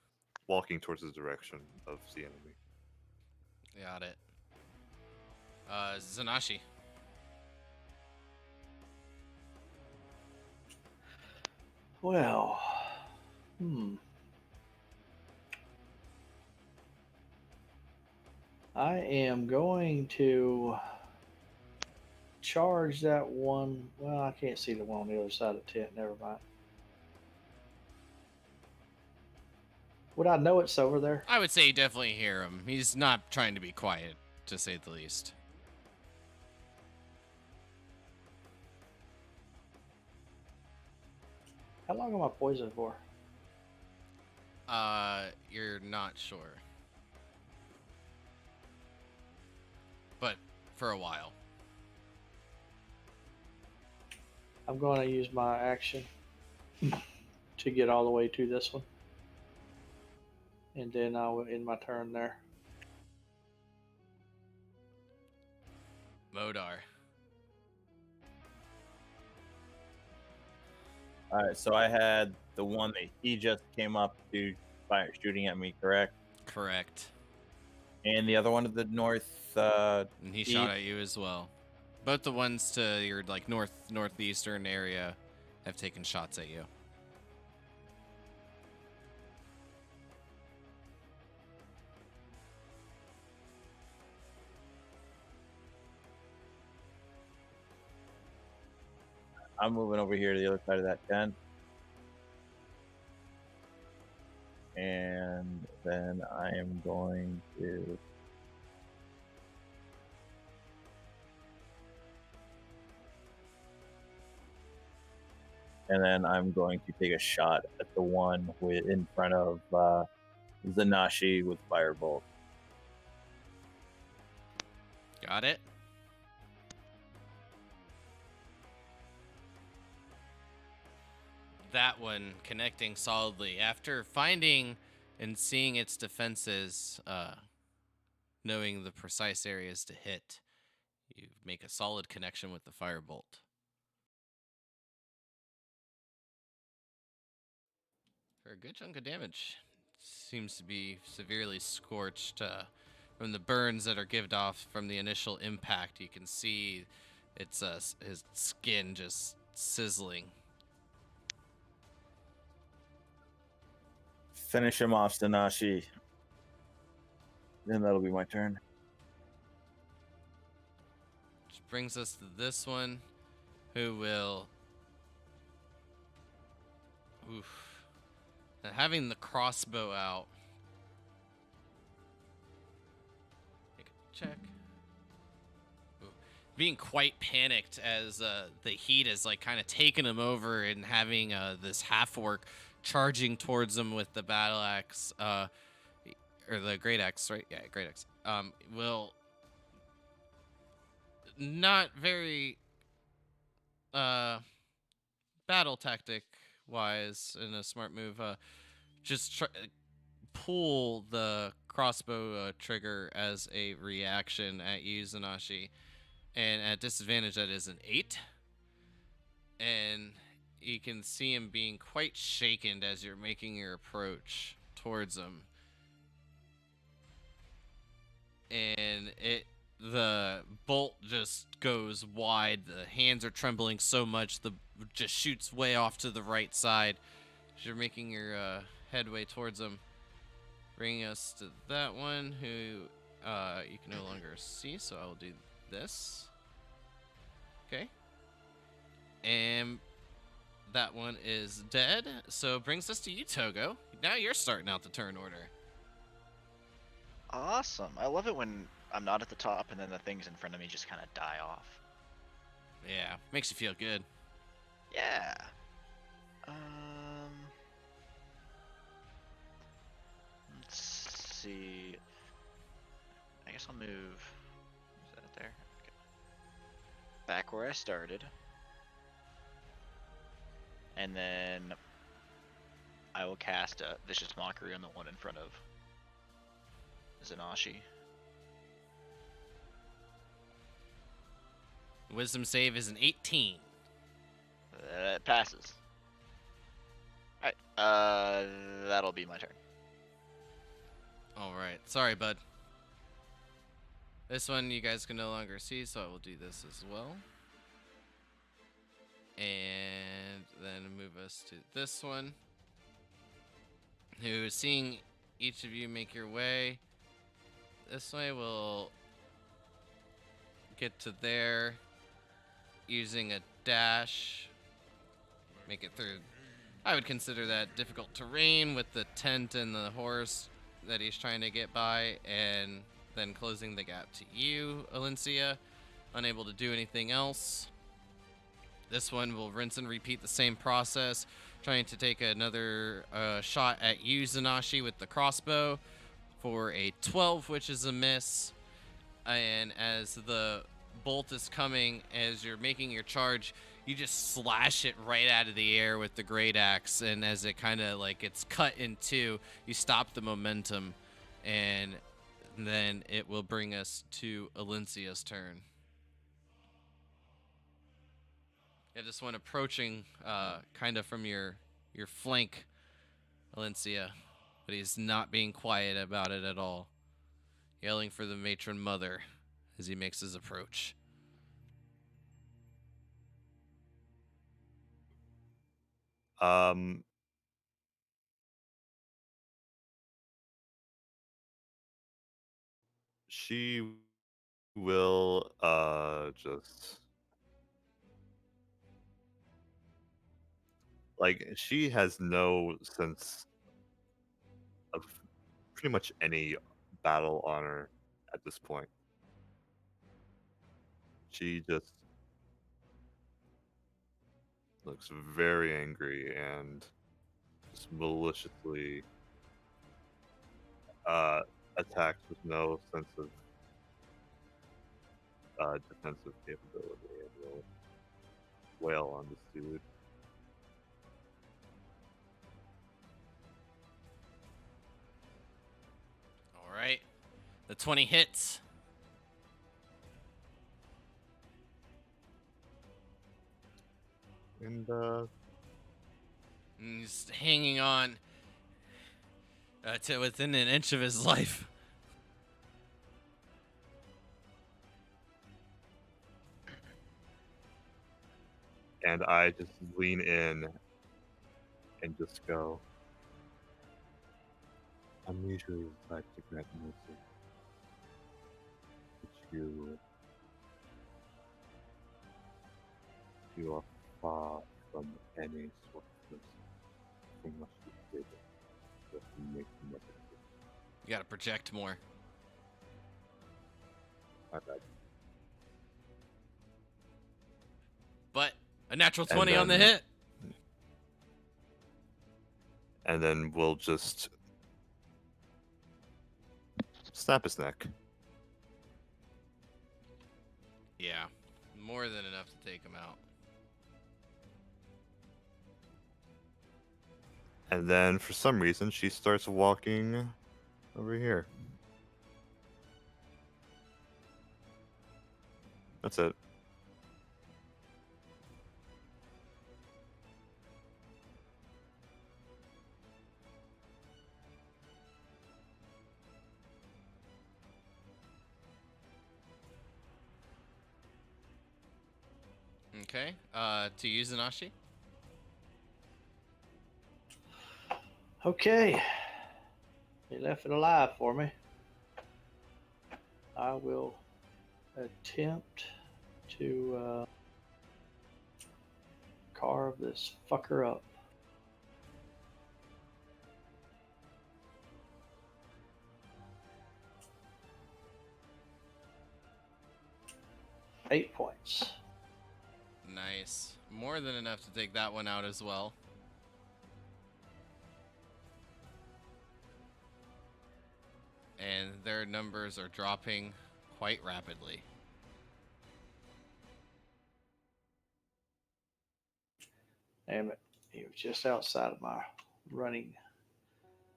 Speaker 4: walking towards the direction of the enemy.
Speaker 1: Got it. Zanashi.
Speaker 5: Well, I am going to charge that one. Well, I can't see the one on the other side of the tent. Never mind. Would I know it's over there?
Speaker 1: I would say you definitely hear him. He's not trying to be quiet, to say the least.
Speaker 5: How long am I poisoned for?
Speaker 1: You're not sure. But for a while.
Speaker 5: I'm going to use my action to get all the way to this one. And then I'll end my turn there.
Speaker 1: Modar.
Speaker 2: All right, so I had the one that he just came up to fire shooting at me, correct?
Speaker 1: Correct.
Speaker 2: And the other one to the north.
Speaker 1: And he
Speaker 2: East.
Speaker 1: shot at you as well. Both the ones to your like northeastern area have taken shots at you.
Speaker 2: I'm moving over here to the other side of that tent. And then I am going to... And then I'm going to take a shot at the one in front of Zanashi with Firebolt.
Speaker 1: Got it. That one connecting solidly after finding and seeing its defenses, knowing the precise areas to hit. You make a solid connection with the firebolt. For a good chunk of damage. Seems to be severely scorched from the burns that are given off from the initial impact. You can see it's his skin just sizzling.
Speaker 2: Finish him off, Zanashi. Then that'll be my turn.
Speaker 1: Which brings us to this one, who will... Oof. Now, having the crossbow out. Make a check. Ooh. Being quite panicked as the heat is like kind of taking him over, and having this half-orc charging towards him with the battle axe, or the great axe, right? Yeah, great axe. Will not very battle tactic wise in a smart move, just pull the crossbow trigger as a reaction at you, Zanashi, and at disadvantage that is an 8, and you can see him being quite shaken as you're making your approach towards him, and the bolt just goes wide. The hands are trembling so much, the just shoots way off to the right side as you're making your headway towards him. Bringing us to that one, who you can no longer see, so I will do this. Okay. And that one is dead, so brings us to you, Togo. Now you're starting out the turn order.
Speaker 3: Awesome. I love it when I'm not at the top and then the things in front of me just kind of die off.
Speaker 1: Yeah, makes you feel good.
Speaker 3: Yeah. Let's see. I'll move. Is that there? Okay. Back where I started. And then I will cast a Vicious Mockery on the one in front of Zanashi.
Speaker 1: Wisdom save is an 18.
Speaker 3: It passes. Alright, that'll be my turn.
Speaker 1: All right. Sorry, bud. This one you guys can no longer see, so I will do this as well. And then move us to this one. Who, seeing each of you make your way this way, will get to there using a dash. Make it through. I would consider that difficult terrain with the tent and the horse that he's trying to get by, and then closing the gap to you, Alencia, unable to do anything else. This one will rinse and repeat the same process, trying to take another shot at you, Zanashi, with the crossbow for a 12, which is a miss. And as the bolt is coming, as you're making your charge, you just slash it right out of the air with the great axe, and as it kind of like gets cut in two, you stop the momentum, and then it will bring us to Alencia's turn. Yeah, this one approaching kind of from your flank, Alencia, but he's not being quiet about it at all, yelling for the matron mother as he makes his approach.
Speaker 4: She will just like she has no sense of pretty much any battle honor at this point. She just looks very angry and just maliciously attacks with no sense of defensive capability and will wail on this dude.
Speaker 1: All right, the 20 hits.
Speaker 4: And
Speaker 1: And he's hanging on to within an inch of his life.
Speaker 4: I just lean in and just go, I'm usually the type to grant mercy, but you are far from any sort of person from what you did just to make me look at you.
Speaker 1: You gotta project more.
Speaker 4: My bad.
Speaker 1: But a natural
Speaker 4: And
Speaker 1: 20 on the
Speaker 4: then-
Speaker 1: hit.
Speaker 4: And then we'll just snap his neck.
Speaker 1: Yeah, more than enough to take him out.
Speaker 4: And then for some reason she starts walking over here. That's it.
Speaker 1: Okay, to you, Zanashi.
Speaker 5: Okay. He left it alive for me. I will attempt to carve this fucker up. Eight points.
Speaker 1: Nice. More than enough to take that one out as well. And their numbers are dropping quite rapidly.
Speaker 5: Damn it. He was just outside of my running.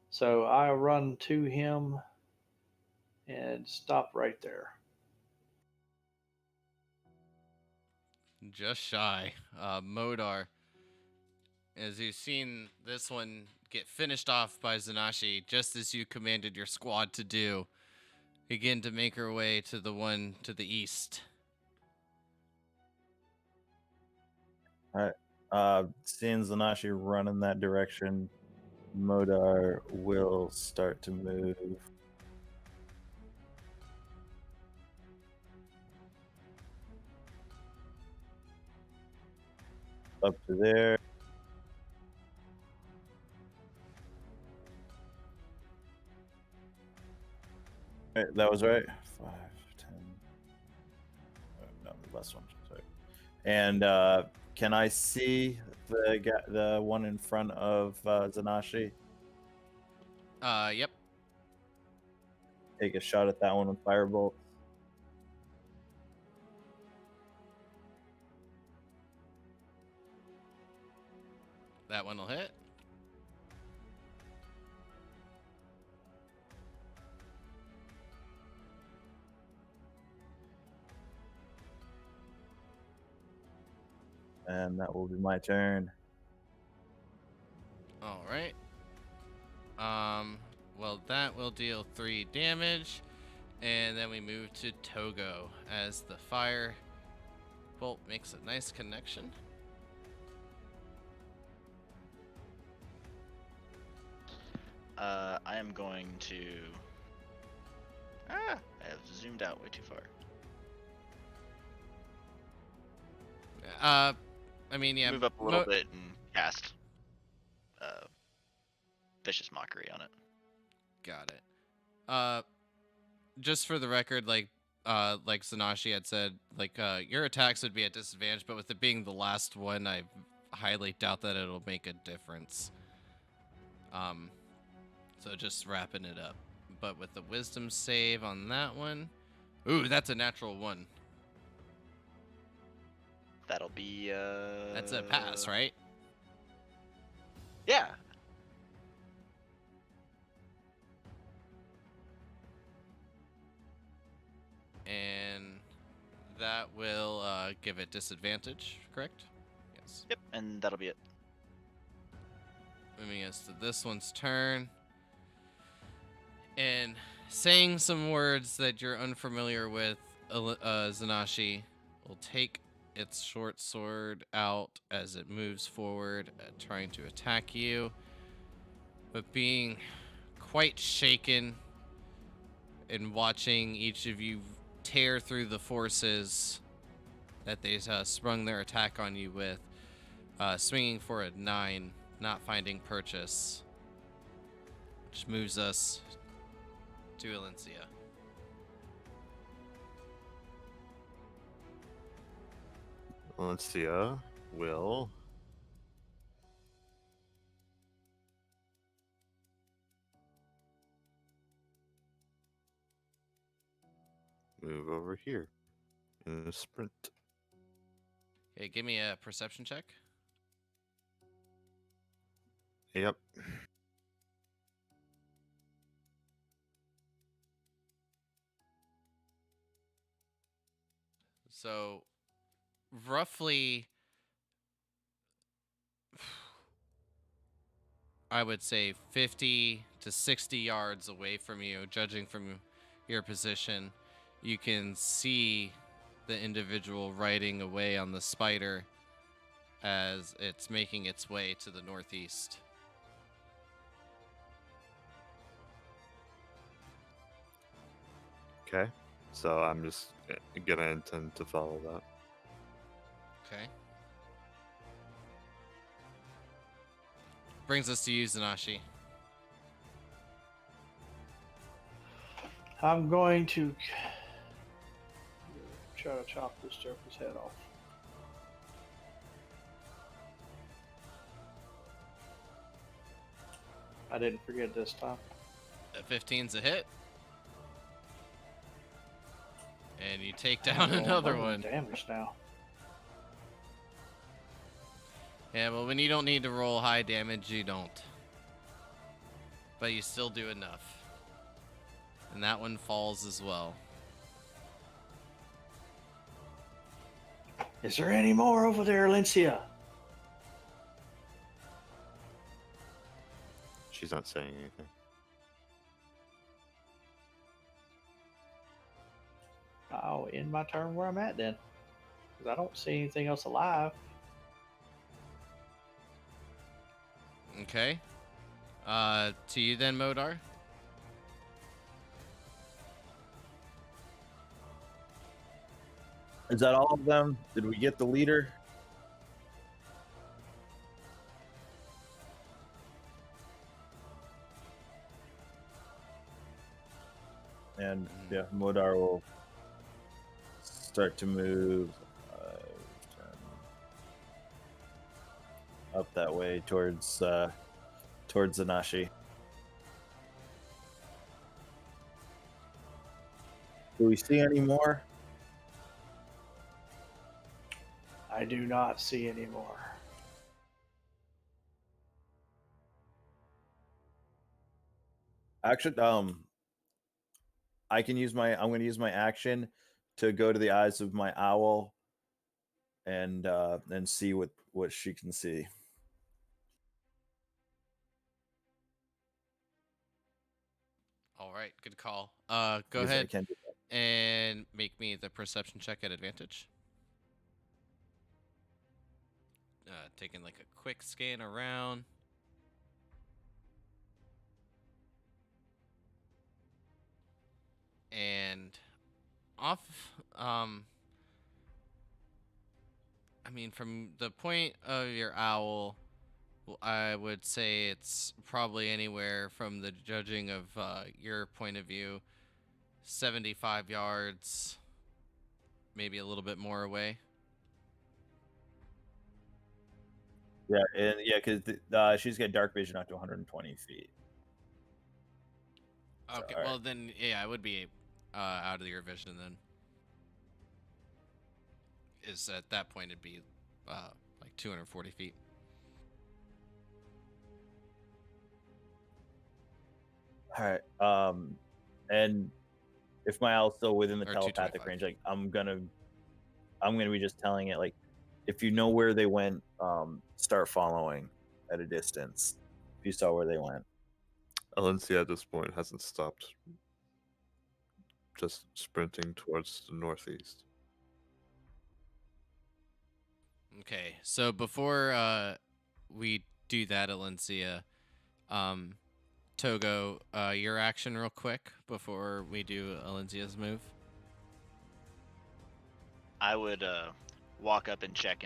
Speaker 5: So I run to him and stop right there.
Speaker 1: Just shy. Modar, as you've seen this one get finished off by Zanashi, just as you commanded your squad to do, begin to make her way to the one to the east.
Speaker 2: Seeing Zanashi run in that direction, Modar will start to move up to there. Right, that was right. 5, 10. No, the last one. Sorry. And can I see the one in front of Zanashi?
Speaker 1: Yep.
Speaker 2: Take a shot at that one with firebolt.
Speaker 1: That one will hit.
Speaker 2: And that will be my turn.
Speaker 1: All right. Well, that will deal 3 damage, and then we move to Togo as the fire bolt makes a nice connection.
Speaker 3: I am going to. I have zoomed out way too far.
Speaker 1: I mean, yeah.
Speaker 3: Move up a little bit and cast Vicious Mockery on it.
Speaker 1: Got it. Just for the record, like Zanashi had said, your attacks would be at disadvantage, but with it being the last one, I highly doubt that it'll make a difference. So just wrapping it up. But with the wisdom save on that one, ooh, that's a natural 1.
Speaker 3: That'll be
Speaker 1: That's a pass, right?
Speaker 3: Yeah.
Speaker 1: And that will give it disadvantage, correct? Yes.
Speaker 3: Yep, and that'll be it.
Speaker 1: Moving us to this one's turn. And saying some words that you're unfamiliar with, Zanashi will take its short sword out as it moves forward, trying to attack you. But being quite shaken and watching each of you tear through the forces that they sprung their attack on you with, swinging for a 9, not finding purchase, which moves us to Elista.
Speaker 4: Elista will move over here in a sprint.
Speaker 1: Okay, give me a perception check.
Speaker 4: Yep.
Speaker 1: So, roughly, I would say 50 to 60 yards away from you, judging from your position, you can see the individual riding away on the spider as it's making its way to the northeast.
Speaker 4: Okay. So I'm just gonna intend to follow that.
Speaker 1: Okay. Brings us to you, Zanashi.
Speaker 5: I'm going to try to chop this joker's head off. I didn't forget this time.
Speaker 1: That 15's a hit. And you take
Speaker 5: I'm
Speaker 1: down
Speaker 5: rolling
Speaker 1: another
Speaker 5: low on
Speaker 1: one.
Speaker 5: damage now.
Speaker 1: Yeah, well, when you don't need to roll high damage, you don't. But you still do enough. And that one falls as well.
Speaker 5: Is there any more over there, Alicia?
Speaker 4: She's not saying anything.
Speaker 5: I'll end my turn where I'm at then. Because I don't see anything else alive.
Speaker 1: Okay. To you then, Modar.
Speaker 2: Is that all of them? Did we get the leader? And yeah, Modar will start to move up that way towards Zanashi. Do we see any more?
Speaker 5: I do not see any more.
Speaker 2: Actually, I can use my. I'm going to use my action to go to the eyes of my owl and see what she can see.
Speaker 1: All right, good call. Go
Speaker 2: Because I
Speaker 1: ahead
Speaker 2: can do that.
Speaker 1: and make me the perception check at advantage. Taking like a quick scan around. And off, I mean, from the point of your owl, I would say it's probably anywhere from the judging of your point of view, 75 yards, maybe a little bit more away.
Speaker 2: Yeah, and yeah, because she's got dark vision up to 120 feet.
Speaker 1: Okay,
Speaker 2: So,
Speaker 1: well then, yeah, it would be out of your vision then. Is at that point it'd be like 240 feet.
Speaker 2: All right. And if my owl's still within the
Speaker 1: Or
Speaker 2: telepathic
Speaker 1: 225.
Speaker 2: range, like I'm gonna be just telling it, like, if you know where they went, start following at a distance. If you saw where they went.
Speaker 4: Alencia at this point hasn't stopped, just sprinting towards the northeast.
Speaker 1: Okay, so before we do that, Alencia, Togo, your action real quick before we do Alencia's move.
Speaker 3: I would walk up and check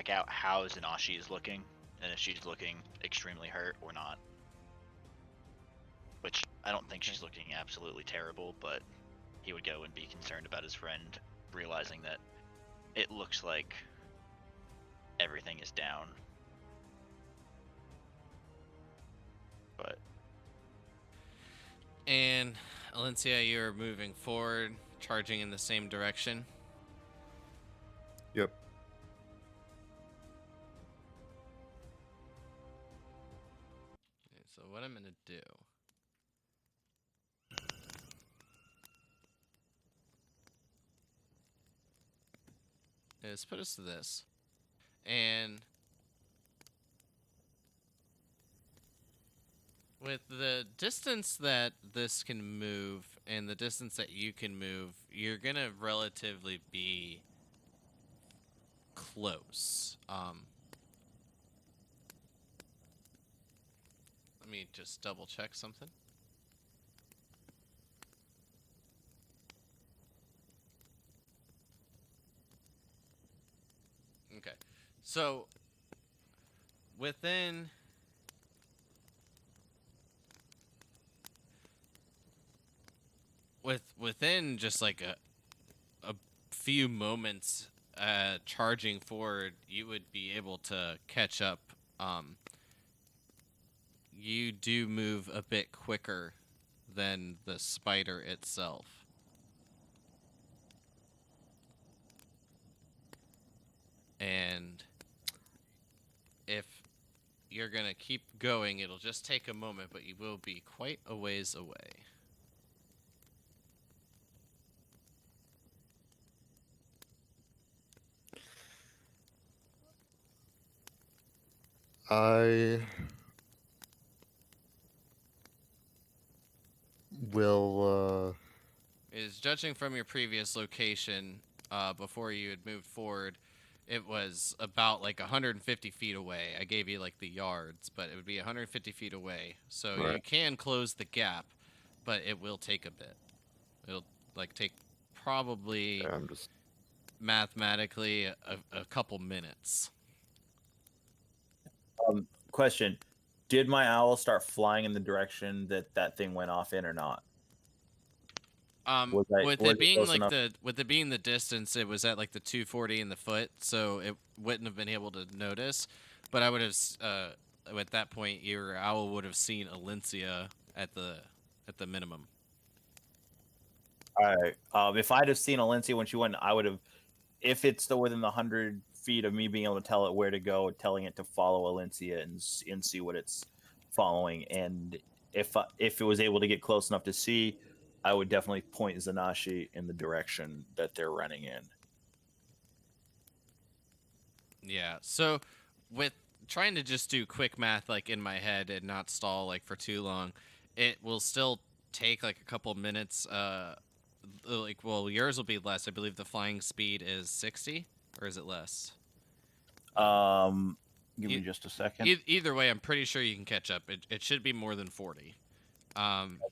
Speaker 3: out how Zanashi is looking, and if she's looking extremely hurt or not. Which I don't think she's looking absolutely terrible, but he would go and be concerned about his friend, realizing that it looks like everything is down. But
Speaker 1: And Alencia, you're moving forward, charging in the same direction.
Speaker 4: Yep.
Speaker 1: Okay, so what I'm gonna do is put us to this, and with the distance that this can move and the distance that you can move, you're gonna relatively be close. Let me just double check something. Okay, so within within just like a few moments charging forward, you would be able to catch up. You do move a bit quicker than the spider itself. And if you're gonna keep going, it'll just take a moment, but you will be quite a ways away.
Speaker 4: I will.
Speaker 1: Is judging from your previous location, before you had moved forward, it was about like 150 feet away. I gave you like the yards, but it would be 150 feet away. So you
Speaker 4: Right.
Speaker 1: can close the gap, but it will take a bit. It'll like take probably
Speaker 4: I'm just.
Speaker 1: mathematically a couple minutes.
Speaker 2: Question: did my owl start flying in the direction that that thing went off in, or not? Was
Speaker 1: With
Speaker 2: was
Speaker 1: it
Speaker 2: it
Speaker 1: being
Speaker 2: close
Speaker 1: like
Speaker 2: enough?
Speaker 1: with it being the distance, it was at like the 240 in the foot, so it wouldn't have been able to notice. But I would have, at that point, your owl would have seen Alencia at the minimum.
Speaker 2: All right. If I'd have seen Alencia when she went, I would have. If it's still within the 100 feet of me being able to tell it where to go, telling it to follow Alencia and see what it's following. And if it was able to get close enough to see, I would definitely point Zanashi in the direction that they're running in.
Speaker 1: Yeah. So, with trying to just do quick math like in my head and not stall like for too long, it will still take like a couple minutes. Like, well, yours will be less. I believe the flying speed is 60, or is it less?
Speaker 2: Give me
Speaker 1: E-
Speaker 2: just a second.
Speaker 1: Either way, I'm pretty sure you can catch up. It should be more than 40.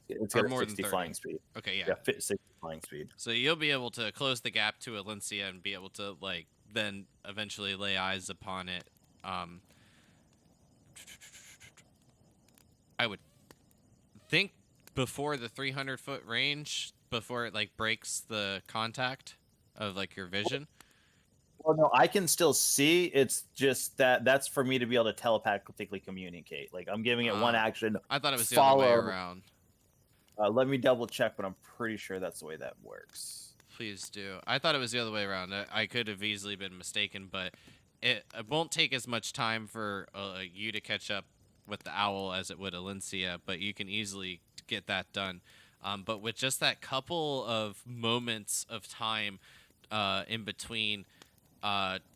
Speaker 2: It's
Speaker 1: Or
Speaker 2: got a
Speaker 1: more than
Speaker 2: 60
Speaker 1: 30.
Speaker 2: flying speed.
Speaker 1: Okay, yeah.
Speaker 2: Yeah, 60 flying speed.
Speaker 1: So you'll be able to close the gap to Alencia and be able to like then eventually lay eyes upon it. Um, I would think before the 300-foot range, before it like breaks the contact of like your vision.
Speaker 2: Well, no, I can still see. It's just that's for me to be able to telepathically communicate. Like I'm giving it one action.
Speaker 1: I thought it was the other way
Speaker 2: Follow.
Speaker 1: around.
Speaker 2: Let me double check, but I'm pretty sure that's the way that works.
Speaker 1: Please do. I thought it was the other way around. I could have easily been mistaken, but it won't take as much time for you to catch up with the owl as it would Alencia, but you can easily get that done. But with just that couple of moments of time in between,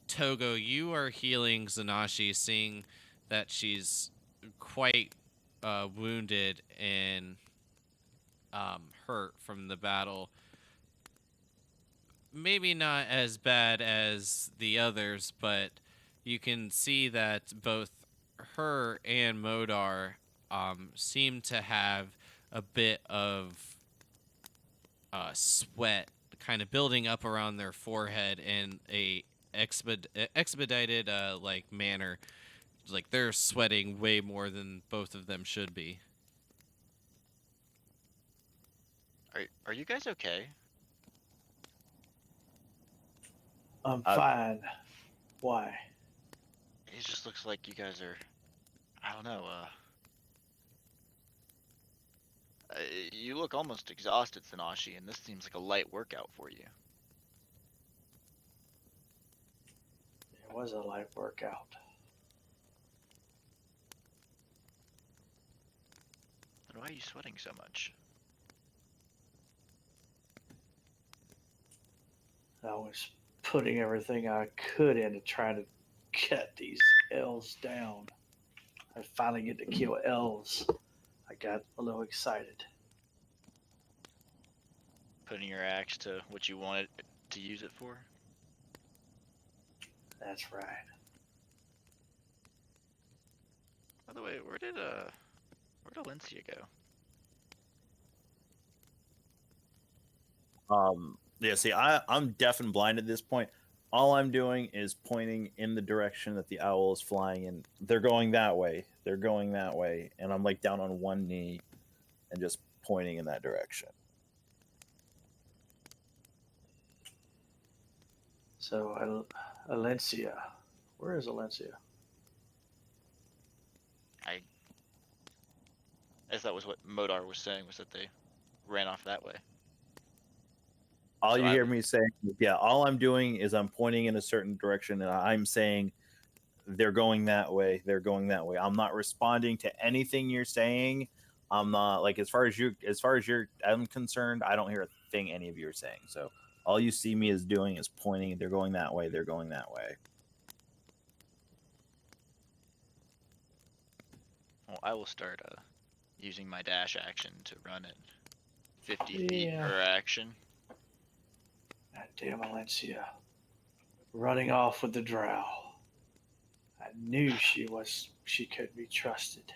Speaker 1: Togo, you are healing Zanashi, seeing that she's quite wounded and hurt from the battle. Maybe not as bad as the others, but you can see that both her and Modar seem to have a bit of sweat kind of building up around their forehead in a expedited like manner. Like they're sweating way more than both of them should be.
Speaker 3: Are you guys okay?
Speaker 5: I'm fine. Why?
Speaker 3: It just looks like you guys are, I don't know, you look almost exhausted, Sanashi, and this seems like a light workout for you.
Speaker 5: It was a light workout.
Speaker 3: Then why are you sweating so much?
Speaker 5: I was putting everything I could into trying to get these elves down. I finally get to kill elves. I got a little excited.
Speaker 3: Putting your axe to what you wanted to use it for?
Speaker 5: That's right.
Speaker 3: By the way, where'd Alencia go?
Speaker 2: Yeah, see, I'm deaf and blind at this point. All I'm doing is pointing in the direction that the owl is flying in. They're going that way. They're going that way. And I'm like down on one knee and just pointing in that direction.
Speaker 5: So, Alencia. Where is Alencia?
Speaker 3: I guess that was what Modar was saying, was that they ran off that way.
Speaker 2: All
Speaker 3: So
Speaker 2: you
Speaker 3: I
Speaker 2: hear
Speaker 3: would-
Speaker 2: me saying, yeah, all I'm doing is I'm pointing in a certain direction and I'm saying they're going that way. They're going that way. I'm not responding to anything you're saying. I'm not like as far as I'm concerned, I don't hear a thing any of you are saying. So all you see me is doing is pointing. They're going that way. They're going that way.
Speaker 3: Well, I will start using my dash action to run at 50 feet
Speaker 5: Yeah.
Speaker 3: per action.
Speaker 5: God damn, Valencia. Running off with the drow. I knew she could be trusted.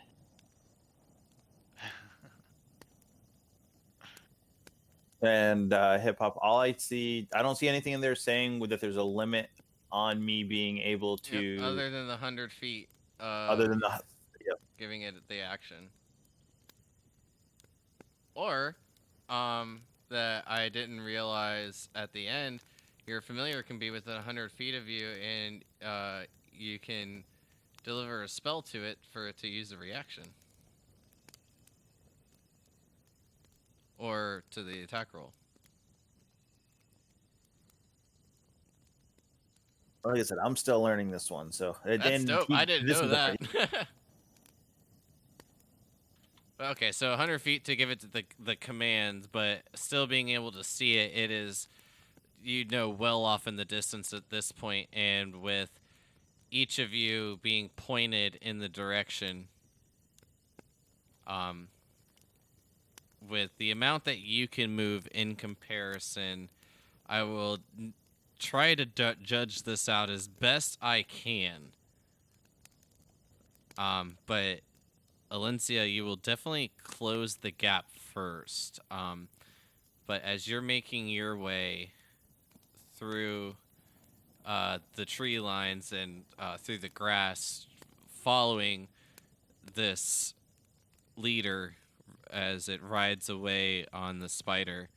Speaker 2: And hip hop, all I see, I don't see anything in there saying that there's a limit on me being able to,
Speaker 1: Yep, other than the 100 feet.
Speaker 2: other than the, yep.
Speaker 1: Giving it the action. Or, that I didn't realize at the end, your familiar can be within 100 feet of you, and you can deliver a spell to it for it to use a reaction. Or to the attack roll.
Speaker 2: Like I said, I'm still learning this one. So
Speaker 1: That's dope. I didn't know that. Okay, so 100 feet to give it to the command, but still being able to see it, it is, well off in the distance at this point, and with each of you being pointed in the direction, with the amount that you can move in comparison, I will try to judge this out as best I can. But Alencia, you will definitely close the gap first. But as you're making your way through the tree lines and through the grass, following this leader as it rides away on the spider,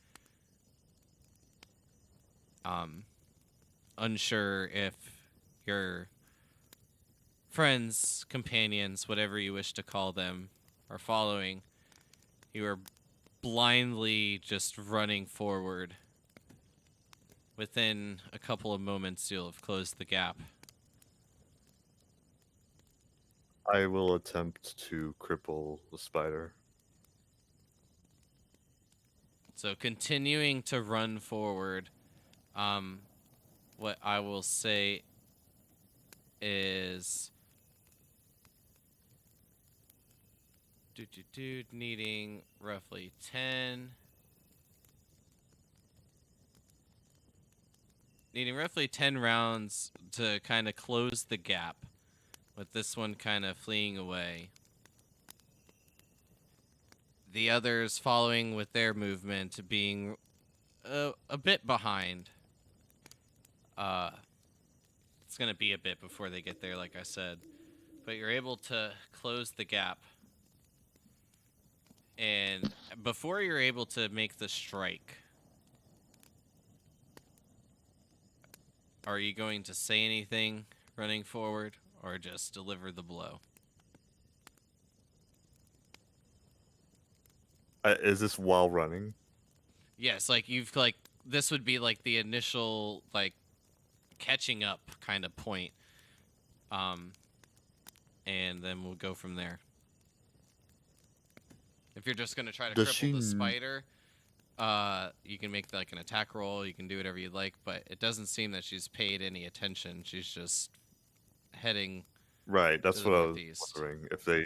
Speaker 1: unsure if your friends, companions, whatever you wish to call them, are following, you are blindly just running forward. Within a couple of moments, you'll have closed the gap.
Speaker 4: I will attempt to cripple the spider.
Speaker 1: So continuing to run forward, what I will say is needing roughly 10. Needing roughly 10 rounds to kind of close the gap, with this one kind of fleeing away. The others following with their movement being a bit behind. It's going to be a bit before they get there, like I said. But you're able to close the gap. And before you're able to make the strike, are you going to say anything running forward, or just deliver the blow?
Speaker 4: Is this while running?
Speaker 1: Yes, this would be like the initial catching up kind of point. And then we'll go from there. If you're just gonna try to cripple the spider, you can make an attack roll. You can do whatever you'd like, but it doesn't seem that she's paid any attention. She's just heading.
Speaker 4: Right, that's
Speaker 1: to the
Speaker 4: what
Speaker 1: northeast.
Speaker 4: I was wondering.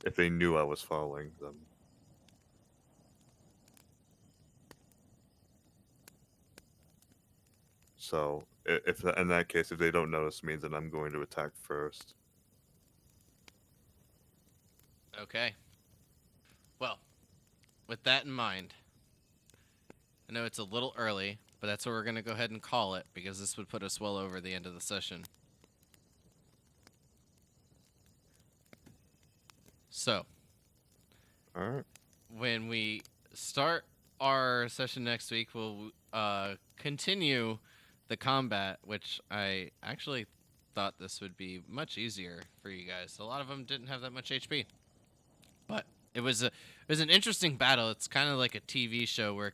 Speaker 4: If they knew I was following them. So if in that case, if they don't notice me, then I'm going to attack first.
Speaker 1: Okay. Well, with that in mind, I know it's a little early, but that's what we're going to go ahead and call it, because this would put us well over the end of the session. So,
Speaker 4: Alright.
Speaker 1: when we start our session next week, we'll continue the combat, which I actually thought this would be much easier for you guys. A lot of them didn't have that much HP. But it was an interesting battle. It's kind of like a TV show where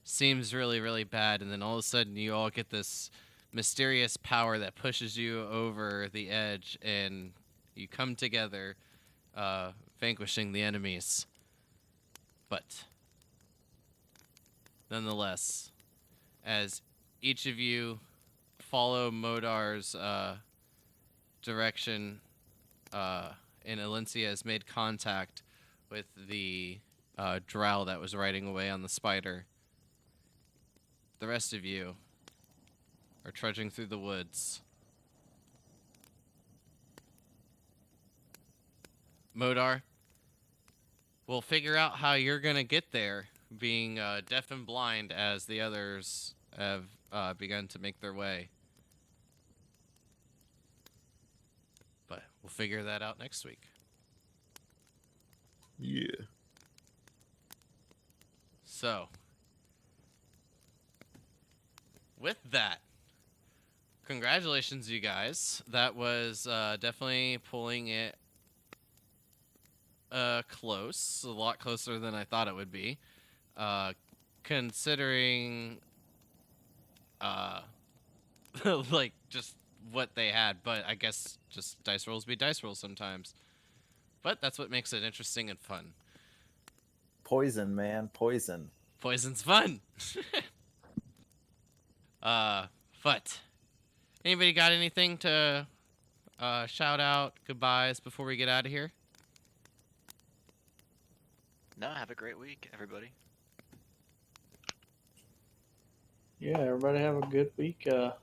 Speaker 1: seems really, really bad, and then all of a sudden you all get this mysterious power that pushes you over the edge, and you come together, vanquishing the enemies. But nonetheless, as each of you follow Modar's direction, and Alencia has made contact with the drow that was riding away on the spider, the rest of you are trudging through the woods. Modar, we'll figure out how you're going to get there, being deaf and blind as the others have begun to make their way. But we'll figure that out next week.
Speaker 4: Yeah.
Speaker 1: So, with that, congratulations, you guys. That was definitely pulling it close, a lot closer than I thought it would be. Considering, like, just what they had. But I guess just dice rolls be dice rolls sometimes. But that's what makes it interesting and fun.
Speaker 2: Poison, man, poison.
Speaker 1: Poison's fun. But anybody got anything to shout out goodbyes before we get out of here?
Speaker 3: No, have a great week, everybody.
Speaker 5: Yeah, everybody have a good week. And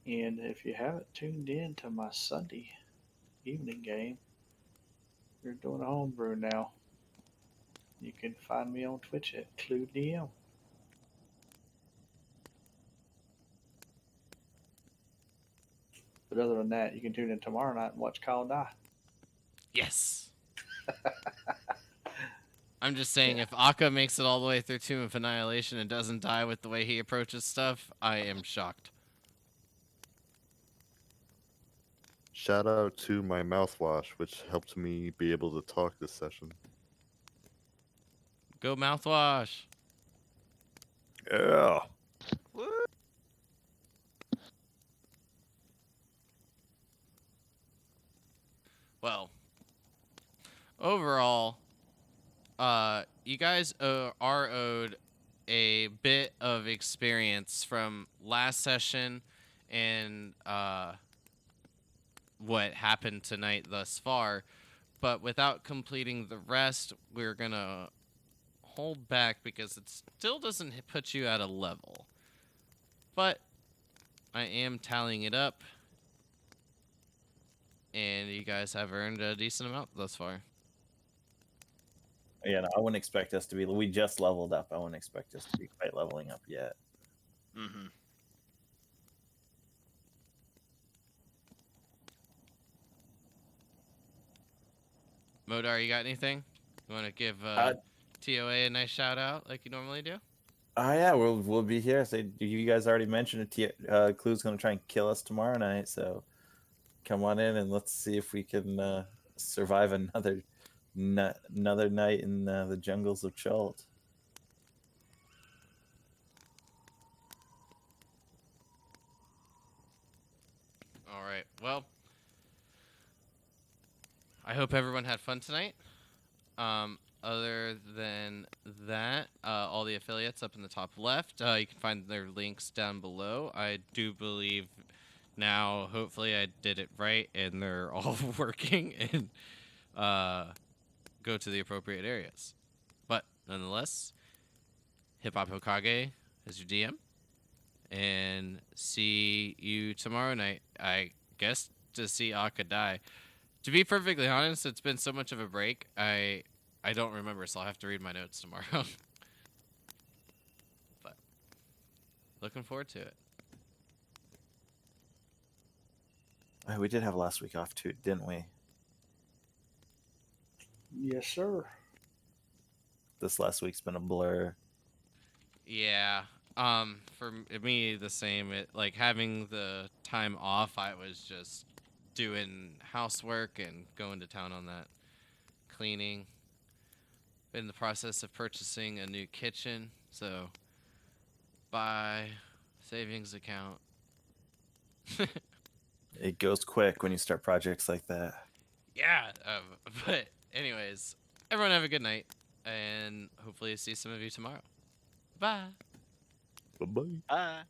Speaker 5: if you haven't tuned in to my Sunday evening game, we're doing a homebrew now. You can find me on Twitch at ClueDM. But other than that, you can tune in tomorrow night and watch Kyle die.
Speaker 1: Yes. I'm just saying, if Akka makes it all the way through Tomb of Annihilation and doesn't die with the way he approaches stuff, I am shocked.
Speaker 4: Shout out to my mouthwash, which helped me be able to talk this session.
Speaker 1: Go mouthwash.
Speaker 4: Yeah.
Speaker 1: Well, overall, you guys are owed a bit of experience from last session and what happened tonight thus far. But without completing the rest, we're going to hold back because it still doesn't put you at a level. But I am tallying it up, and you guys have earned a decent amount thus far.
Speaker 2: Yeah, no, I wouldn't expect us to be. We just leveled up. I wouldn't expect us to be quite leveling up yet.
Speaker 3: Mm-hmm.
Speaker 1: Modar, you got anything? You want to give TOA a nice shout out like you normally do?
Speaker 2: Oh yeah, we'll be here. So you guys already mentioned it. Clue's gonna try and kill us tomorrow night. So come on in and let's see if we can survive another night in the jungles of Chult.
Speaker 1: All right. Well, I hope everyone had fun tonight. Other than that, all the affiliates up in the top left, you can find their links down below. I do believe now, hopefully I did it right, and they're all working and go to the appropriate areas. But nonetheless, Hip Hop Hokage is your DM, and see you tomorrow night, I guess, to see Akka die. To be perfectly honest, it's been so much of a break, I don't remember, so I'll have to read my notes tomorrow. But looking forward to it.
Speaker 2: Oh, we did have last week off too, didn't we?
Speaker 5: Yes, sir.
Speaker 2: This last week's been a blur.
Speaker 1: Yeah. For me, the same. It, like, having the time off, I was just doing housework and going to town on that. Cleaning. Been in the process of purchasing a new kitchen, So, buy savings account.
Speaker 2: It goes quick when you start projects like that.
Speaker 1: Yeah. But anyways, everyone have a good night, and hopefully see some of you tomorrow. Bye.
Speaker 4: Bye bye.
Speaker 3: Bye.